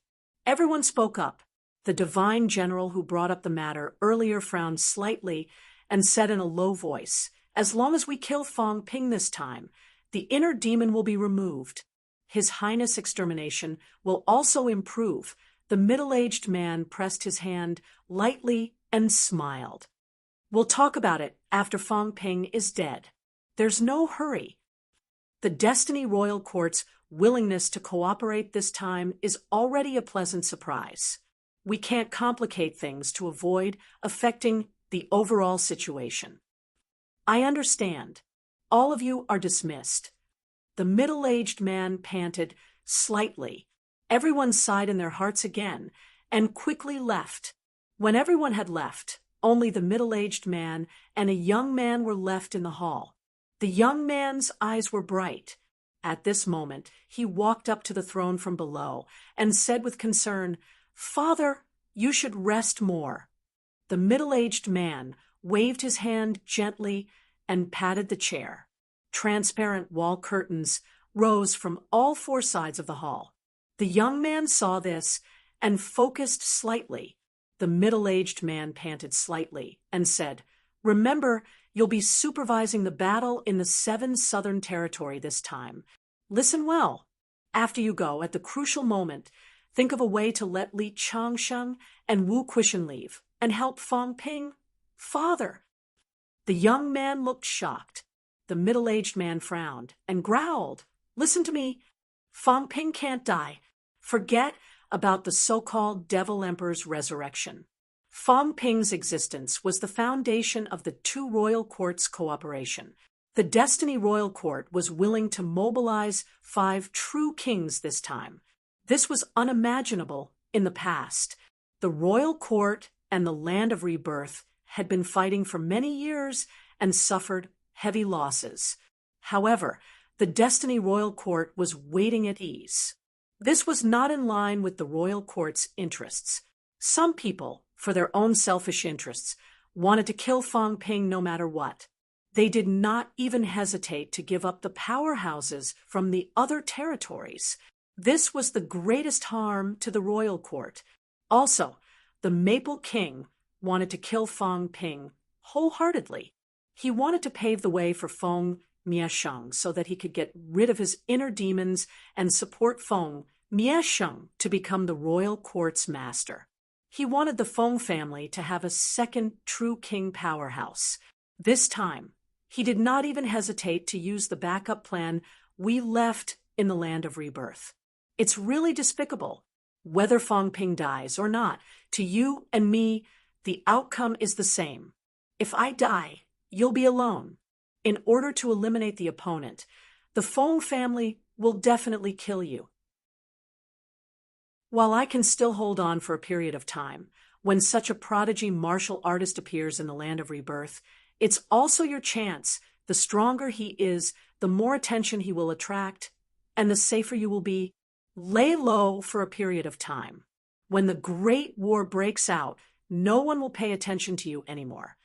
Everyone spoke up. The divine general who brought up the matter earlier frowned slightly and said in a low voice, "As long as we kill Fong Ping this time, the inner demon will be removed. His Highness extermination will also improve." The middle-aged man pressed his hand lightly and smiled. "We'll talk about it after Fong Ping is dead. There's no hurry. The Destiny Royal Court's willingness to cooperate this time is already a pleasant surprise. We can't complicate things to avoid affecting the overall situation." "I understand. All of you are dismissed." The middle-aged man panted slightly. Everyone sighed in their hearts again and quickly left. When everyone had left, only the middle-aged man and a young man were left in the hall. The young man's eyes were bright. At this moment, he walked up to the throne from below and said with concern, "Father, you should rest more." The middle-aged man waved his hand gently and patted the chair. Transparent wall curtains rose from all four sides of the hall. The young man saw this and focused slightly. The middle-aged man panted slightly and said, "Remember, you'll be supervising the battle in the 7 Southern Territory this time. Listen well. After you go, at the crucial moment, think of a way to let Li Changsheng and Wu Quishan leave and help Fong Ping." "Father!" The young man looked shocked. The middle-aged man frowned and growled, "Listen to me. Fong Ping can't die. Forget about the so-called Devil Emperor's resurrection. Fong Ping's existence was the foundation of the 2 royal courts' cooperation. The Destiny Royal Court was willing to mobilize 5 true kings this time. This was unimaginable in the past. The Royal Court and the Land of Rebirth had been fighting for many years and suffered heavy losses. However, the Destiny Royal Court was waiting at ease. This was not in line with the Royal Court's interests. Some people, for their own selfish interests, wanted to kill Fong Ping no matter what. They did not even hesitate to give up the powerhouses from the other territories. This was the greatest harm to the royal court. Also, the Maple King wanted to kill Fong Ping wholeheartedly. He wanted to pave the way for Feng Miesheng so that he could get rid of his inner demons and support Feng Miesheng to become the royal court's master. He wanted the Feng family to have a second true king powerhouse. This time, he did not even hesitate to use the backup plan we left in the land of rebirth. It's really despicable. Whether Fong Ping dies or not, to you and me, the outcome is the same. If I die, you'll be alone. In order to eliminate the opponent, the Fong family will definitely kill you. While I can still hold on for a period of time, when such a prodigy martial artist appears in the land of rebirth, it's also your chance. The stronger he is, the more attention he will attract, and the safer you will be. Lay low for a period of time. When the Great War breaks out, no one will pay attention to you anymore.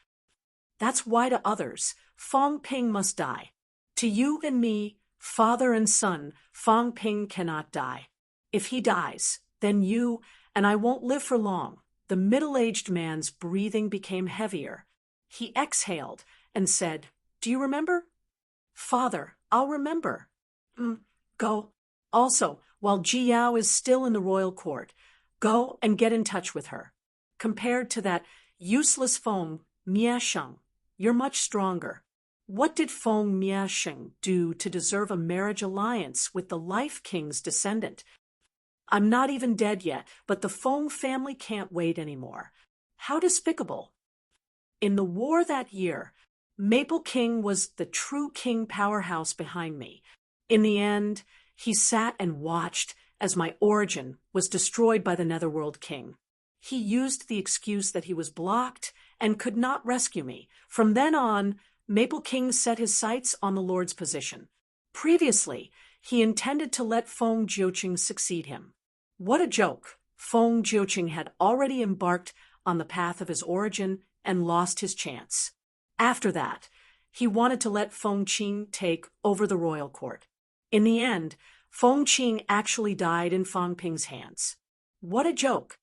That's why to others, Fong Ping must die. To you and me, father and son, Fong Ping cannot die. If he dies, then you and I won't live for long. The middle-aged man's breathing became heavier. He exhaled and said, "Do you remember?" "Father, I'll remember." Go. Also, while Ji Yao is still in the royal court, go and get in touch with her. Compared to that useless Feng Miesheng, you're much stronger. What did Feng Miesheng do to deserve a marriage alliance with the Life King's descendant? I'm not even dead yet, but the Feng family can't wait anymore. How despicable. In the war that year, Maple King was the true king powerhouse behind me. In the end, he sat and watched as my origin was destroyed by the Netherworld King. He used the excuse that he was blocked and could not rescue me. From then on, Maple King set his sights on the Lord's position. Previously, he intended to let Feng Jiuqing succeed him. What a joke! Feng Jiuqing had already embarked on the path of his origin and lost his chance. After that, he wanted to let Feng Qing take over the royal court. In the end, Feng Qing actually died in Fong Ping's hands. What a joke!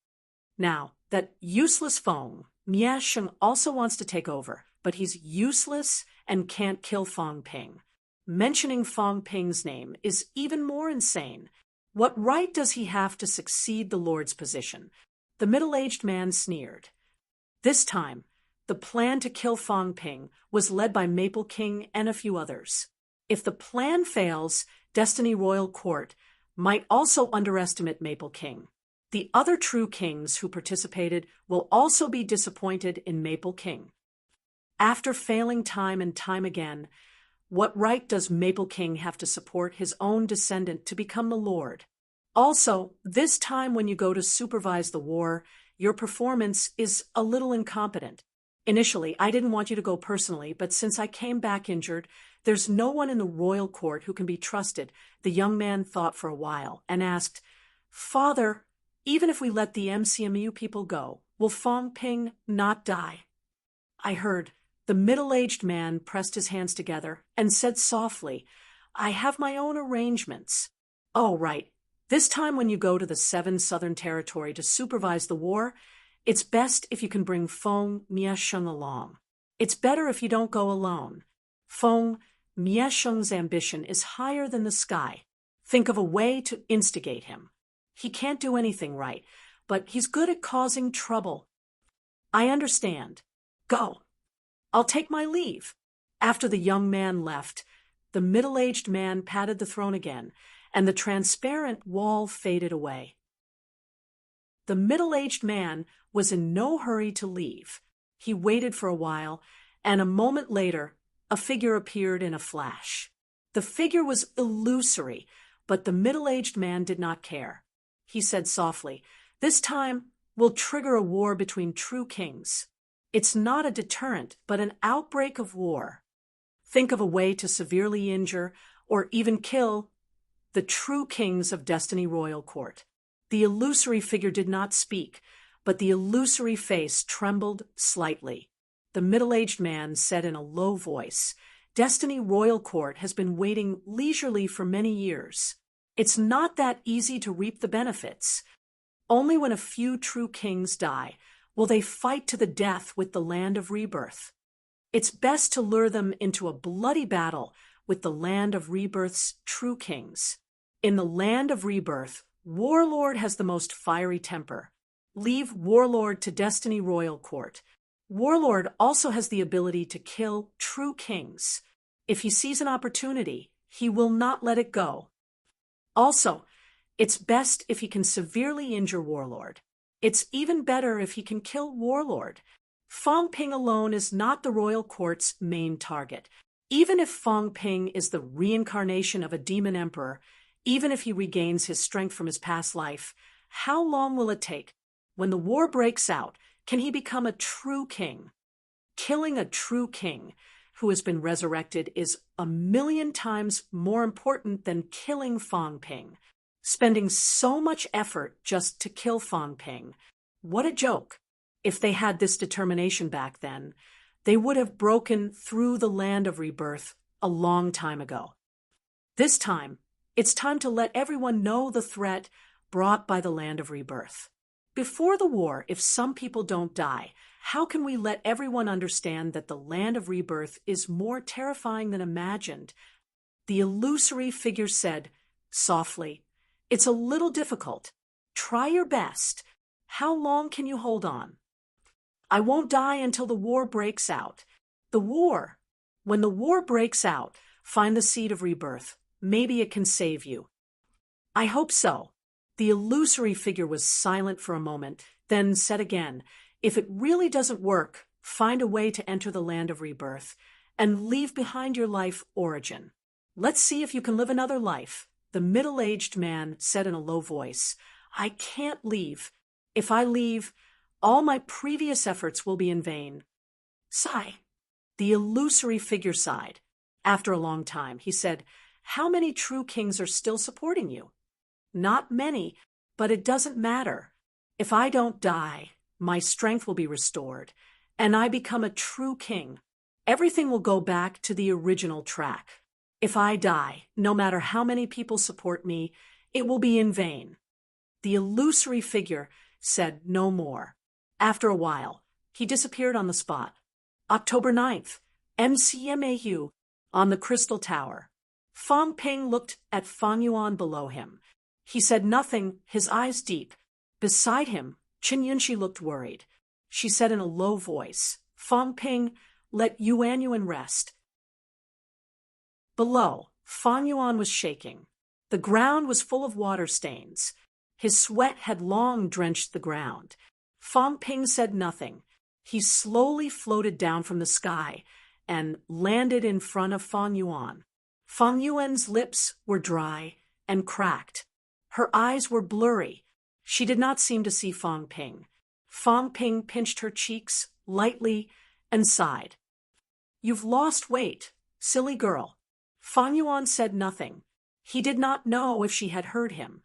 Now, that useless Feng Miesheng also wants to take over, but he's useless and can't kill Fong Ping. Mentioning Fong Ping's name is even more insane. What right does he have to succeed the Lord's position? The middle-aged man sneered. This time, the plan to kill Fong Ping was led by Maple King and a few others. If the plan fails, Destiny Royal Court might also underestimate Maple King. The other true kings who participated will also be disappointed in Maple King. After failing time and time again, what right does Maple King have to support his own descendant to become the Lord? Also, this time when you go to supervise the war, your performance is a little incompetent. Initially, I didn't want you to go personally, but since I came back injured, there's no one in the royal court who can be trusted. The young man thought for a while and asked, "Father, even if we let the MCMU people go, will Fong Ping not die?" I heard. The middle-aged man pressed his hands together and said softly, "I have my own arrangements." "Oh, right. This time when you go to the 7 Southern Territory to supervise the war, it's best if you can bring Feng Miesheng along. It's better if you don't go alone. Feng Miesheng's ambition is higher than the sky. Think of a way to instigate him. He can't do anything right, but he's good at causing trouble." "I understand. Go. I'll take my leave." After the young man left, the middle-aged man patted the throne again, and the transparent wall faded away. The middle-aged man was in no hurry to leave. He waited for a while, and a moment later, a figure appeared in a flash. The figure was illusory, but the middle-aged man did not care. He said softly, "This time, we'll trigger a war between true kings. It's not a deterrent, but an outbreak of war. Think of a way to severely injure or even kill the true kings of Destiny Royal Court." The illusory figure did not speak, but the illusory face trembled slightly. The the middle-aged man said in a low voice. Destiny Royal Court has been waiting leisurely for many years. It's not that easy to reap the benefits. Only when a few true kings die will they fight to the death with the land of rebirth. It's best to lure them into a bloody battle with the land of rebirth's true kings. In the land of rebirth, Warlord has the most fiery temper. Leave Warlord to Destiny Royal Court. Warlord also has the ability to kill true kings. If he sees an opportunity, he will not let it go. Also, it's best if he can severely injure Warlord. It's even better if he can kill Warlord. Fong Ping alone is not the royal court's main target. Even if Fong Ping is the reincarnation of a demon emperor, even if he regains his strength from his past life, how long will it take? When the war breaks out, can he become a true king? Killing a true king who has been resurrected is 1,000,000 times more important than killing Fong Ping. Spending so much effort just to kill Fong Ping. What a joke. If they had this determination back then, they would have broken through the land of rebirth a long time ago. This time, it's time to let everyone know the threat brought by the land of rebirth. Before the war, if some people don't die, how can we let everyone understand that the land of rebirth is more terrifying than imagined? The illusory figure said, softly, "It's a little difficult. Try your best. How long can you hold on?" "I won't die until the war breaks out." The war. When the war breaks out, find the seed of rebirth. Maybe it can save you. "I hope so." The illusory figure was silent for a moment, then said again, "If it really doesn't work, find a way to enter the land of rebirth and leave behind your life origin. Let's see if you can live another life." The middle-aged man said in a low voice, "I can't leave. If I leave, all my previous efforts will be in vain." Sigh. The illusory figure sighed. After a long time, he said, "How many true kings are still supporting you?" "Not many, but it doesn't matter. If I don't die, my strength will be restored, and I become a true king. Everything will go back to the original track. If I die, no matter how many people support me, it will be in vain." The illusory figure said no more. After a while, he disappeared on the spot. October 9th, MCMAU, on the Crystal Tower. Fong Ping looked at Fang Yuan below him. He said nothing, his eyes deep. Beside him, Qin Yunxi looked worried. She said in a low voice, "Fong Ping, let Yuan Yuan rest." Below, Fang Yuan was shaking. The ground was full of water stains. His sweat had long drenched the ground. Fong Ping said nothing. He slowly floated down from the sky and landed in front of Fang Yuan. Fang Yuan's lips were dry and cracked. Her eyes were blurry. She did not seem to see Fong Ping. Fong Ping pinched her cheeks lightly and sighed. "You've lost weight, silly girl." Fang Yuan said nothing. He did not know if she had heard him.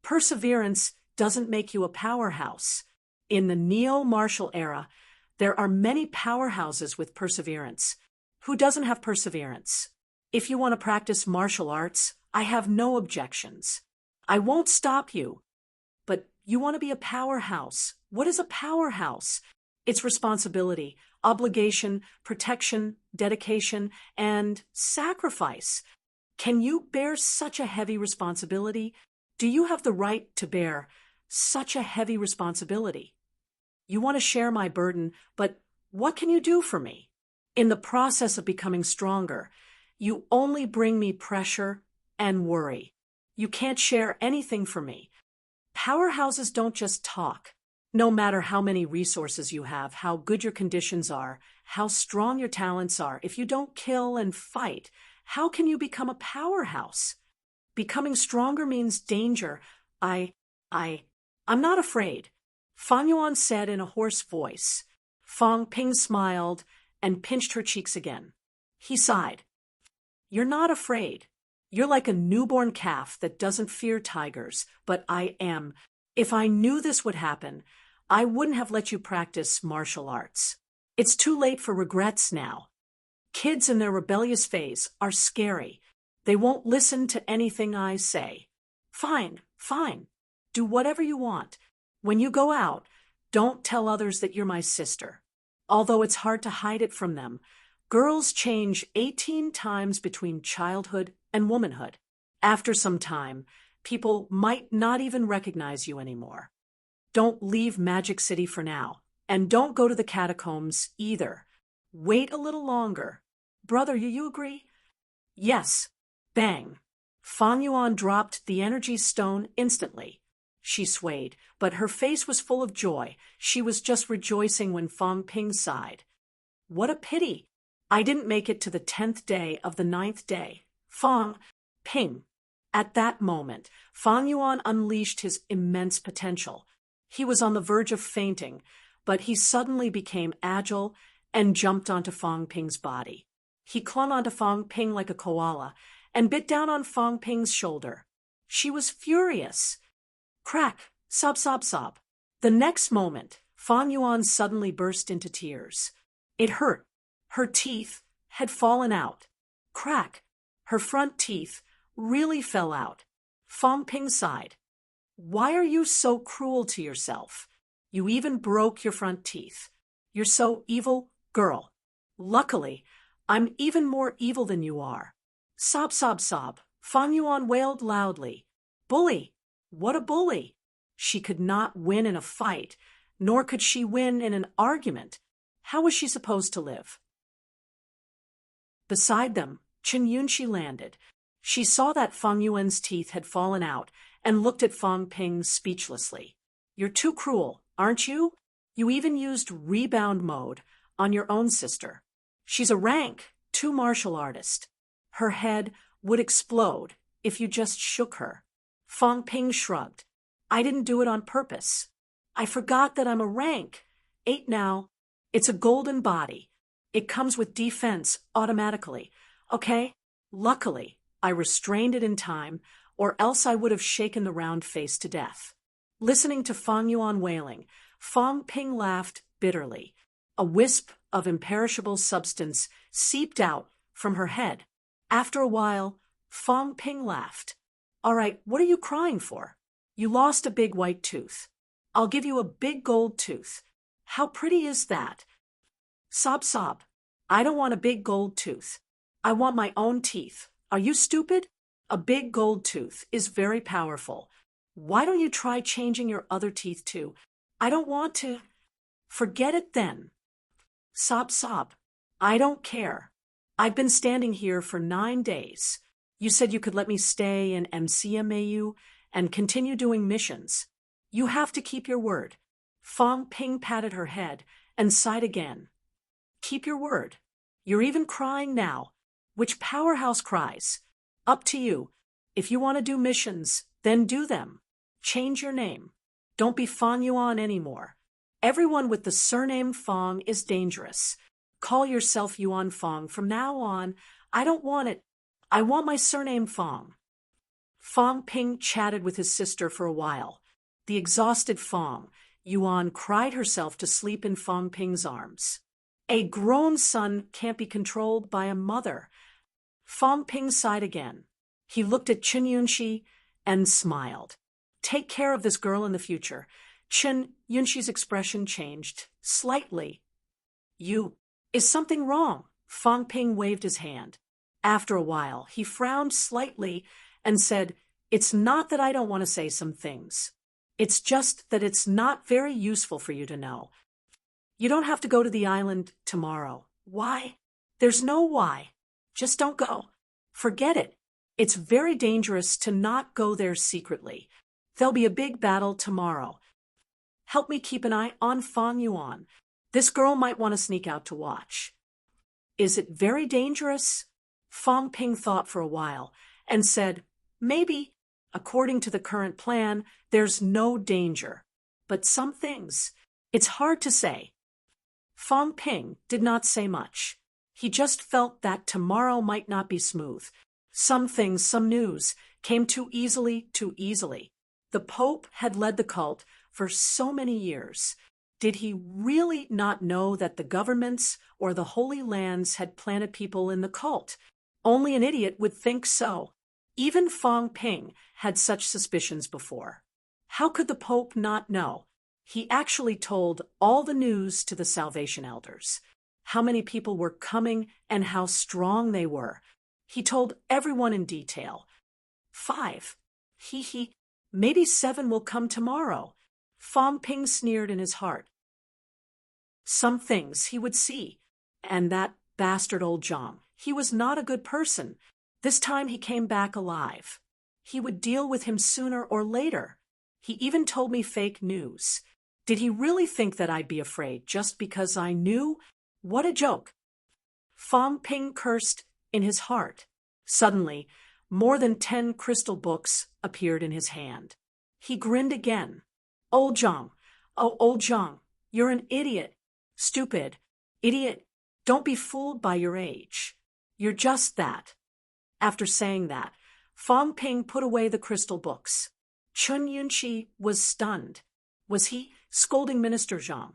Perseverance doesn't make you a powerhouse. In the neo-martial era, there are many powerhouses with perseverance. Who doesn't have perseverance? If you want to practice martial arts, I have no objections. I won't stop you. But you want to be a powerhouse. What is a powerhouse? It's responsibility, obligation, protection, dedication, and sacrifice. Can you bear such a heavy responsibility? Do you have the right to bear such a heavy responsibility? You want to share my burden, but what can you do for me? In the process of becoming stronger, you only bring me pressure and worry. You can't share anything for me. Powerhouses don't just talk. No matter how many resources you have, how good your conditions are, how strong your talents are, if you don't kill and fight, how can you become a powerhouse? Becoming stronger means danger. I'm not afraid. Fang Yuan said in a hoarse voice. Fong Ping smiled and pinched her cheeks again. He sighed. "You're not afraid. You're like a newborn calf that doesn't fear tigers, but I am. If I knew this would happen, I wouldn't have let you practice martial arts." It's too late for regrets now. Kids in their rebellious phase are scary. They won't listen to anything I say. Fine, fine. Do whatever you want. When you go out, don't tell others that you're my sister. Although it's hard to hide it from them, girls change 18 times between childhood and womanhood. After some time, people might not even recognize you anymore. Don't leave Magic City for now, and don't go to the catacombs either. Wait a little longer. Brother, you agree? Yes. Bang. Fang Yuan dropped the energy stone instantly. She swayed, but her face was full of joy. She was just rejoicing when Fang Ping sighed. What a pity. I didn't make it to the 10th day of the 9th day. Fang Ping. At that moment, Fang Yuan unleashed his immense potential. He was on the verge of fainting, but he suddenly became agile and jumped onto Fang Ping's body. He clung onto Fang Ping like a koala and bit down on Fang Ping's shoulder. She was furious. Crack, sob, sob, sob. The next moment, Fang Yuan suddenly burst into tears. It hurt. Her teeth had fallen out. Crack. Her front teeth really fell out. Fang Ping sighed. Why are you so cruel to yourself? You even broke your front teeth. You're so evil, girl. Luckily, I'm even more evil than you are. Sob, sob, sob. Fang Yuan wailed loudly. Bully! What a bully! She could not win in a fight, nor could she win in an argument. How was she supposed to live? Beside them, Chen Yunxi landed. She saw that Fang Yuan's teeth had fallen out and looked at Fang Ping speechlessly. You're too cruel, aren't you? You even used rebound mode on your own sister. She's a rank 2 martial artist. Her head would explode if you just shook her. Fang Ping shrugged. I didn't do it on purpose. I forgot that I'm a rank 8 now. It's a golden body. It comes with defense automatically. Okay? Luckily, I restrained it in time, or else I would have shaken the round face to death. Listening to Fang Yuan wailing, Fang Ping laughed bitterly. A wisp of imperishable substance seeped out from her head. After a while, Fang Ping laughed. All right, what are you crying for? You lost a big white tooth. I'll give you a big gold tooth. How pretty is that? Sob, sob. I don't want a big gold tooth. I want my own teeth. Are you stupid? A big gold tooth is very powerful. Why don't you try changing your other teeth too? I don't want to. Forget it then. Sob, sob. I don't care. I've been standing here for 9 days. You said you could let me stay in MCMAU and continue doing missions. You have to keep your word. Fang Ping patted her head and sighed again. Keep your word. You're even crying now. Which powerhouse cries? Up to you. If you want to do missions, then do them. Change your name. Don't be Fang Yuan anymore. Everyone with the surname Fang is dangerous. Call yourself Yuan Fang from now on. I don't want it. I want my surname Fang. Fang Ping chatted with his sister for a while. The exhausted Fang, Yuan, cried herself to sleep in Fang Ping's arms. A grown son can't be controlled by a mother. Fang Ping sighed again. He looked at Chen Yunxi and smiled. Take care of this girl in the future. Chen Yunxi's expression changed slightly. Is something wrong? Fang Ping waved his hand. After a while, he frowned slightly and said, It's not that I don't want to say some things. It's just that it's not very useful for you to know. You don't have to go to the island tomorrow. Why? There's no why. Just don't go. Forget it. It's very dangerous to not go there secretly. There'll be a big battle tomorrow. Help me keep an eye on Fang Yuan. This girl might want to sneak out to watch. Is it very dangerous? Fang Ping thought for a while and said, Maybe. According to the current plan, there's no danger. But some things, it's hard to say. Fang Ping did not say much. He just felt that tomorrow might not be smooth. Some things, some news, came too easily, too easily. The Pope had led the cult for so many years. Did he really not know that the governments or the Holy Lands had planted people in the cult? Only an idiot would think so. Even Fong Ping had such suspicions before. How could the Pope not know? He actually told all the news to the Salvation Elders. How many people were coming and how strong they were. He told everyone in detail. 5. Maybe 7 will come tomorrow. Fong Ping sneered in his heart. Some things he would see. And that bastard old Zhang, he was not a good person. This time he came back alive. He would deal with him sooner or later. He even told me fake news. Did he really think that I'd be afraid just because I knew? What a joke. Fong Ping cursed in his heart. Suddenly, more than 10 crystal books appeared in his hand. He grinned again. Old Zhang, oh, old Zhang, you're an idiot. Stupid. Idiot. Don't be fooled by your age. You're just that. After saying that, Fong Ping put away the crystal books. Chun Yunqi was stunned. Was he scolding Minister Zhang?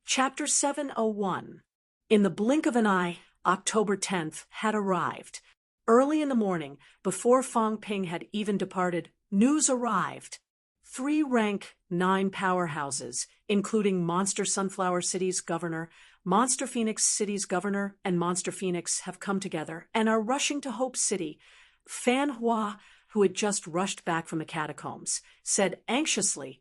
Chapter 701. In the blink of an eye, October 10th had arrived. Early in the morning, before Fong Ping had even departed, news arrived. 3 rank 9 powerhouses, including Monster Sunflower City's governor, Monster Phoenix City's governor, and Monster Phoenix have come together and are rushing to Hope City. Fan Hua, who had just rushed back from the catacombs, said anxiously,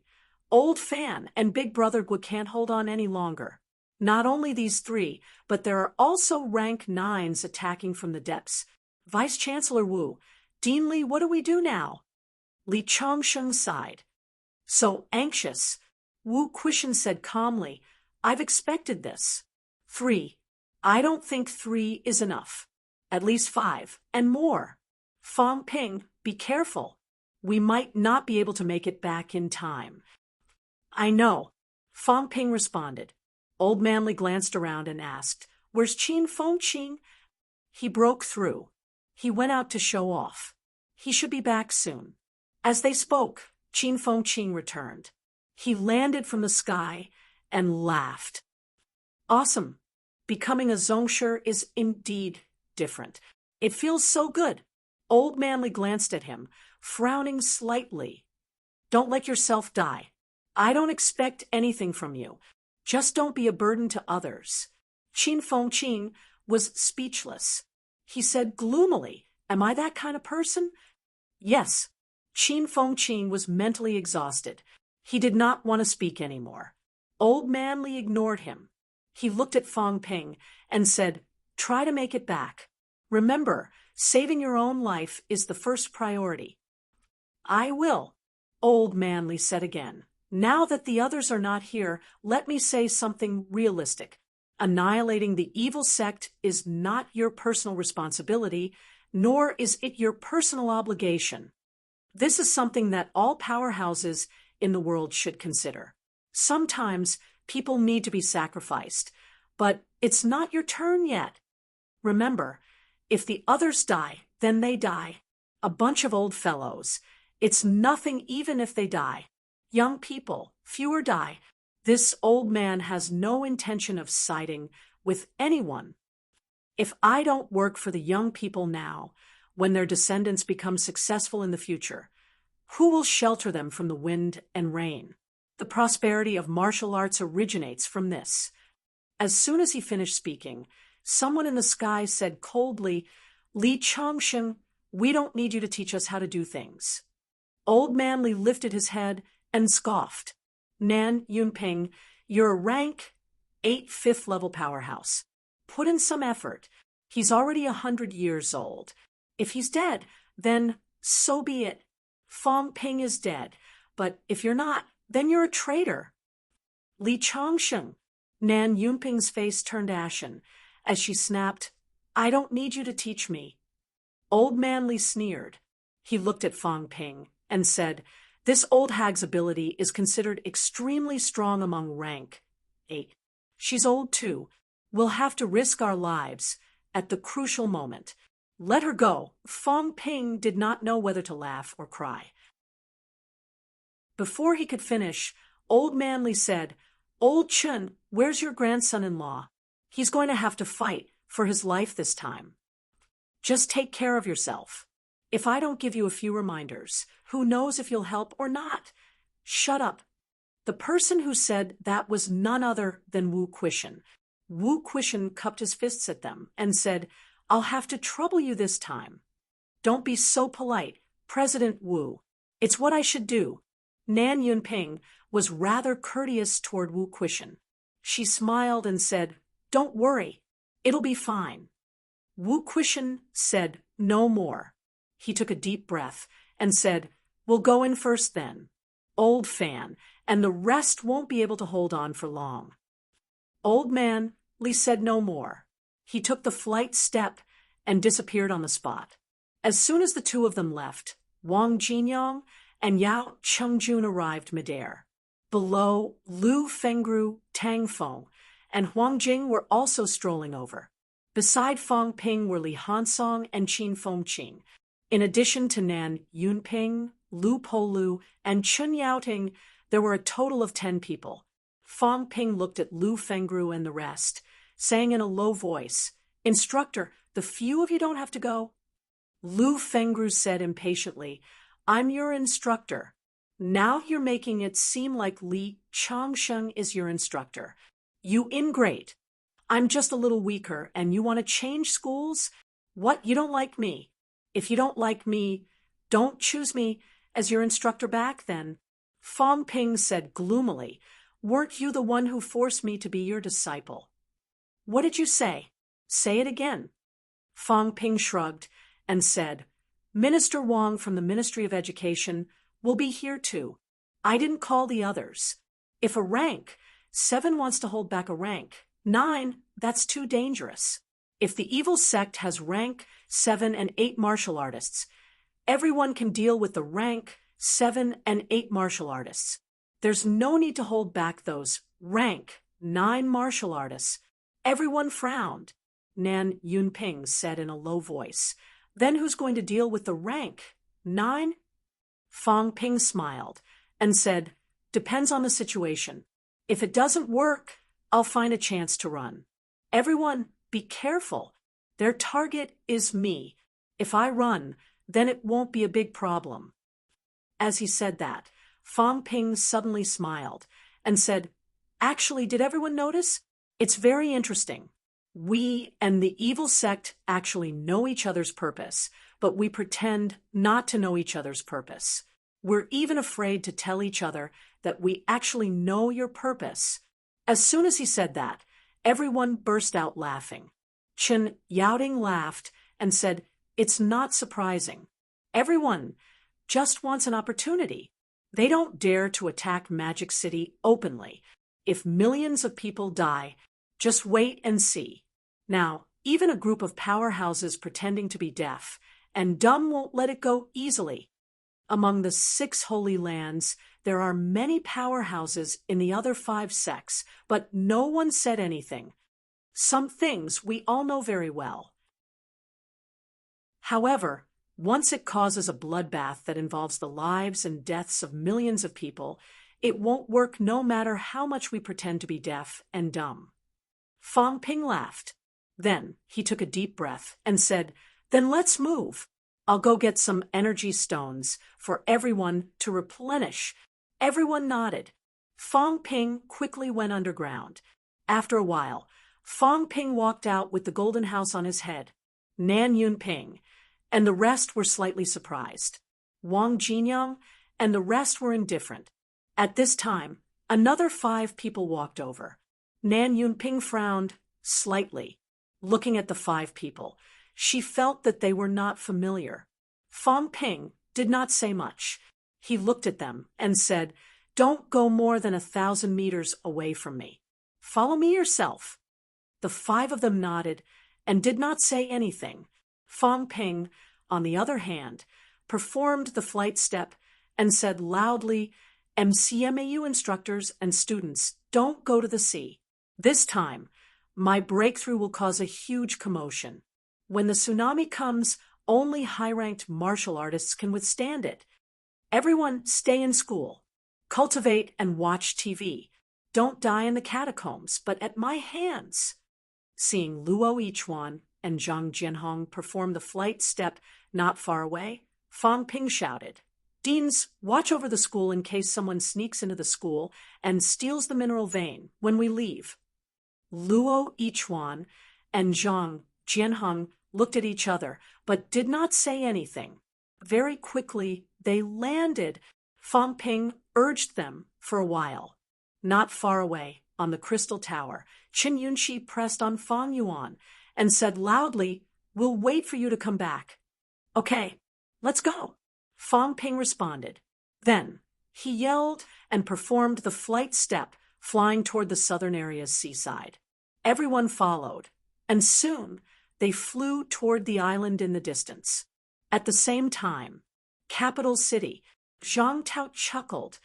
Old Fan and Big Brother can't hold on any longer. Not only these 3, but there are also rank 9s attacking from the depths. Vice-Chancellor Wu, Dean Li, what do we do now? Li Chongsheng sighed. So anxious. Wu Quishan said calmly, I've expected this. 3. I don't think 3 is enough. At least 5, and more. Fong Ping, be careful. We might not be able to make it back in time. I know. Fong Ping responded. Old Manly glanced around and asked, Where's Qin Fong Qing? He broke through. He went out to show off. He should be back soon. As they spoke, Qin Fong Qing returned. He landed from the sky and laughed. Awesome. Becoming a Zongshi is indeed different. It feels so good. Old Manly glanced at him, frowning slightly. Don't let yourself die. I don't expect anything from you. Just don't be a burden to others. Qin Fong Qing was speechless. He said gloomily, Am I that kind of person? Yes. Qin Fong Qing was mentally exhausted. He did not want to speak anymore. Old Manly ignored him. He looked at Fong Ping and said, Try to make it back. Remember, saving your own life is the first priority. I will, Old Manly said again. Now that the others are not here, let me say something realistic. Annihilating the evil sect is not your personal responsibility, nor is it your personal obligation. This is something that all powerhouses in the world should consider. Sometimes people need to be sacrificed, but it's not your turn yet. Remember, if the others die, then they die. A bunch of old fellows. It's nothing even if they die. Young people, fewer die. This old man has no intention of siding with anyone. If I don't work for the young people now, when their descendants become successful in the future, who will shelter them from the wind and rain? The prosperity of martial arts originates from this. As soon as he finished speaking, someone in the sky said coldly, Li Chongsheng, we don't need you to teach us how to do things. Old Manly lifted his head and scoffed. Nan Yunping, you're a rank 8 5th-level powerhouse. Put in some effort. He's already 100 years old. If he's dead, then so be it. Fong Ping is dead, but if you're not, then you're a traitor. Li Chongsheng. Nan Yunping's face turned ashen as she snapped, I don't need you to teach me. Old Manly sneered. He looked at Fong Ping and said, This old hag's ability is considered extremely strong among rank 8. She's old too. We'll have to risk our lives at the crucial moment. Let her go. Fong Ping did not know whether to laugh or cry. Before he could finish, Old Man Li said, "Old Chun, where's your grandson-in-law? He's going to have to fight for his life this time. Just take care of yourself. If I don't give you a few reminders, who knows if you'll help or not?" "Shut up." The person who said that was none other than Wu Quishan. Wu Quishan cupped his fists at them and said, "I'll have to trouble you this time." "Don't be so polite, President Wu. It's what I should do." Nan Yunping was rather courteous toward Wu Quishan. She smiled and said, "Don't worry, it'll be fine." Wu Quishan said no more. He took a deep breath and said, "We'll go in first then. Old Fan, and the rest won't be able to hold on for long." Old Man Li said no more. He took the flight step and disappeared on the spot. As soon as the two of them left, Wang Jinyong and Yao Chengjun arrived midair. Below, Lu Fengru, Tang Feng, and Huang Jing were also strolling over. Beside Fang Ping were Li Hansong and Qin Fengqing. In addition to Nan Yunping, Lu Polu, and Chun Yaoting, there were a total of 10 people. Fang Ping looked at Lu Fengru and the rest, saying in a low voice, "Instructor, the few of you don't have to go." Lu Fengru said impatiently, "I'm your instructor. Now you're making it seem like Li Changsheng is your instructor. You ingrate. I'm just a little weaker, and you want to change schools? What, you don't like me? If you don't like me, don't choose me as your instructor back then." Fang Ping said gloomily, "Weren't you the one who forced me to be your disciple?" "What did you say? Say it again." Fang Ping shrugged and said, "Minister Wang from the Ministry of Education will be here too. I didn't call the others. If a rank 7 wants to hold back a rank 9, that's too dangerous. If the evil sect has rank 7 and 8 martial artists, everyone can deal with the rank 7 and 8 martial artists. There's no need to hold back those rank 9 martial artists." Everyone frowned. Nan Yunping said in a low voice, "Then who's going to deal with the rank 9? Fang Ping smiled and said, "Depends on the situation. If it doesn't work, I'll find a chance to run. Everyone, be careful. Their target is me. If I run, then it won't be a big problem." As he said that, Fang Ping suddenly smiled and said, "Actually, did everyone notice? It's very interesting. We and the evil sect actually know each other's purpose, but we pretend not to know each other's purpose. We're even afraid to tell each other that we actually know your purpose." As soon as he said that, everyone burst out laughing. Chen Yaoting laughed and said, "It's not surprising. Everyone just wants an opportunity. They don't dare to attack Magic City openly. If millions of people die, just wait and see. Now, even a group of powerhouses pretending to be deaf and dumb won't let it go easily. Among the 6 holy lands, there are many powerhouses in the other 5 sects, but no one said anything. Some things we all know very well. However, once it causes a bloodbath that involves the lives and deaths of millions of people, it won't work no matter how much we pretend to be deaf and dumb." Fang Ping laughed. Then he took a deep breath and said, "Then let's move. I'll go get some energy stones for everyone to replenish." Everyone nodded. Fang Ping quickly went underground. After a while, Fang Ping walked out with the golden house on his head. Nan Yunping and the rest were slightly surprised. Wang Jinyang and the rest were indifferent. At this time, another 5 people walked over. Nan Yunping frowned slightly. Looking at the 5 people, she felt that they were not familiar. Fang Ping did not say much. He looked at them and said, "Don't go more than 1,000 meters away from me. Follow me yourself." The 5 of them nodded and did not say anything. Fang Ping, on the other hand, performed the flight step and said loudly, "MCMAU instructors and students, don't go to the sea. This time, my breakthrough will cause a huge commotion. When the tsunami comes, only high-ranked martial artists can withstand it. Everyone stay in school. Cultivate and watch TV. Don't die in the catacombs, but at my hands. Seeing Luo Yichuan and Zhang Jianhong perform the flight step not far away, Fang Ping shouted, "Deans, watch over the school in case someone sneaks into the school and steals the mineral vein when we leave." Luo Yichuan and Zhang Jianhong looked at each other, but did not say anything. Very quickly, they landed. Fang Ping urged them for a while. Not far away, on the crystal tower, Qin Yunxi pressed on Fang Yuan and said loudly, "We'll wait for you to come back." "Okay, let's go," Fang Ping responded. Then, he yelled and performed the flight step, flying toward the southern area's seaside. Everyone followed, and soon they flew toward the island in the distance. At the same time, capital city, Zhang Tao chuckled.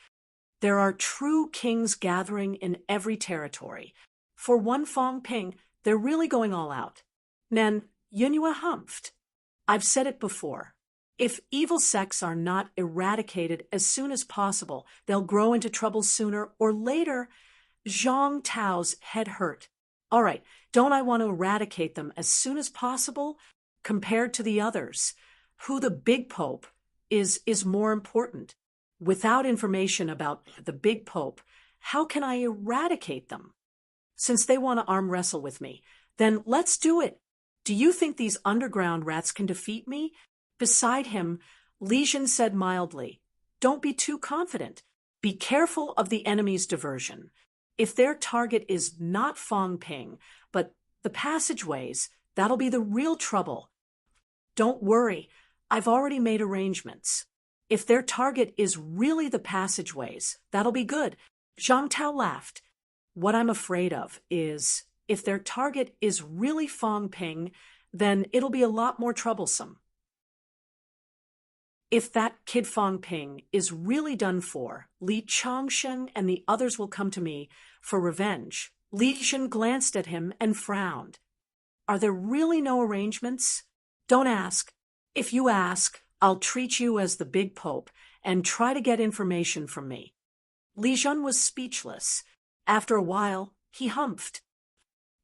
There are true kings gathering in every territory. For one Fang Ping, they're really going all out. Nen Yunhua humphed. I've said it before. If evil sects are not eradicated as soon as possible, they'll grow into trouble sooner or later. Zhang Tao's head hurt. All right, don't I want to eradicate them as soon as possible? Compared to the others, who the big pope is more important. Without information about the big pope, how can I eradicate them? Since they want to arm wrestle with me, then let's do it. Do you think these underground rats can defeat me? Beside him, Li Jin said mildly, "Don't be too confident. Be careful of the enemy's diversion. If their target is not Fang Ping, but the passageways, that'll be the real trouble. Don't worry, I've already made arrangements. If their target is really the passageways, that'll be good." Zhang Tao laughed. "What I'm afraid of is, if their target is really Fang Ping, then it'll be a lot more troublesome. If that kid Fang Ping is really done for, Li Changsheng and the others will come to me for revenge." Li Jin glanced at him and frowned. "Are there really no arrangements?" "Don't ask. If you ask, I'll treat you as the big pope and try to get information from me." Li Jin was speechless. After a while, he humphed.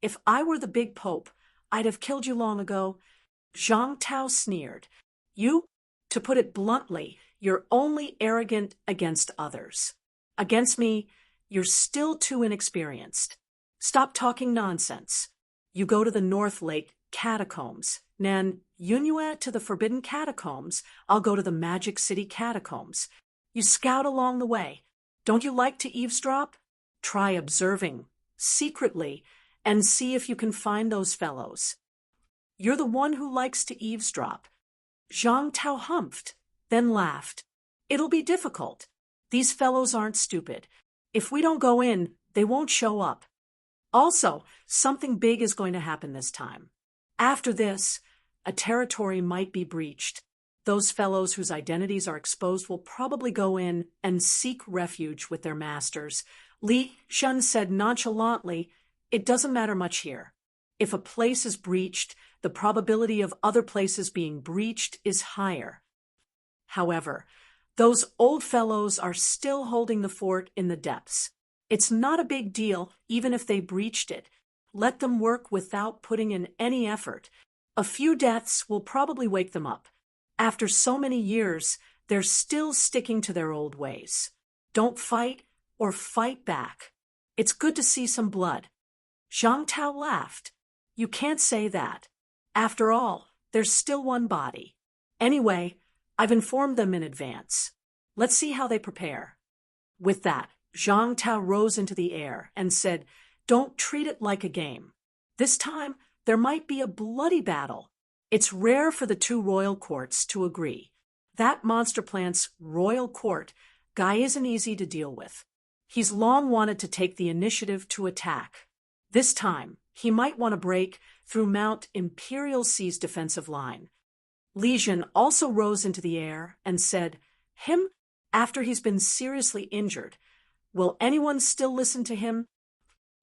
"If I were the big pope, I'd have killed you long ago." Zhang Tao sneered. "You? To put it bluntly, you're only arrogant against others. Against me, you're still too inexperienced. Stop talking nonsense. You go to the North Lake catacombs. Nan Yunhua to the Forbidden Catacombs. I'll go to the Magic City catacombs. You scout along the way. Don't you like to eavesdrop? Try observing, secretly, and see if you can find those fellows. You're the one who likes to eavesdrop." Zhang Tao humphed, then laughed. "It'll be difficult. These fellows aren't stupid. If we don't go in, they won't show up. Also, something big is going to happen this time. After this, a territory might be breached. Those fellows whose identities are exposed will probably go in and seek refuge with their masters." Li Shun said nonchalantly, "It doesn't matter much here. If a place is breached, the probability of other places being breached is higher. However, those old fellows are still holding the fort in the depths. It's not a big deal, even if they breached it. Let them work without putting in any effort. A few deaths will probably wake them up. After so many years, they're still sticking to their old ways. Don't fight or fight back. It's good to see some blood." Zhang Tao laughed. "You can't say that. After all, there's still one body. Anyway, I've informed them in advance. Let's see how they prepare." With that, Zhang Tao rose into the air and said, "Don't treat it like a game. This time, there might be a bloody battle. It's rare for the two royal courts to agree. That monster plant's royal court guy isn't easy to deal with. He's long wanted to take the initiative to attack. This time, he might want to break through Mount Imperial Sea's defensive line." Li Jin also rose into the air and said, "Him, after he's been seriously injured. Will anyone still listen to him?"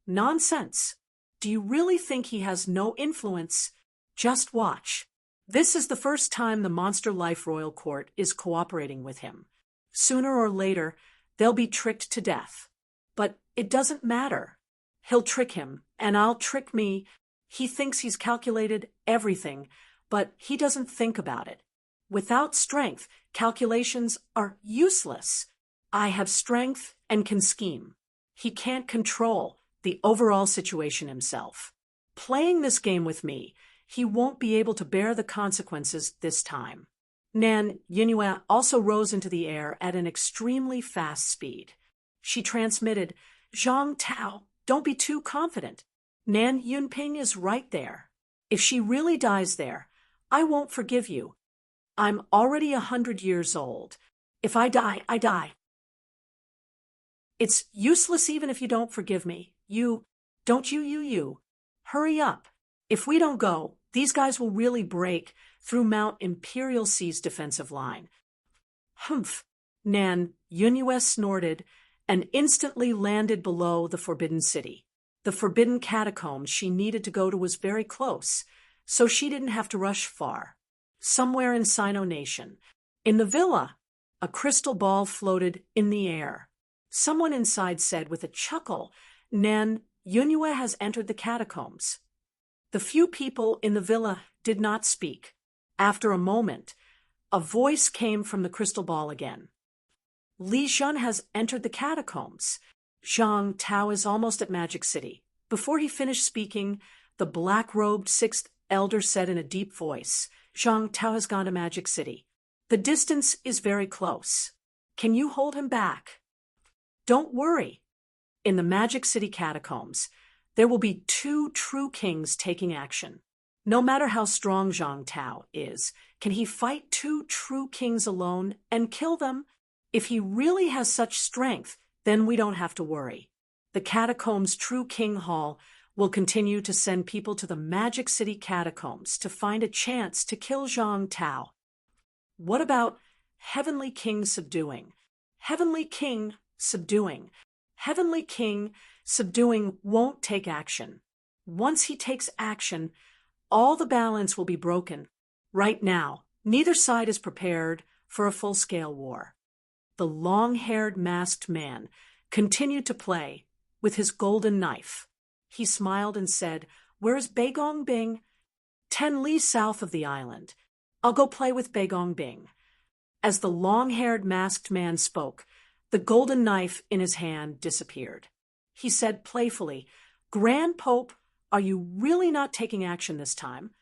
"Nonsense. Do you really think he has no influence? Just watch. This is the first time the Monster Life Royal Court is cooperating with him. Sooner or later, They'll be tricked to death. But it doesn't matter. He'll trick him, and I'll trick me. He thinks he's calculated everything, but he doesn't think about it. Without strength, calculations are useless. I have strength and can scheme. He can't control the overall situation himself. Playing this game with me, he won't be able to bear the consequences this time. Nan Yunhua also rose into the air at an extremely fast speed. She transmitted, "Zhang Tao, don't be too confident. Nan Yunping is right there. If she really dies there, I won't forgive you. I'm already 100 years old. If I die, I die. It's useless even if you don't forgive me. You. Hurry up. If we don't go, these guys will really break through Mount Imperial C's defensive line." Humph! Nan Yunhua snorted and instantly landed below the Forbidden City. The forbidden catacomb she needed to go to was very close, so she didn't have to rush far. Somewhere in Sino Nation, in the villa, a crystal ball floated in the air. Someone inside said with a chuckle, "Nan Yunhua has entered the catacombs." The few people in the villa did not speak. After a moment, a voice came from the crystal ball again. "Li Zhen has entered the catacombs. Zhang Tao is almost at Magic City." Before he finished speaking, the black-robed sixth elder said in a deep voice, "Zhang Tao has gone to Magic City. The distance is very close. Can you hold him back?" "Don't worry. In the Magic City catacombs, there will be 2 true kings taking action. No matter how strong Zhang Tao is, can he fight 2 true kings alone and kill them? If he really has such strength, then we don't have to worry. The catacombs' True King Hall will continue to send people to the Magic City catacombs to find a chance to kill Zhang Tao." "What about Heavenly King subduing? Heavenly King subduing. Heavenly King subduing won't take action. Once he takes action, all the balance will be broken. Right now, neither side is prepared for a full-scale war." The long-haired masked man continued to play with his golden knife. He smiled and said, "Where's Beigong Bing?" 10 li south of the island. I'll go play with Beigong Bing." As the long-haired masked man spoke, the golden knife in his hand disappeared. He said playfully, "Grand Pope, are you really not taking action this time?"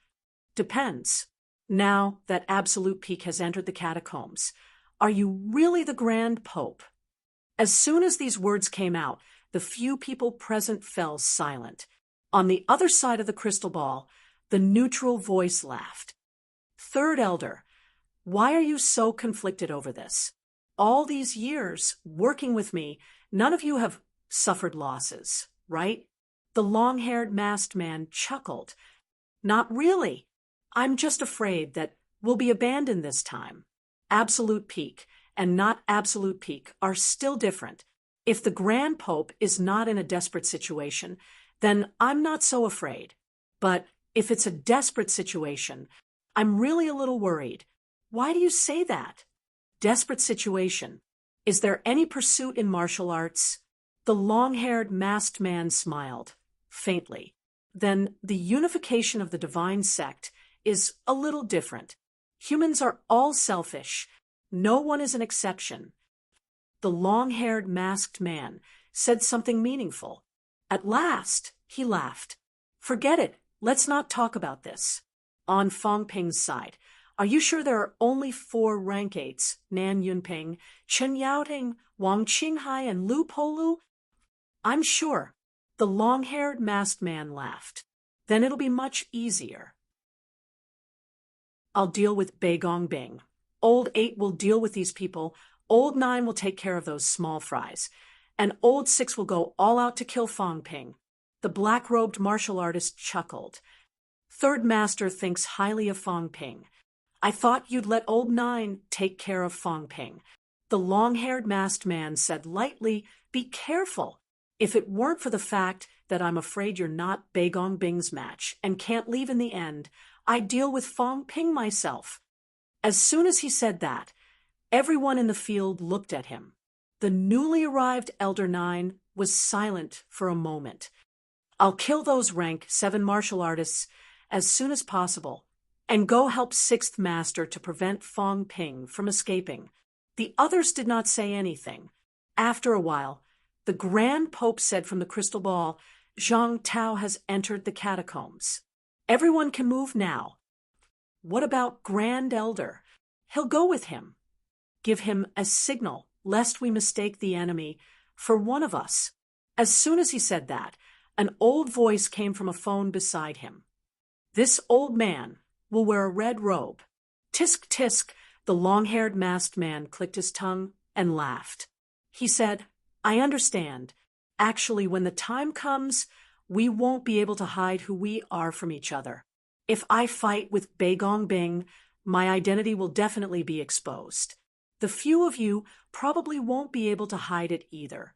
"Depends. Now that Absolute Peak has entered the catacombs, are you really the Grand Pope?" As soon as these words came out, the few people present fell silent. On the other side of the crystal ball, the neutral voice laughed. "Third Elder, why are you so conflicted over this? All these years working with me, none of you have suffered losses, right?" The long-haired masked man chuckled. "Not really. I'm just afraid that we'll be abandoned this time. Absolute Peak and not Absolute Peak are still different. If the Grand Pope is not in a desperate situation, then I'm not so afraid. But if it's a desperate situation, I'm really a little worried." "Why do you say that?" "Desperate situation. Is there any pursuit in martial arts?" The long-haired masked man smiled, faintly. "Then the unification of the divine sect is a little different. Humans are all selfish. No one is an exception." The long-haired masked man said something meaningful. At last, he laughed. "Forget it. Let's not talk about this." On Fong Ping's side, "Are you sure there are only 4 rank 8s, Nan Yunping, Chen Yaoting, Wang Qinghai, and Lu Polu?" "I'm sure." The long-haired masked man laughed. "Then it'll be much easier. I'll deal with Beigong Bing. Old 8 will deal with these people. Old 9 will take care of those small fries. And Old 6 will go all out to kill Fong Ping." The black-robed martial artist chuckled. "Third Master thinks highly of Fong Ping. I thought you'd let Old 9 take care of Fong Ping." The long-haired masked man said lightly, "Be careful. If it weren't for the fact that I'm afraid you're not Beigong Bing's match and can't leave in the end, I'd deal with Fong Ping myself." As soon as he said that, everyone in the field looked at him. The newly arrived Elder 9 was silent for a moment. I'll kill those rank 7 martial artists as soon as possible and go help 6th Master to prevent Fong Ping from escaping. The others did not say anything. After a while, the Grand Pope said from the crystal ball, Zhang Tao has entered the catacombs. Everyone can move now. What about Grand Elder? He'll go with him. Give him a signal, lest we mistake the enemy for one of us. As soon as he said that, an old voice came from a phone beside him. This old man will wear a red robe. Tisk tisk, the long-haired masked man clicked his tongue and laughed. He said, I understand. Actually, when the time comes, we won't be able to hide who we are from each other. If I fight with Beigong Bing, my identity will definitely be exposed. The few of you probably won't be able to hide it either.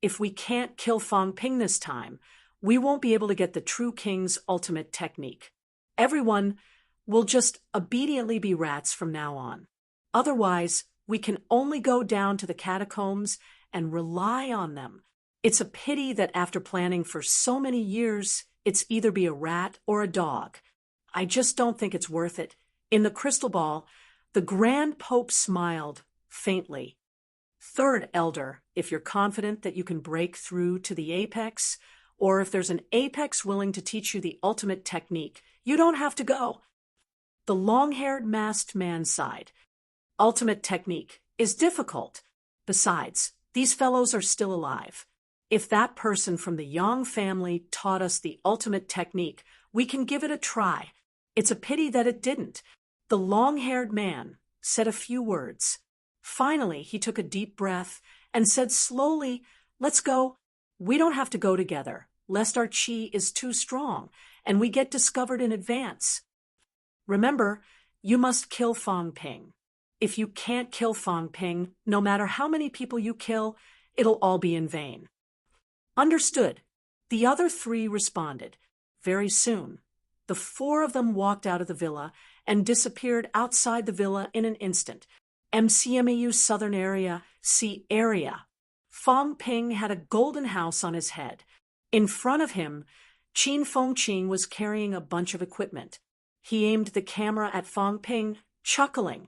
If we can't kill Fong Ping this time, we won't be able to get the true king's ultimate technique. Everyone will just obediently be rats from now on. Otherwise, we can only go down to the catacombs and rely on them. It's a pity that after planning for so many years, it's either be a rat or a dog. I just don't think it's worth it. In the crystal ball, the Grand Pope smiled faintly. 3rd Elder, if you're confident that you can break through to the apex, or if there's an apex willing to teach you the ultimate technique, you don't have to go. The long-haired masked man sighed. Ultimate technique is difficult. Besides, these fellows are still alive. If that person from the Yang family taught us the ultimate technique, we can give it a try. It's a pity that it didn't. The long-haired man said a few words. Finally, he took a deep breath and said slowly, let's go. We don't have to go together, lest our chi is too strong and we get discovered in advance. Remember, you must kill Fong Ping. If you can't kill Fong Ping, no matter how many people you kill, it'll all be in vain. Understood. The other 3 responded. Very soon, the 4 of them walked out of the villa and disappeared outside the villa in an instant. MCMAU Southern Area, C area. Fong Ping had a golden house on his head. In front of him, Qin Fengqing was carrying a bunch of equipment. He aimed the camera at Fong Ping, chuckling.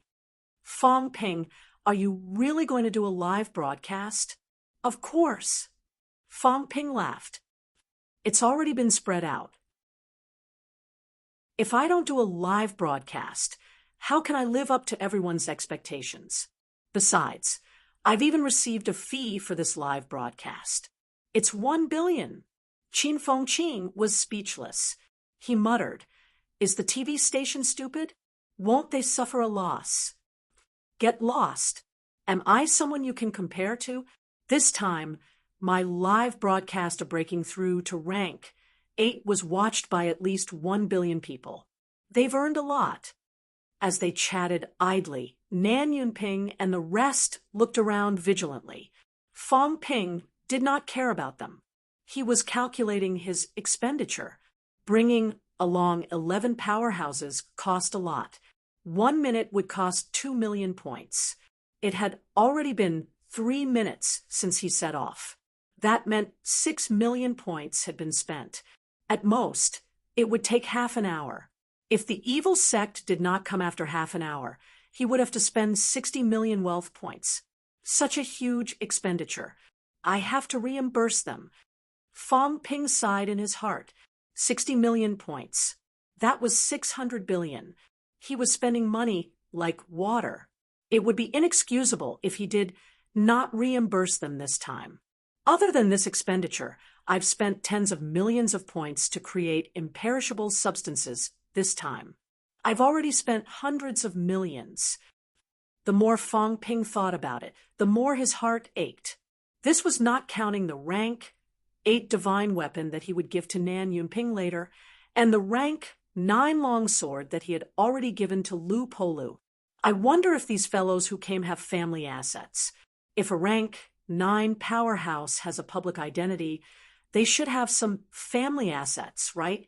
Fong Ping, are you really going to do a live broadcast? Of course. Fong Ping laughed. It's already been spread out. If I don't do a live broadcast, how can I live up to everyone's expectations? Besides, I've even received a fee for this live broadcast. It's 1 billion. Qin Fengqing was speechless. He muttered, is the TV station stupid? Won't they suffer a loss? Get lost. Am I someone you can compare to? This time, my live broadcast of breaking through to rank 8 was watched by at least 1 billion people. They've earned a lot. As they chatted idly, Nan Yunping and the rest looked around vigilantly. Fong Ping did not care about them. He was calculating his expenditure. Bringing along 11 powerhouses cost a lot. 1 minute would cost 2 million points. It had already been 3 minutes since he set off. That meant 6 million points had been spent. At most, it would take half an hour. If the evil sect did not come after half an hour, he would have to spend 60 million wealth points. Such a huge expenditure. I have to reimburse them. Fong Ping sighed in his heart. 60 million points. That was 600 billion. He was spending money like water. It would be inexcusable if he did not reimburse them this time. Other than this expenditure, I've spent tens of millions of points to create imperishable substances this time. I've already spent hundreds of millions. The more Fong Ping thought about it, the more his heart ached. This was not counting the rank 8 divine weapon that he would give to Nan Yunping later, and the rank 9 longsword that he had already given to Lu Polu. I wonder if these fellows who came have family assets. If a rank 9 powerhouse has a public identity, they should have some family assets, right?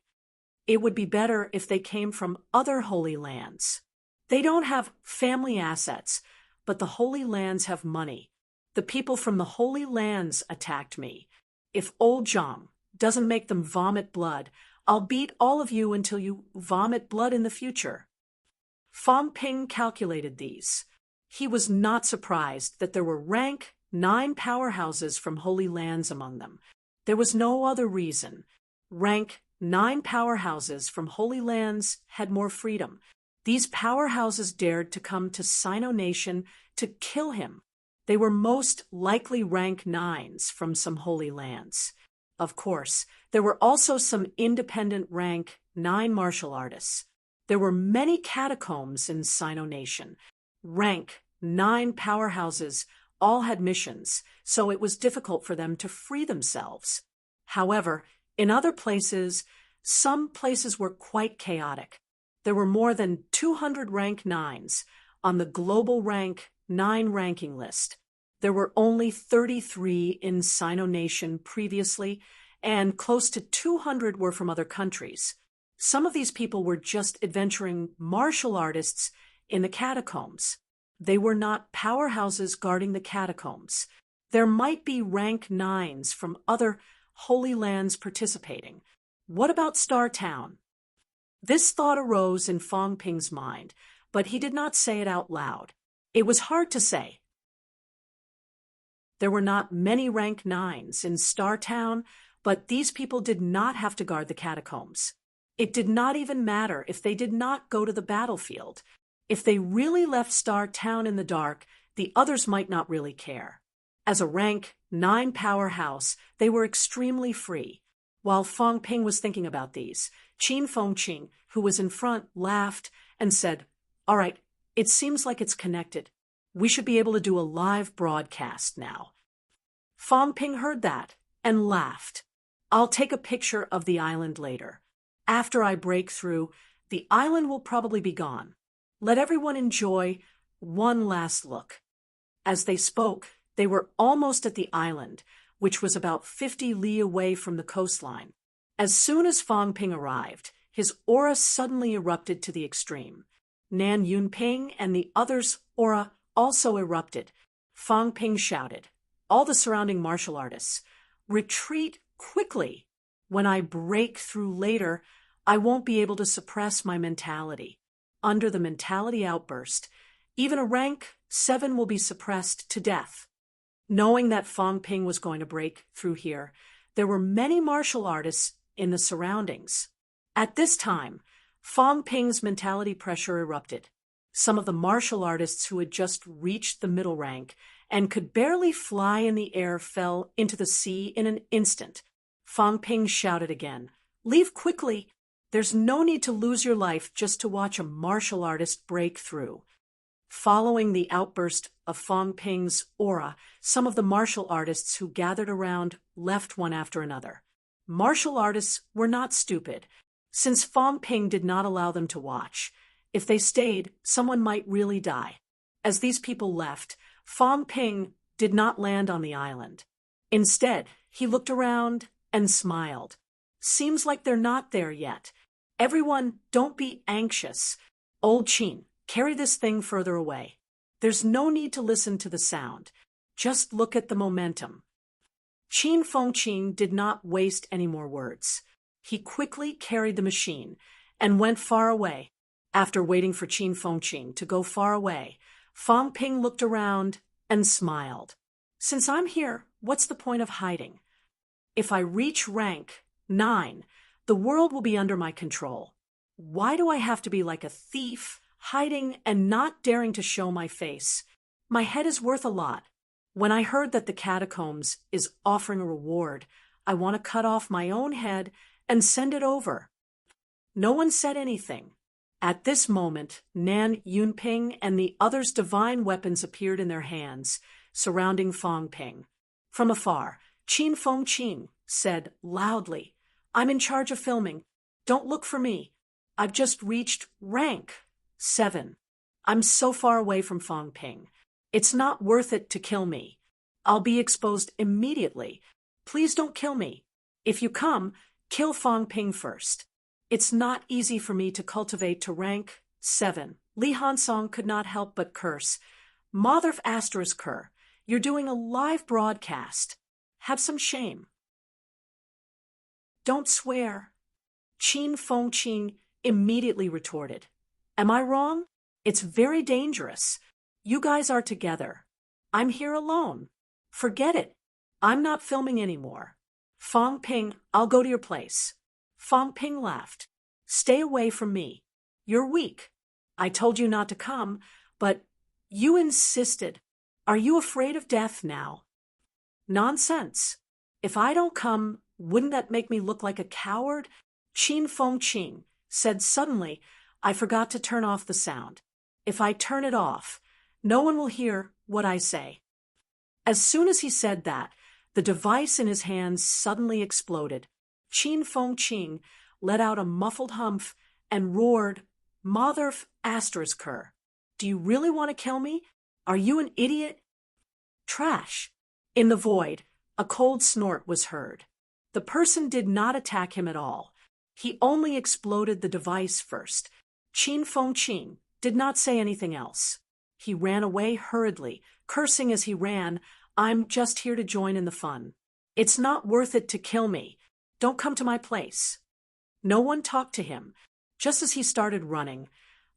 It would be better if they came from other holy lands. They don't have family assets, but the holy lands have money. The people from the Holy Lands attacked me. If old Zhang doesn't make them vomit blood, I'll beat all of you until you vomit blood in the future. Fang Ping calculated these. He was not surprised that there were rank 9 powerhouses from Holy Lands among them. There was no other reason. Rank 9 powerhouses from Holy Lands had more freedom. These powerhouses dared to come to Sino Nation to kill him. They were most likely rank 9s from some Holy Lands. Of course, there were also some independent rank 9 martial artists. There were many catacombs in Sino Nation. Rank 9 powerhouses all had missions, so it was difficult for them to free themselves. However, in other places, some places were quite chaotic. There were more than 200 rank 9s on the global rank 9 ranking list. There were only 33 in Sino Nation previously, and close to 200 were from other countries. Some of these people were just adventuring martial artists in the catacombs. They were not powerhouses guarding the catacombs. There might be rank 9s from other Holy Lands participating. What about Star Town? This thought arose in Fang Ping's mind, but he did not say it out loud. It was hard to say. There were not many rank 9s in Star Town, but these people did not have to guard the catacombs. It did not even matter if they did not go to the battlefield. If they really left Star Town in the dark, the others might not really care. As a rank 9 powerhouse, they were extremely free. While Fang Ping was thinking about these, Qin Fengqing, who was in front, laughed and said, "All right, it seems like it's connected. We should be able to do a live broadcast now." Fang Ping heard that and laughed. "I'll take a picture of the island later. After I break through, the island will probably be gone. Let everyone enjoy one last look." As they spoke, they were almost at the island, which was about 50 li away from the coastline. As soon as Fang Ping arrived, his aura suddenly erupted to the extreme. Nan Yunping and the others' aura also erupted. Fang Ping shouted, all the surrounding martial artists, "Retreat quickly! When I break through later, I won't be able to suppress my mentality. Under the mentality outburst, even a rank 7 will be suppressed to death." Knowing that Fang Ping was going to break through here, there were many martial artists in the surroundings. At this time, Fang Ping's mentality pressure erupted. Some of the martial artists who had just reached the middle rank and could barely fly in the air fell into the sea in an instant. Fang Ping shouted again, "Leave quickly! There's no need to lose your life just to watch a martial artist break through." Following the outburst of Fang Ping's aura, some of the martial artists who gathered around left one after another. Martial artists were not stupid, since Fang Ping did not allow them to watch. If they stayed, someone might really die. As these people left, Fang Ping did not land on the island. Instead, he looked around and smiled. "Seems like they're not there yet. Everyone, don't be anxious. Old Qin, carry this thing further away. There's no need to listen to the sound. Just look at the momentum." Qin Fengqing did not waste any more words. He quickly carried the machine and went far away. After waiting for Qin Fengqing to go far away, Fang Ping looked around and smiled. "Since I'm here, what's the point of hiding? If I reach rank 9, the world will be under my control. Why do I have to be like a thief, hiding and not daring to show my face? My head is worth a lot. When I heard that the catacombs is offering a reward, I want to cut off my own head and send it over." No one said anything. At this moment, Nan Yunping and the others' divine weapons appeared in their hands, surrounding Fang Ping. From afar, Qin Fengqing said loudly, "I'm in charge of filming. Don't look for me. I've just reached rank 7. I'm so far away from Fang Ping. It's not worth it to kill me. I'll be exposed immediately. Please don't kill me. If you come, kill Fang Ping first. It's not easy for me to cultivate to rank 7. Li Hansong could not help but curse. "Mother of Asterisk her. You're doing a live broadcast. Have some shame. Don't swear. Qin Fengqin immediately retorted. Am I wrong? It's very dangerous. You guys are together. I'm here alone. Forget it. I'm not filming anymore. Fang Ping, I'll go to your place. Fang Ping laughed. Stay away from me. You're weak. I told you not to come, but you insisted. Are you afraid of death now? Nonsense. If I don't come, wouldn't that make me look like a coward? Qin Fengqin said suddenly, I forgot to turn off the sound. If I turn it off, no one will hear what I say. As soon as he said that, the device in his hands suddenly exploded. Qin Fengqin let out a muffled humph and roared, Mother Asterisker. Do you really want to kill me? Are you an idiot? Trash. In the void, a cold snort was heard. The person did not attack him at all. He only exploded the device first. Qin Fengqin did not say anything else. He ran away hurriedly, cursing as he ran, I'm just here to join in the fun. It's not worth it to kill me. Don't come to my place. No one talked to him. Just as he started running,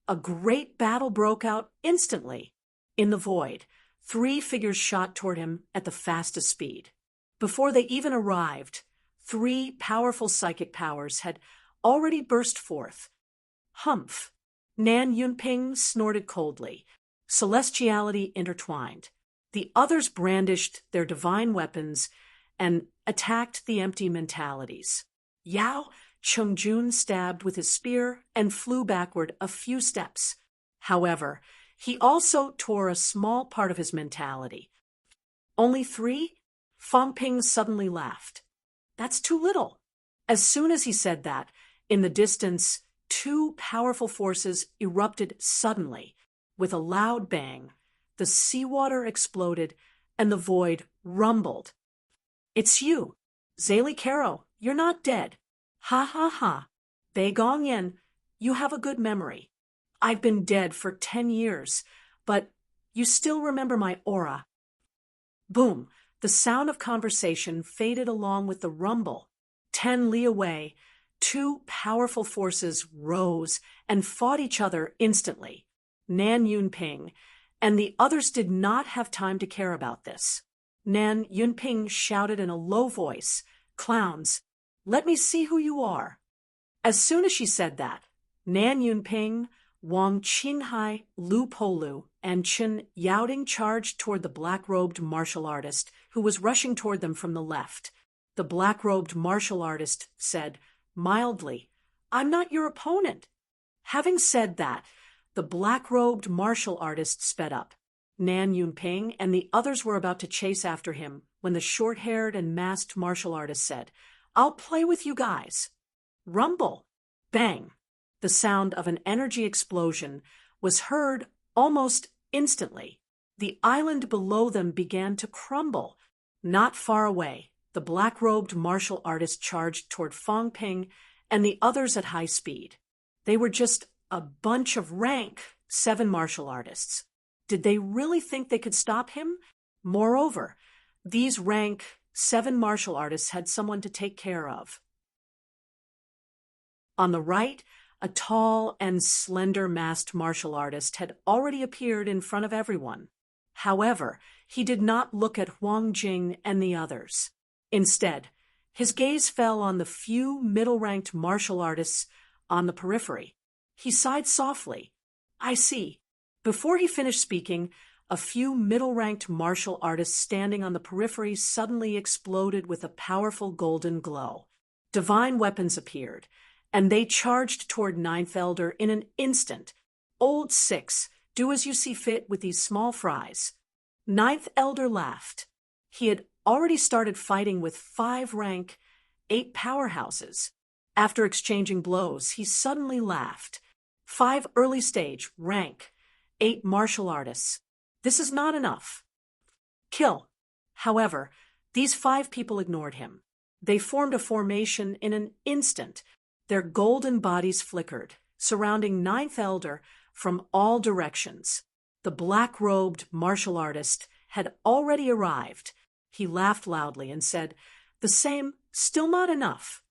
a great battle broke out instantly. In the void, 3 figures shot toward him at the fastest speed. Before they even arrived, 3 powerful psychic powers had already burst forth. Humph! Nan Yunping snorted coldly. Celestiality intertwined. The others brandished their divine weapons and attacked the empty mentalities. Yao Chengjun stabbed with his spear and flew backward a few steps. However, he also tore a small part of his mentality. Only 3? Fang Ping suddenly laughed. That's too little. As soon as he said that, in the distance, 2 powerful forces erupted suddenly. With a loud bang, the seawater exploded and the void rumbled. It's you, Zali Caro, you're not dead. Ha ha ha. Bei Gongyan, you have a good memory. I've been dead for 10 years, but you still remember my aura. Boom, the sound of conversation faded along with the rumble. 10 li away, 2 powerful forces rose and fought each other instantly. Nan Yunping and the others did not have time to care about this. Nan Yunping shouted in a low voice, Clowns, let me see who you are. As soon as she said that, Nan Yunping, Wang Qinhai, Lu Polu, and Chen Yaoding charged toward the black-robed martial artist, who was rushing toward them from the left. The black-robed martial artist said, mildly, I'm not your opponent. Having said that, the black-robed martial artist sped up. Nan Yunping and the others were about to chase after him when the short-haired and masked martial artist said, I'll play with you guys. Rumble. Bang. The sound of an energy explosion was heard almost instantly. The island below them began to crumble. Not far away, the black-robed martial artist charged toward Fang Ping and the others at high speed. They were just a bunch of rank 7 martial artists. Did they really think they could stop him? Moreover, these rank 7 martial artists had someone to take care of. On the right, a tall and slender masked martial artist had already appeared in front of everyone. However, he did not look at Huang Jing and the others. Instead, his gaze fell on the few middle-ranked martial artists on the periphery. He sighed softly. I see. Before he finished speaking, a few middle-ranked martial artists standing on the periphery suddenly exploded with a powerful golden glow. Divine weapons appeared, and they charged toward Ninth Elder in an instant. Old 6, do as you see fit with these small fries. Ninth Elder laughed. He had already started fighting with 5 rank 8 powerhouses. After exchanging blows, he suddenly laughed. 5 early stage, rank 8 martial artists. This is not enough. Kill. However, these 5 people ignored him. They formed a formation in an instant. Their golden bodies flickered, surrounding Ninth Elder from all directions. The black-robed martial artist had already arrived. He laughed loudly and said, "The same, still not enough."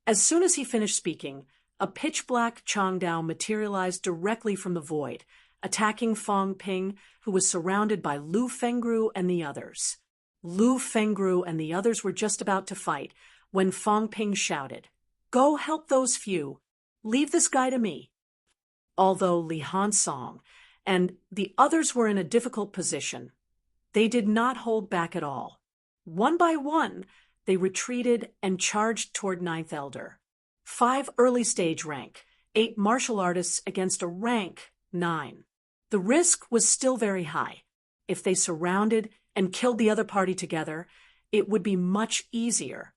As soon as he finished speaking, a pitch-black Changdao materialized directly from the void, attacking Fang Ping, who was surrounded by Lu Fengru and the others. Lu Fengru and the others were just about to fight when Fang Ping shouted, "Go help those few. Leave this guy to me." Although Li Hansong and the others were in a difficult position, they did not hold back at all. One by one, they retreated and charged toward Ninth Elder. 5 early stage rank, 8 martial artists against a rank 9. The risk was still very high. If they surrounded and killed the other party together, it would be much easier.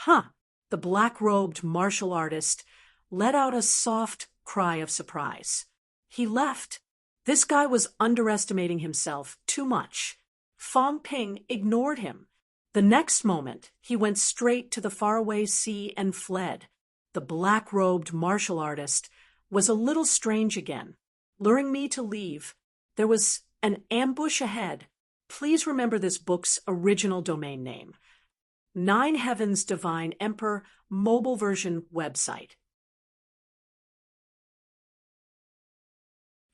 The black-robed martial artist let out a soft cry of surprise. He left. This guy was underestimating himself too much. Fang Ping ignored him. The next moment, he went straight to the faraway sea and fled. The black-robed martial artist was a little strange again, luring me to leave. There was an ambush ahead. Please remember this book's original domain name. 9 Heavens Divine Emperor mobile version website.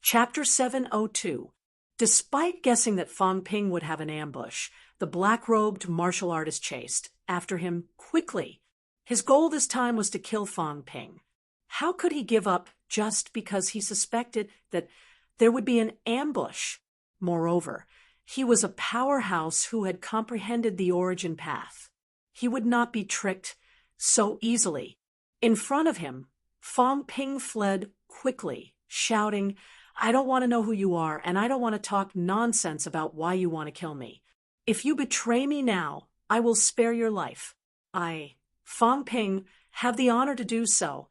Chapter 702. Despite guessing that Fang Ping would have an ambush, the black-robed martial artist chased after him quickly. His goal this time was to kill Fang Ping. How could he give up just because he suspected that there would be an ambush? Moreover, he was a powerhouse who had comprehended the origin path. He would not be tricked so easily. In front of him, Fang Ping fled quickly, shouting, "I don't want to know who you are, and I don't want to talk nonsense about why you want to kill me. If you betray me now, I will spare your life. I, Fang Ping, have the honor to do so.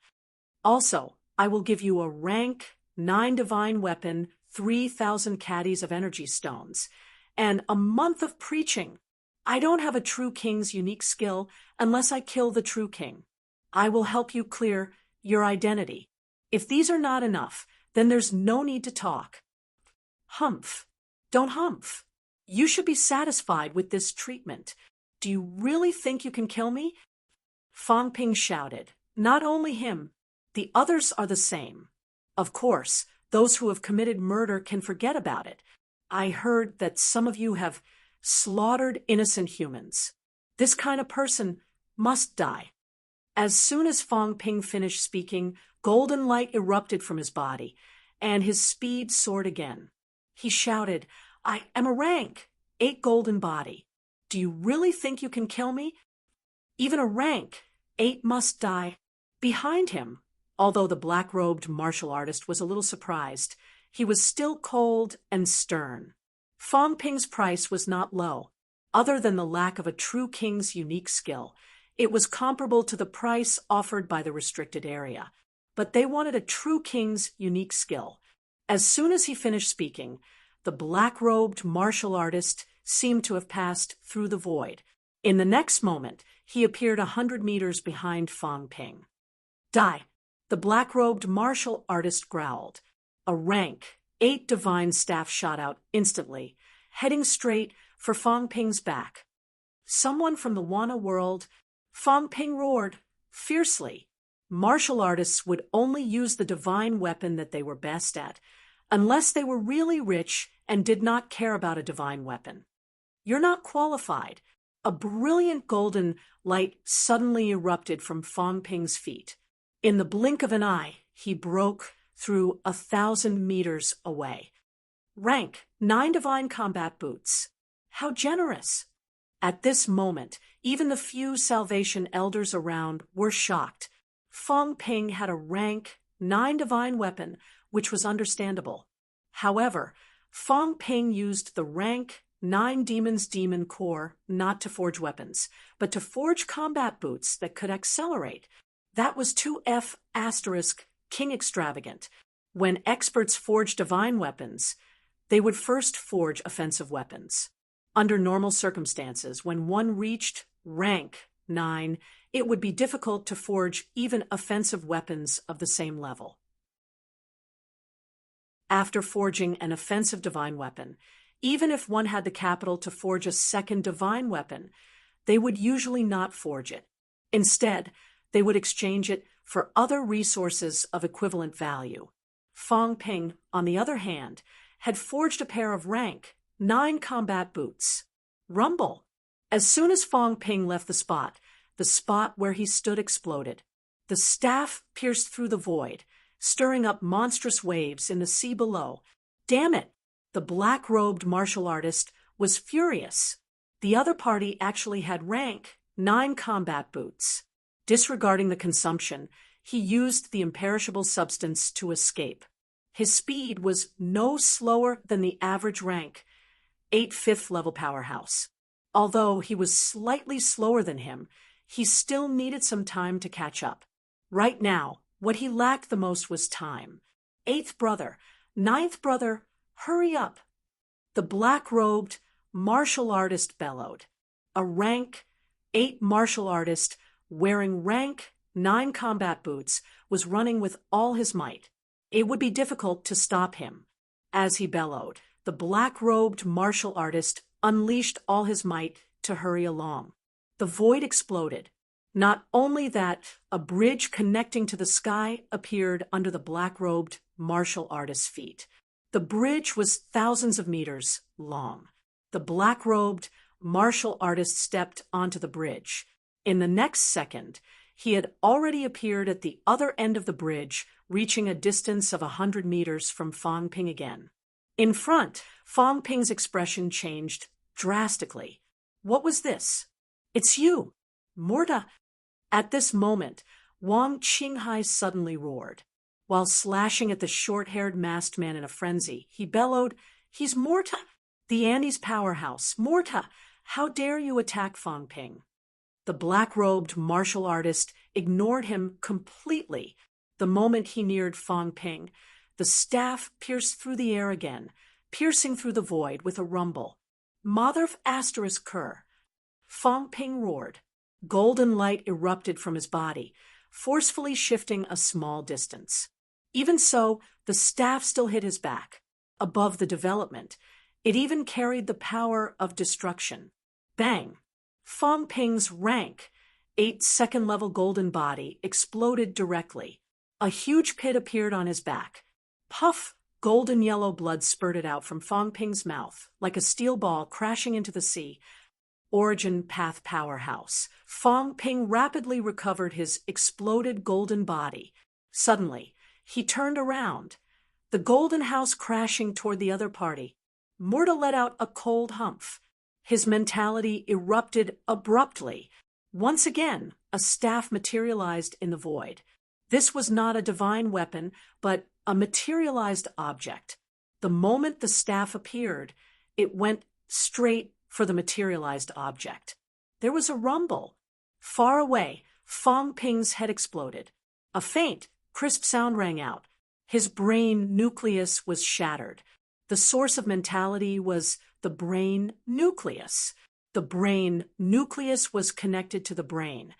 Also, I will give you a rank 9 divine weapon, 3,000 caddies of energy stones, and a month of preaching. I don't have a true king's unique skill unless I kill the true king. I will help you clear your identity. If these are not enough, then there's no need to talk." Humph. Don't humph. You should be satisfied with this treatment. Do you really think you can kill me? Fang Ping shouted. Not only him, the others are the same. Of course, those who have committed murder can forget about it. I heard that some of you have slaughtered innocent humans. This kind of person must die. As soon as Fang Ping finished speaking, golden light erupted from his body, and his speed soared again. He shouted, "I am a rank 8 golden body. Do you really think you can kill me? Even a rank 8 must die." Behind him, although the black-robed martial artist was a little surprised, he was still cold and stern. Fang Ping's price was not low. Other than the lack of a true king's unique skill, it was comparable to the price offered by the restricted area. But they wanted a true king's unique skill. As soon as he finished speaking, the black-robed martial artist seemed to have passed through the void. In the next moment, he appeared 100 meters behind Fang Ping. "Die!" the black-robed martial artist growled. A rank 8 divine staff shot out instantly, heading straight for Fang Ping's back. "Someone from the Wana world," Fang Ping roared fiercely. Martial artists would only use the divine weapon that they were best at, unless they were really rich and did not care about a divine weapon. "You're not qualified." A brilliant golden light suddenly erupted from Fang Ping's feet. In the blink of an eye, he broke through 1,000 meters away. Rank 9 divine combat boots. How generous! At this moment, even the few Salvation elders around were shocked. Fang Ping had a rank 9 divine weapon, which was understandable. However, Fang Ping used the rank 9 Demon's Demon Core not to forge weapons, but to forge combat boots that could accelerate. That was 2F** King Extravagant. When experts forged divine weapons, they would first forge offensive weapons. Under normal circumstances, when one reached rank 9, it would be difficult to forge even offensive weapons of the same level. After forging an offensive divine weapon, Even if one had the capital to forge a second divine weapon, they would usually not forge it. Instead, they would exchange it for other resources of equivalent value. Fang Ping, on the other hand, had forged a pair of rank 9 combat boots. Rumble! As soon as Fang Ping left the spot where he stood exploded. The staff pierced through the void, stirring up monstrous waves in the sea below. Damn it! The black-robed martial artist was furious. The other party actually had rank 9 combat boots. Disregarding the consumption, he used the imperishable substance to escape. His speed was no slower than the average rank 8 fifth-level powerhouse. Although he was slightly slower than him, he still needed some time to catch up. Right now, what he lacked the most was time. 8th brother, 9th brother, hurry up! The black-robed martial artist bellowed. A rank 8 martial artist wearing rank 9 combat boots was running with all his might. It would be difficult to stop him. As he bellowed, the black-robed martial artist unleashed all his might to hurry along. The void exploded. Not only that, a bridge connecting to the sky appeared under the black-robed martial artist's feet. The bridge was thousands of meters long. The black-robed martial artist stepped onto the bridge. In the next second, he had already appeared at the other end of the bridge, reaching a distance of 100 meters from Fang Ping again. In front, Fang Ping's expression changed drastically. What was this? It's you, Morta. At this moment, Wang Qinghai suddenly roared. While slashing at the short-haired masked man in a frenzy, he bellowed, "He's Morta, the Andes powerhouse. Morta, how dare you attack Fang Ping?" The black-robed martial artist ignored him completely. The moment he neared Fang Ping, the staff pierced through the air again, piercing through the void with a rumble. Mother of asterisk cur! Fang Ping roared. Golden light erupted from his body, forcefully shifting a small distance. Even so, the staff still hit his back. Above the development, it even carried the power of destruction. Bang! Fang Ping's rank 8 second-level golden body exploded directly. A huge pit appeared on his back. Puff! Golden yellow blood spurted out from Fang Ping's mouth, like a steel ball crashing into the sea. Origin Path Powerhouse. Fang Ping rapidly recovered his exploded golden body. Suddenly, he turned around, the golden house crashing toward the other party. Morta let out a cold humph. His mentality erupted abruptly. Once again, a staff materialized in the void. This was not a divine weapon, but a materialized object. The moment the staff appeared, it went straight for the materialized object. There was a rumble. Far away, Fang Ping's head exploded. A faint, crisp sound rang out. His brain nucleus was shattered. The source of mentality was the brain nucleus. The brain nucleus was connected to the brain.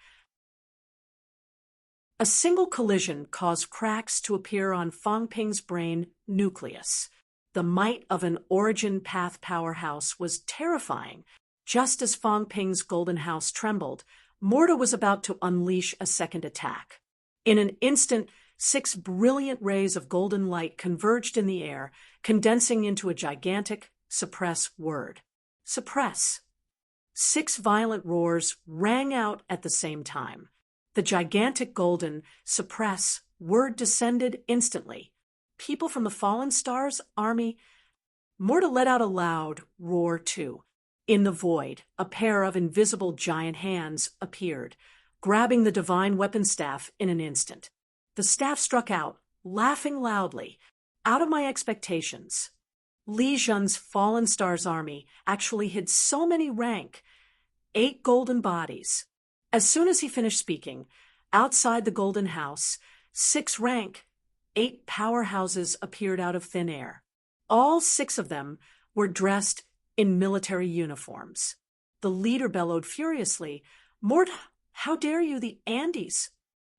A single collision caused cracks to appear on Fang Ping's brain nucleus. The might of an origin path powerhouse was terrifying. Just as Fang Ping's golden house trembled, Morta was about to unleash a second attack. In an instant, 6 brilliant rays of golden light converged in the air, condensing into a gigantic suppress word. Suppress. 6 violent roars rang out at the same time. The gigantic golden suppress word descended instantly. People from the Fallen Stars army. Morta let out a loud roar too. In the void, a pair of invisible giant hands appeared, grabbing the divine weapon staff in an instant. The staff struck out, laughing loudly. Out of my expectations. Li Zhen's Fallen Stars army actually hid so many rank 8 golden bodies. As soon as he finished speaking, outside the golden house, 6 rank 8 powerhouses appeared out of thin air. All 6 of them were dressed in military uniforms. The leader bellowed furiously, "Morta, how dare you, the Andes?"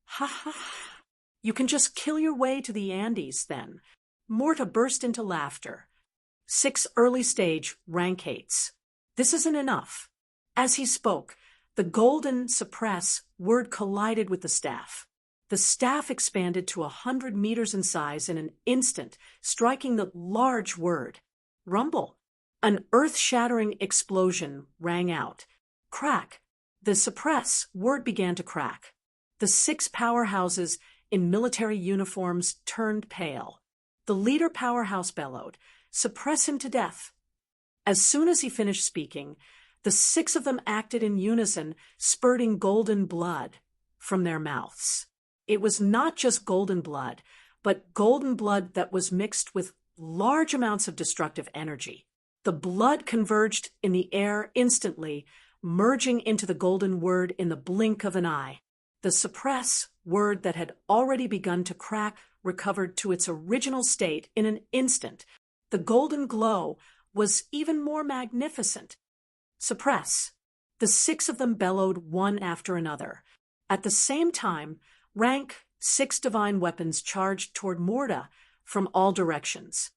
"Ha ha ha. You can just kill your way to the Andes, then." Morta burst into laughter. 6 early-stage rank 8s. This isn't enough. As he spoke, the golden suppress word collided with the staff. The staff expanded to 100 meters in size in an instant, striking the large word. Rumble. An earth-shattering explosion rang out. Crack. The suppress word began to crack. The 6 powerhouses in military uniforms turned pale. The leader powerhouse bellowed, "Suppress him to death." As soon as he finished speaking, the 6 of them acted in unison, spurting golden blood from their mouths. It was not just golden blood, but golden blood that was mixed with large amounts of destructive energy. The blood converged in the air instantly, merging into the golden word in the blink of an eye. The suppress word that had already begun to crack recovered to its original state in an instant. The golden glow was even more magnificent. Suppress. The 6 of them bellowed one after another. At the same time, rank 6 divine weapons charged toward Morda from all directions.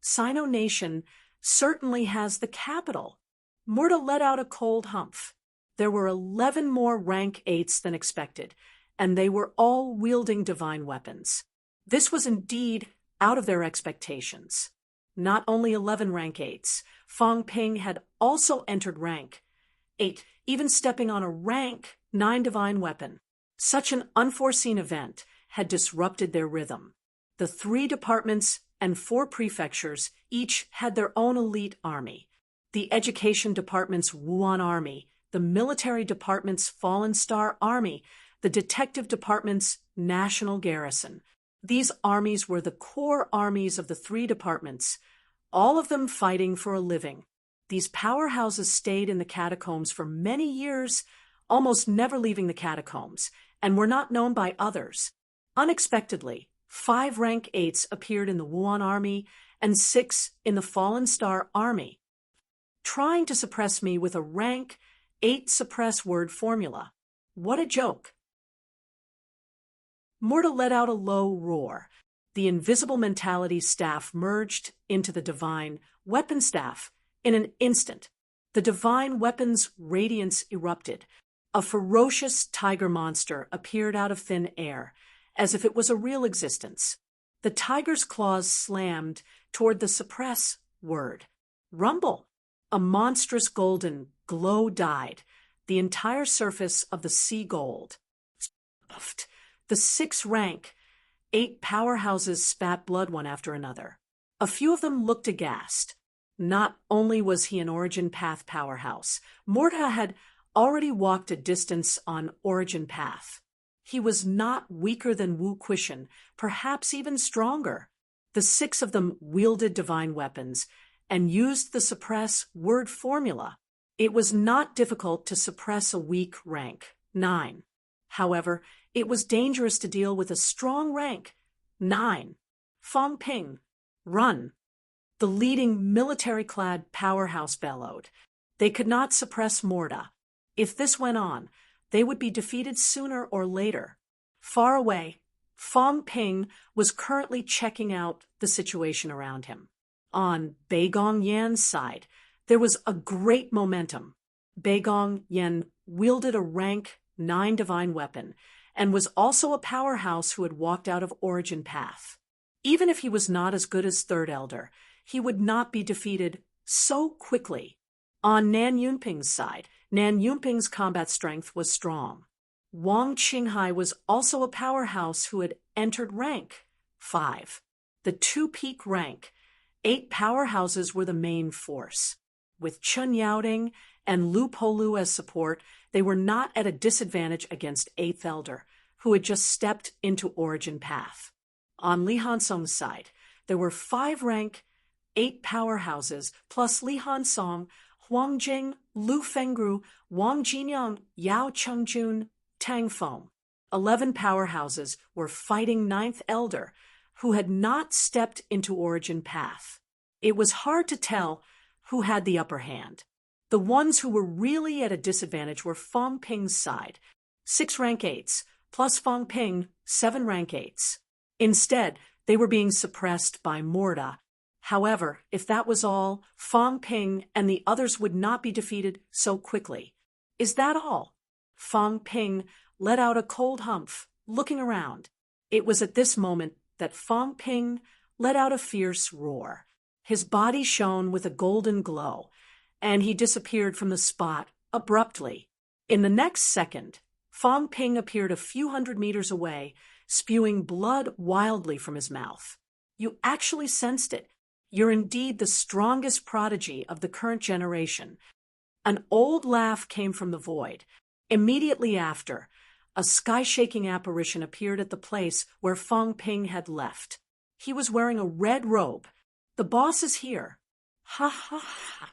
Sino Nation certainly has the capital. Morda let out a cold humph. There were 11 more rank 8s than expected, and they were all wielding divine weapons. This was indeed out of their expectations. Not only 11 rank 8s, Fong Ping had also entered rank 8, even stepping on a rank 9 divine weapon. Such an unforeseen event had disrupted their rhythm. The 3 departments and 4 prefectures each had their own elite army. The education department's Wuan Army, the military department's Fallen Star Army, the detective department's National Garrison. These armies were the core armies of the 3 departments, all of them fighting for a living. These powerhouses stayed in the catacombs for many years, almost never leaving the catacombs, and were not known by others. Unexpectedly, 5 rank 8s appeared in the Wuan Army and 6 in the Fallen Star Army, trying to suppress me with a rank 8 suppress word formula. What a joke! Morta let out a low roar. The invisible mentality staff merged into the divine weapon staff in an instant. The divine weapon's radiance erupted. A ferocious tiger monster appeared out of thin air, as if it was a real existence. The tiger's claws slammed toward the suppress word. Rumble! A monstrous golden glow dyed the entire surface of the sea gold. The 6 rank 8 powerhouses spat blood one after another. A few of them looked aghast. Not only was he an Origin Path powerhouse, Morta had already walked a distance on Origin Path. He was not weaker than Wu Quishan, perhaps even stronger. The 6 of them wielded divine weapons and used the suppress word formula. It was not difficult to suppress a weak rank 9. However, it was dangerous to deal with a strong rank 9. Fong Ping, run! The leading military-clad powerhouse bellowed. They could not suppress Morta. If this went on, they would be defeated sooner or later. Far away, Fong Ping was currently checking out the situation around him. On Beigong Yan's side, there was a great momentum. Beigong Yan wielded a rank 9 divine weapon and was also a powerhouse who had walked out of Origin Path. Even if he was not as good as Third Elder, he would not be defeated so quickly. On Nan Yunping's side, Nan Yunping's combat strength was strong. Wang Qinghai was also a powerhouse who had entered rank 5. The 2-peak rank 8 powerhouses were the main force. With Chun Yaoding and Lu Polu as support, they were not at a disadvantage against 8th Elder, who had just stepped into Origin Path. On Li Hansong's side, there were 5 rank 8 powerhouses, plus Li Hansong, Huang Jing, Lu Fengru, Wang Jinyang, Yao Chengjun, Tang Feng. 11 powerhouses were fighting 9th Elder, who had not stepped into Origin Path. It was hard to tell who had the upper hand. The ones who were really at a disadvantage were Fong Ping's side, 6 rank 8s, plus Fong Ping, 7 rank 8s. Instead, they were being suppressed by Morta. However, if that was all, Fong Ping and the others would not be defeated so quickly. Is that all? Fong Ping let out a cold humph, looking around. It was at this moment that Fong Ping let out a fierce roar. His body shone with a golden glow, and he disappeared from the spot abruptly. In the next second, Fong Ping appeared a few hundred meters away, spewing blood wildly from his mouth. You actually sensed it. You're indeed the strongest prodigy of the current generation. An old laugh came from the void. Immediately after, a sky-shaking apparition appeared at the place where Fong Ping had left. He was wearing a red robe. The boss is here. Ha ha ha.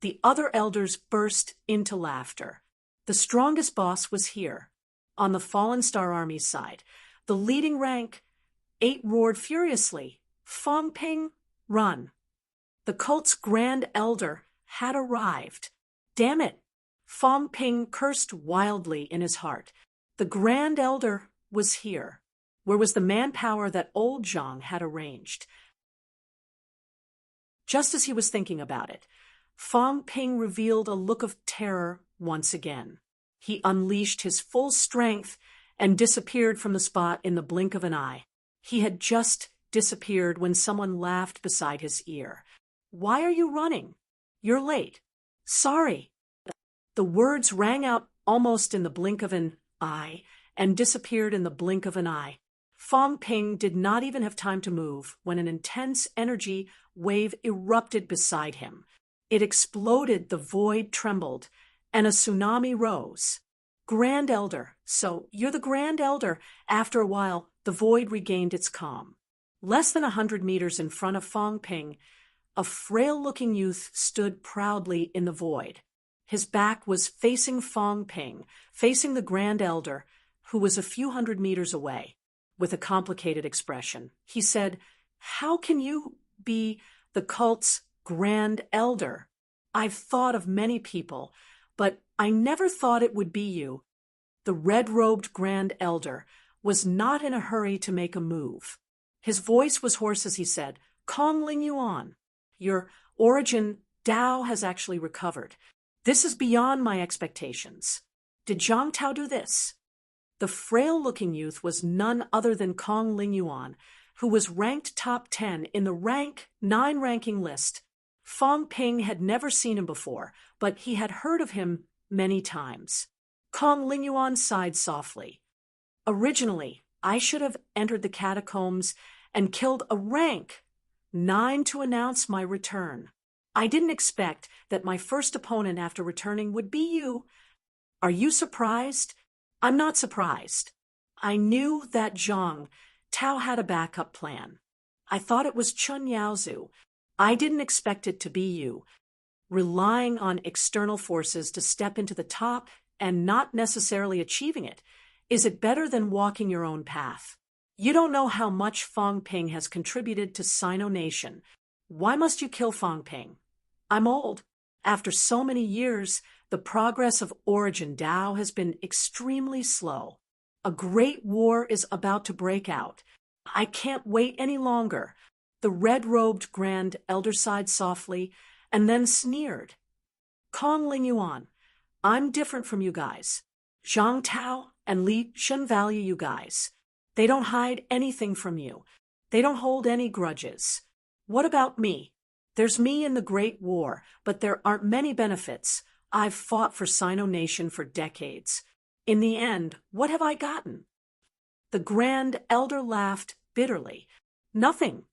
The other elders burst into laughter. The strongest boss was here. On the Fallen Star Army's side, the leading rank 8 roared furiously. Fong Ping, run. The cult's Grand Elder had arrived. Damn it! Fong Ping cursed wildly in his heart. The Grand Elder was here. Where was the manpower that old Zhang had arranged? Just as he was thinking about it, Fong Ping revealed a look of terror once again. He unleashed his full strength and disappeared from the spot in the blink of an eye. He had just disappeared when someone laughed beside his ear. Why are you running? You're late. Sorry. The words rang out almost in the blink of an eye and disappeared in the blink of an eye. Fong Ping did not even have time to move when an intense energy wave erupted beside him. It exploded, the void trembled, and a tsunami rose. Grand Elder, so you're the Grand Elder. After a while, the void regained its calm. Less than 100 meters in front of Fong Ping, a frail-looking youth stood proudly in the void. His back was facing Fong Ping, facing the Grand Elder, who was a few hundred meters away. With a complicated expression, he said, "How can you be the cult's Grand Elder? I've thought of many people, but I never thought it would be you." The red-robed Grand Elder was not in a hurry to make a move. His voice was hoarse as he said, "Kong Ling Yuan, your origin Dao has actually recovered. This is beyond my expectations. Did Zhang Tao do this?" The frail-looking youth was none other than Kong Ling Yuan, who was ranked top 10 in the rank 9 ranking list. Fong Ping had never seen him before, but he had heard of him many times. Kong Ling Yuan sighed softly. "Originally, I should have entered the catacombs and killed a rank 9 to announce my return. I didn't expect that my first opponent after returning would be you. Are you surprised? I'm not surprised. I knew that Zhang Tao had a backup plan. I thought it was Chun Yaozu. I didn't expect it to be you. Relying on external forces to step into the top and not necessarily achieving it, is it better than walking your own path? You don't know how much Fong Ping has contributed to Sino Nation. Why must you kill Fong Ping? I'm old. After so many years, the progress of Origin Dao has been extremely slow. A great war is about to break out. I can't wait any longer." The red-robed Grand Elder sighed softly and then sneered. "Kong Ling Yuan, I'm different from you guys. Zhang Tao and Li Shun value you guys. They don't hide anything from you. They don't hold any grudges. What about me? There's me in the Great War, but there aren't many benefits. I've fought for Sino Nation for decades. In the end, what have I gotten?" The Grand Elder laughed bitterly. "Nothing.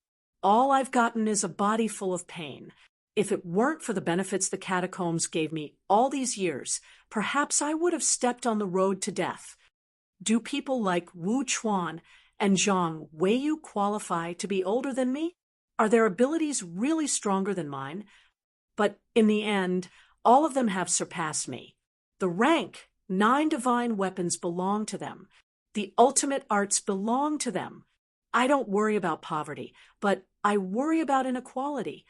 All I've gotten is a body full of pain. If it weren't for the benefits the catacombs gave me all these years, perhaps I would have stepped on the road to death. Do people like Wu Chuan and Zhang Wei Yu qualify to be older than me? Are their abilities really stronger than mine? But in the end, all of them have surpassed me. The rank 9 divine weapons belong to them. The ultimate arts belong to them. I don't worry about poverty, but I worry about inequality.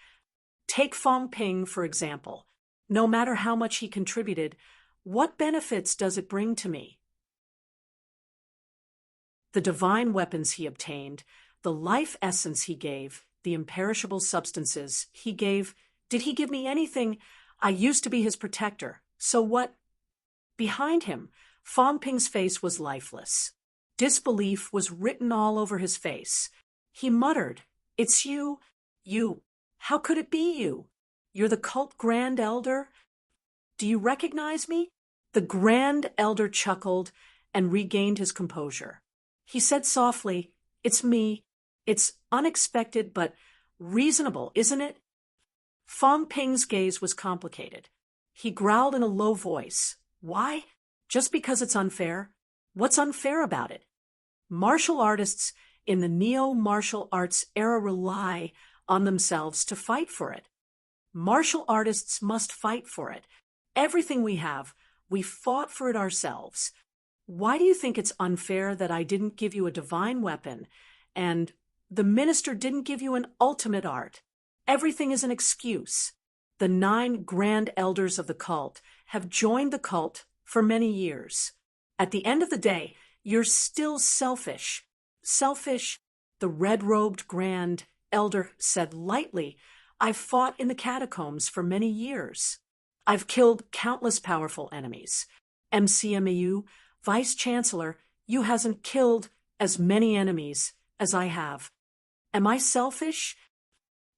Take Fong Ping, for example. No matter how much he contributed, what benefits does it bring to me? The divine weapons he obtained, the life essence he gave, the imperishable substances did he give me anything? I used to be his protector. So what? Behind him, Fong Ping's face was lifeless. Disbelief was written all over his face. He muttered, "It's you. You. How could it be you? You're the cult Grand Elder? Do you recognize me?" The Grand Elder chuckled and regained his composure. He said softly, "It's me. It's unexpected but reasonable, isn't it?" Fong Ping's gaze was complicated. He growled in a low voice, "Why? Just because it's unfair? What's unfair about it? Martial artists in the neo-martial arts era rely on themselves to fight for it. Martial artists must fight for it. Everything we have, we fought for it ourselves. Why do you think it's unfair that I didn't give you a divine weapon and the minister didn't give you an ultimate art? Everything is an excuse. The 9 Grand Elders of the cult have joined the cult for many years. At the end of the day, you're still selfish. Selfish, the red-robed Grand Elder said lightly. I've fought in the catacombs for many years. I've killed countless powerful enemies. MCMEU, Vice-Chancellor, you hasn't killed as many enemies as I have. Am I selfish?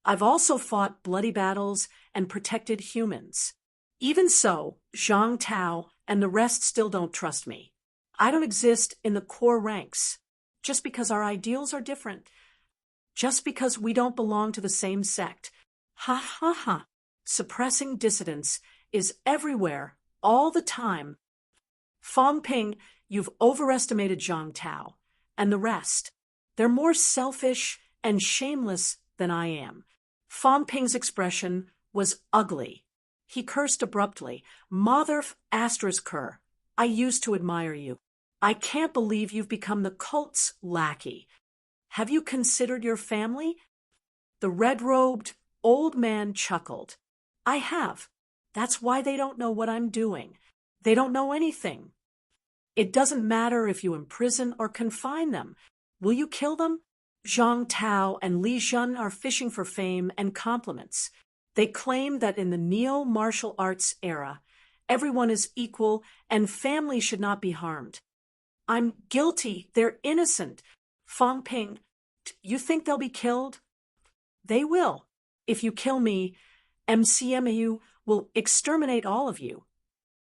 I've also fought bloody battles and protected humans. Even so, Zhang Tao and the rest still don't trust me. I don't exist in the core ranks. Just because our ideals are different. Just because we don't belong to the same sect. Ha ha ha. Suppressing dissidents is everywhere, all the time. Fong Ping, you've overestimated Zhang Tao and the rest. They're more selfish and shameless than I am. Fong Ping's expression was ugly. He cursed abruptly. Mother ***, I used to admire you. I can't believe you've become the cult's lackey. Have you considered your family? The red-robed old man chuckled. I have. That's why they don't know what I'm doing. They don't know anything. It doesn't matter if you imprison or confine them. Will you kill them? Zhang Tao and Li Jun are fishing for fame and compliments. They claim that in the neo-martial arts era, everyone is equal and family should not be harmed. I'm guilty. They're innocent. Fong Ping, you think they'll be killed? They will. If you kill me, MCMEU will exterminate all of you.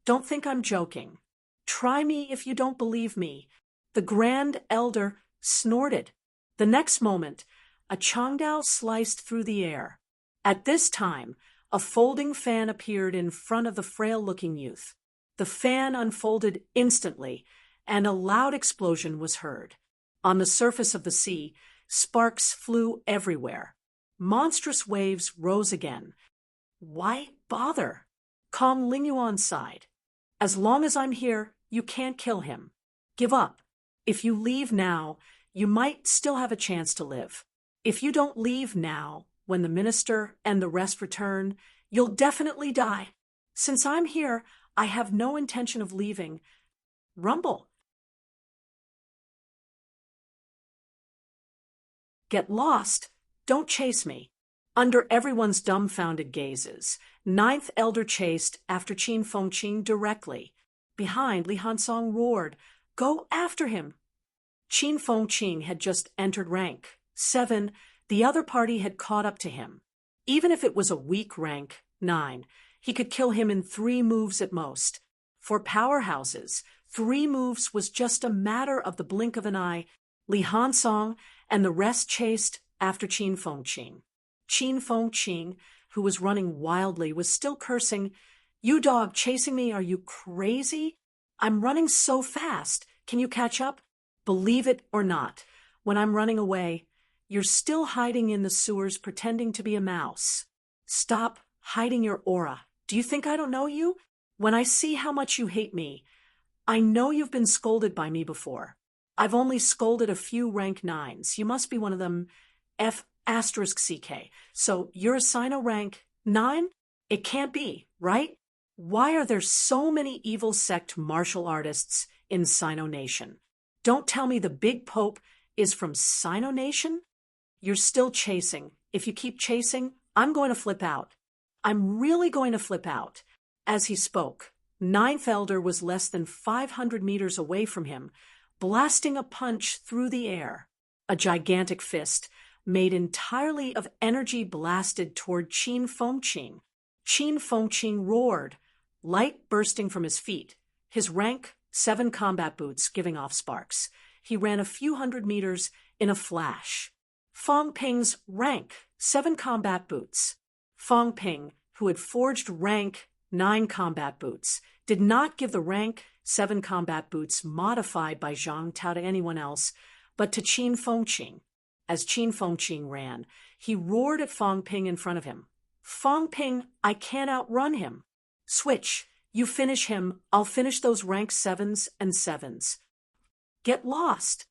Don't think I'm joking. Try me if you don't believe me. The Grand Elder snorted. The next moment, a Changdao sliced through the air. At this time, a folding fan appeared in front of the frail-looking youth. The fan unfolded instantly, and a loud explosion was heard. On the surface of the sea, sparks flew everywhere. Monstrous waves rose again. Why bother? Calm Lingyuan sighed. As long as I'm here, you can't kill him. Give up. If you leave now, you might still have a chance to live. If you don't leave now, when the minister and the rest return, you'll definitely die. Since I'm here, I have no intention of leaving. Rumble. Get lost. Don't chase me. Under everyone's dumbfounded gazes, 9th Elder chased after Qin Fengqing directly. Behind, Li Hansong roared, "Go after him!" Qin Fengqing had just entered rank 7. The other party had caught up to him. Even if it was a weak rank 9, he could kill him in 3 moves at most. For powerhouses, 3 moves was just a matter of the blink of an eye. Li Hansong and the rest chased after Qin Fengqing. Qin Fengqing, who was running wildly, was still cursing. "You dog chasing me, are you crazy? I'm running so fast. Can you catch up? Believe it or not, when I'm running away, you're still hiding in the sewers pretending to be a mouse. Stop hiding your aura. Do you think I don't know you? When I see how much you hate me, I know you've been scolded by me before. I've only scolded a few rank 9s. You must be one of them F***CK. So you're a Sino rank 9? It can't be, right? Why are there so many evil sect martial artists in Sino Nation? Don't tell me the big pope is from Sino Nation? You're still chasing. If you keep chasing, I'm going to flip out. I'm really going to flip out. As he spoke, Ninth Elder was less than 500 meters away from him, blasting a punch through the air. A gigantic fist, made entirely of energy, blasted toward Qin Fengqing. Qin Fengqing roared, light bursting from his feet, his rank 7 combat boots giving off sparks. He ran a few hundred meters in a flash. Fang Ping's rank 7 combat boots. Fang Ping, who had forged rank 9 combat boots, did not give the rank 7 combat boots modified by Zhang Tao to anyone else, but to Qin Fengqing. As Qin Fengqing ran, he roared at Fang Ping in front of him. Fang Ping, I can't outrun him. Switch, you finish him, I'll finish those rank 7s and 7s. Get lost.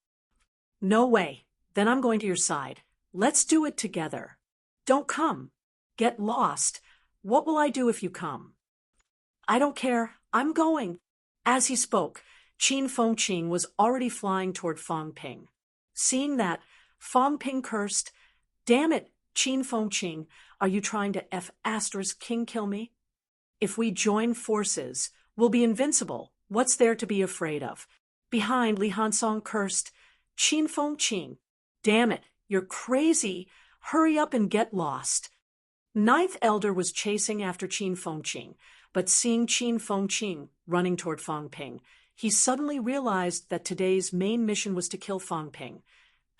No way, then I'm going to your side. Let's do it together. Don't come. Get lost. What will I do if you come? I don't care, I'm going. As he spoke, Qin Fengqing was already flying toward Fang Ping. Seeing that, Fang Ping cursed, Damn it, Qin Fengqing, are you trying to King kill me? If we join forces, we'll be invincible. What's there to be afraid of? Behind, Li Hansong cursed, Qin Fengqing, damn it, you're crazy. Hurry up and get lost. Ninth Elder was chasing after Qin Fengqing, but seeing Qin Fengqing running toward Fang Ping, he suddenly realized that today's main mission was to kill Fang Ping.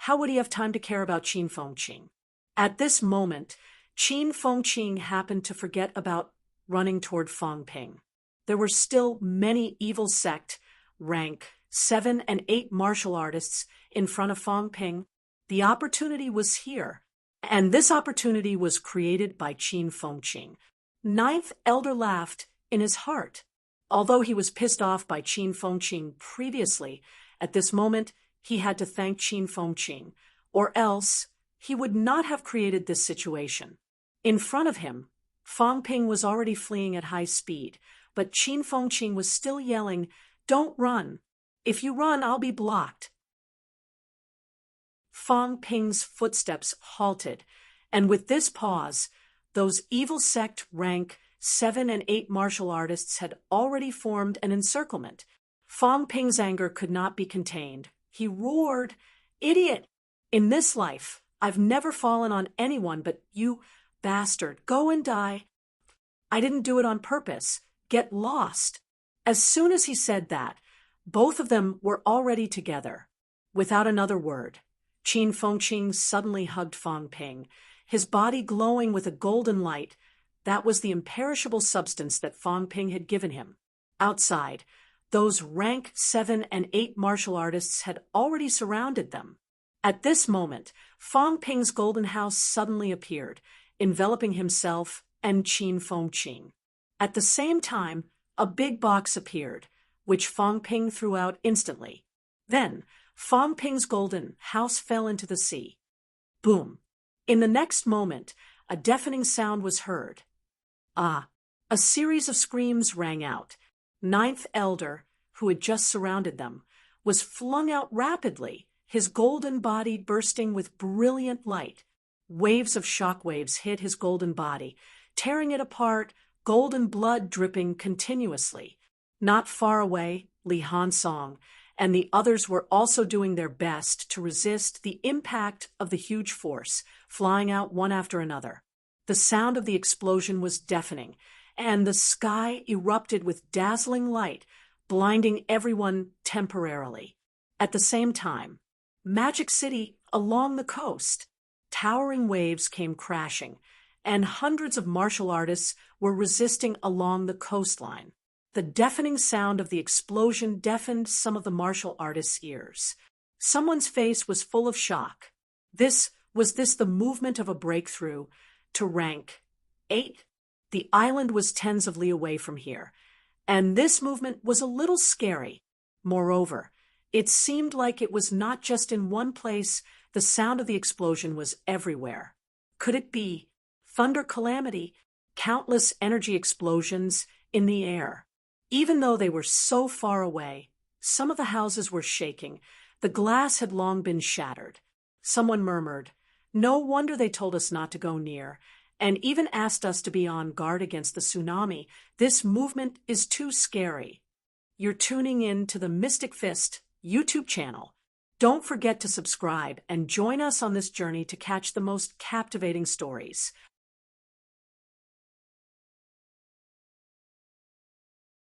How would he have time to care about Qin Fengqing? At this moment, Qin Fengqing happened to forget about running toward Fang Ping. There were still many evil sect, rank 7 and 8 martial artists in front of Fang Ping. The opportunity was here, and this opportunity was created by Qin Fengqing. Ninth Elder laughed in his heart. Although he was pissed off by Qin Fengqing previously, at this moment he had to thank Qin Fengqing, or else he would not have created this situation. In front of him, Fang Ping was already fleeing at high speed, but Qin Fengqing was still yelling, Don't run. If you run, I'll be blocked. Fang Ping's footsteps halted, and with this pause, those evil sect rank 7 and 8 martial artists had already formed an encirclement. Fang Ping's anger could not be contained. He roared, Idiot! In this life, I've never fallen on anyone but you, bastard. Go and die. I didn't do it on purpose. Get lost. As soon as he said that, both of them were already together. Without another word, Qin Fengqing suddenly hugged Fang Ping, his body glowing with a golden light. That was the imperishable substance that Fang Ping had given him. Outside, those rank 7 and 8 martial artists had already surrounded them. At this moment, Fang Ping's golden house suddenly appeared, enveloping himself and Qin Fengqing. At the same time, a big box appeared, which Fang Ping threw out instantly. Then, Fang Ping's golden house fell into the sea. Boom! In the next moment, a deafening sound was heard. A series of screams rang out. Ninth Elder, who had just surrounded them, was flung out rapidly, his golden body bursting with brilliant light. Waves of shockwaves hit his golden body, tearing it apart, golden blood dripping continuously. Not far away, Li Hansong and the others were also doing their best to resist the impact of the huge force, flying out one after another. The sound of the explosion was deafening, and the sky erupted with dazzling light, blinding everyone temporarily. At the same time, Magic City along the coast, towering waves came crashing, and hundreds of martial artists were resisting along the coastline. The deafening sound of the explosion deafened some of the martial artists' ears. Someone's face was full of shock. Was this the movement of a breakthrough to rank 8? The island was tens of li away from here, and this movement was a little scary. Moreover, it seemed like it was not just in one place. The sound of the explosion was everywhere. Could it be thunder calamity, countless energy explosions in the air? Even though they were so far away, some of the houses were shaking. The glass had long been shattered. Someone murmured, No wonder they told us not to go near, and even asked us to be on guard against the tsunami. This movement is too scary. You're tuning in to the Mystic Fist YouTube channel. Don't forget to subscribe and join us on this journey to catch the most captivating stories.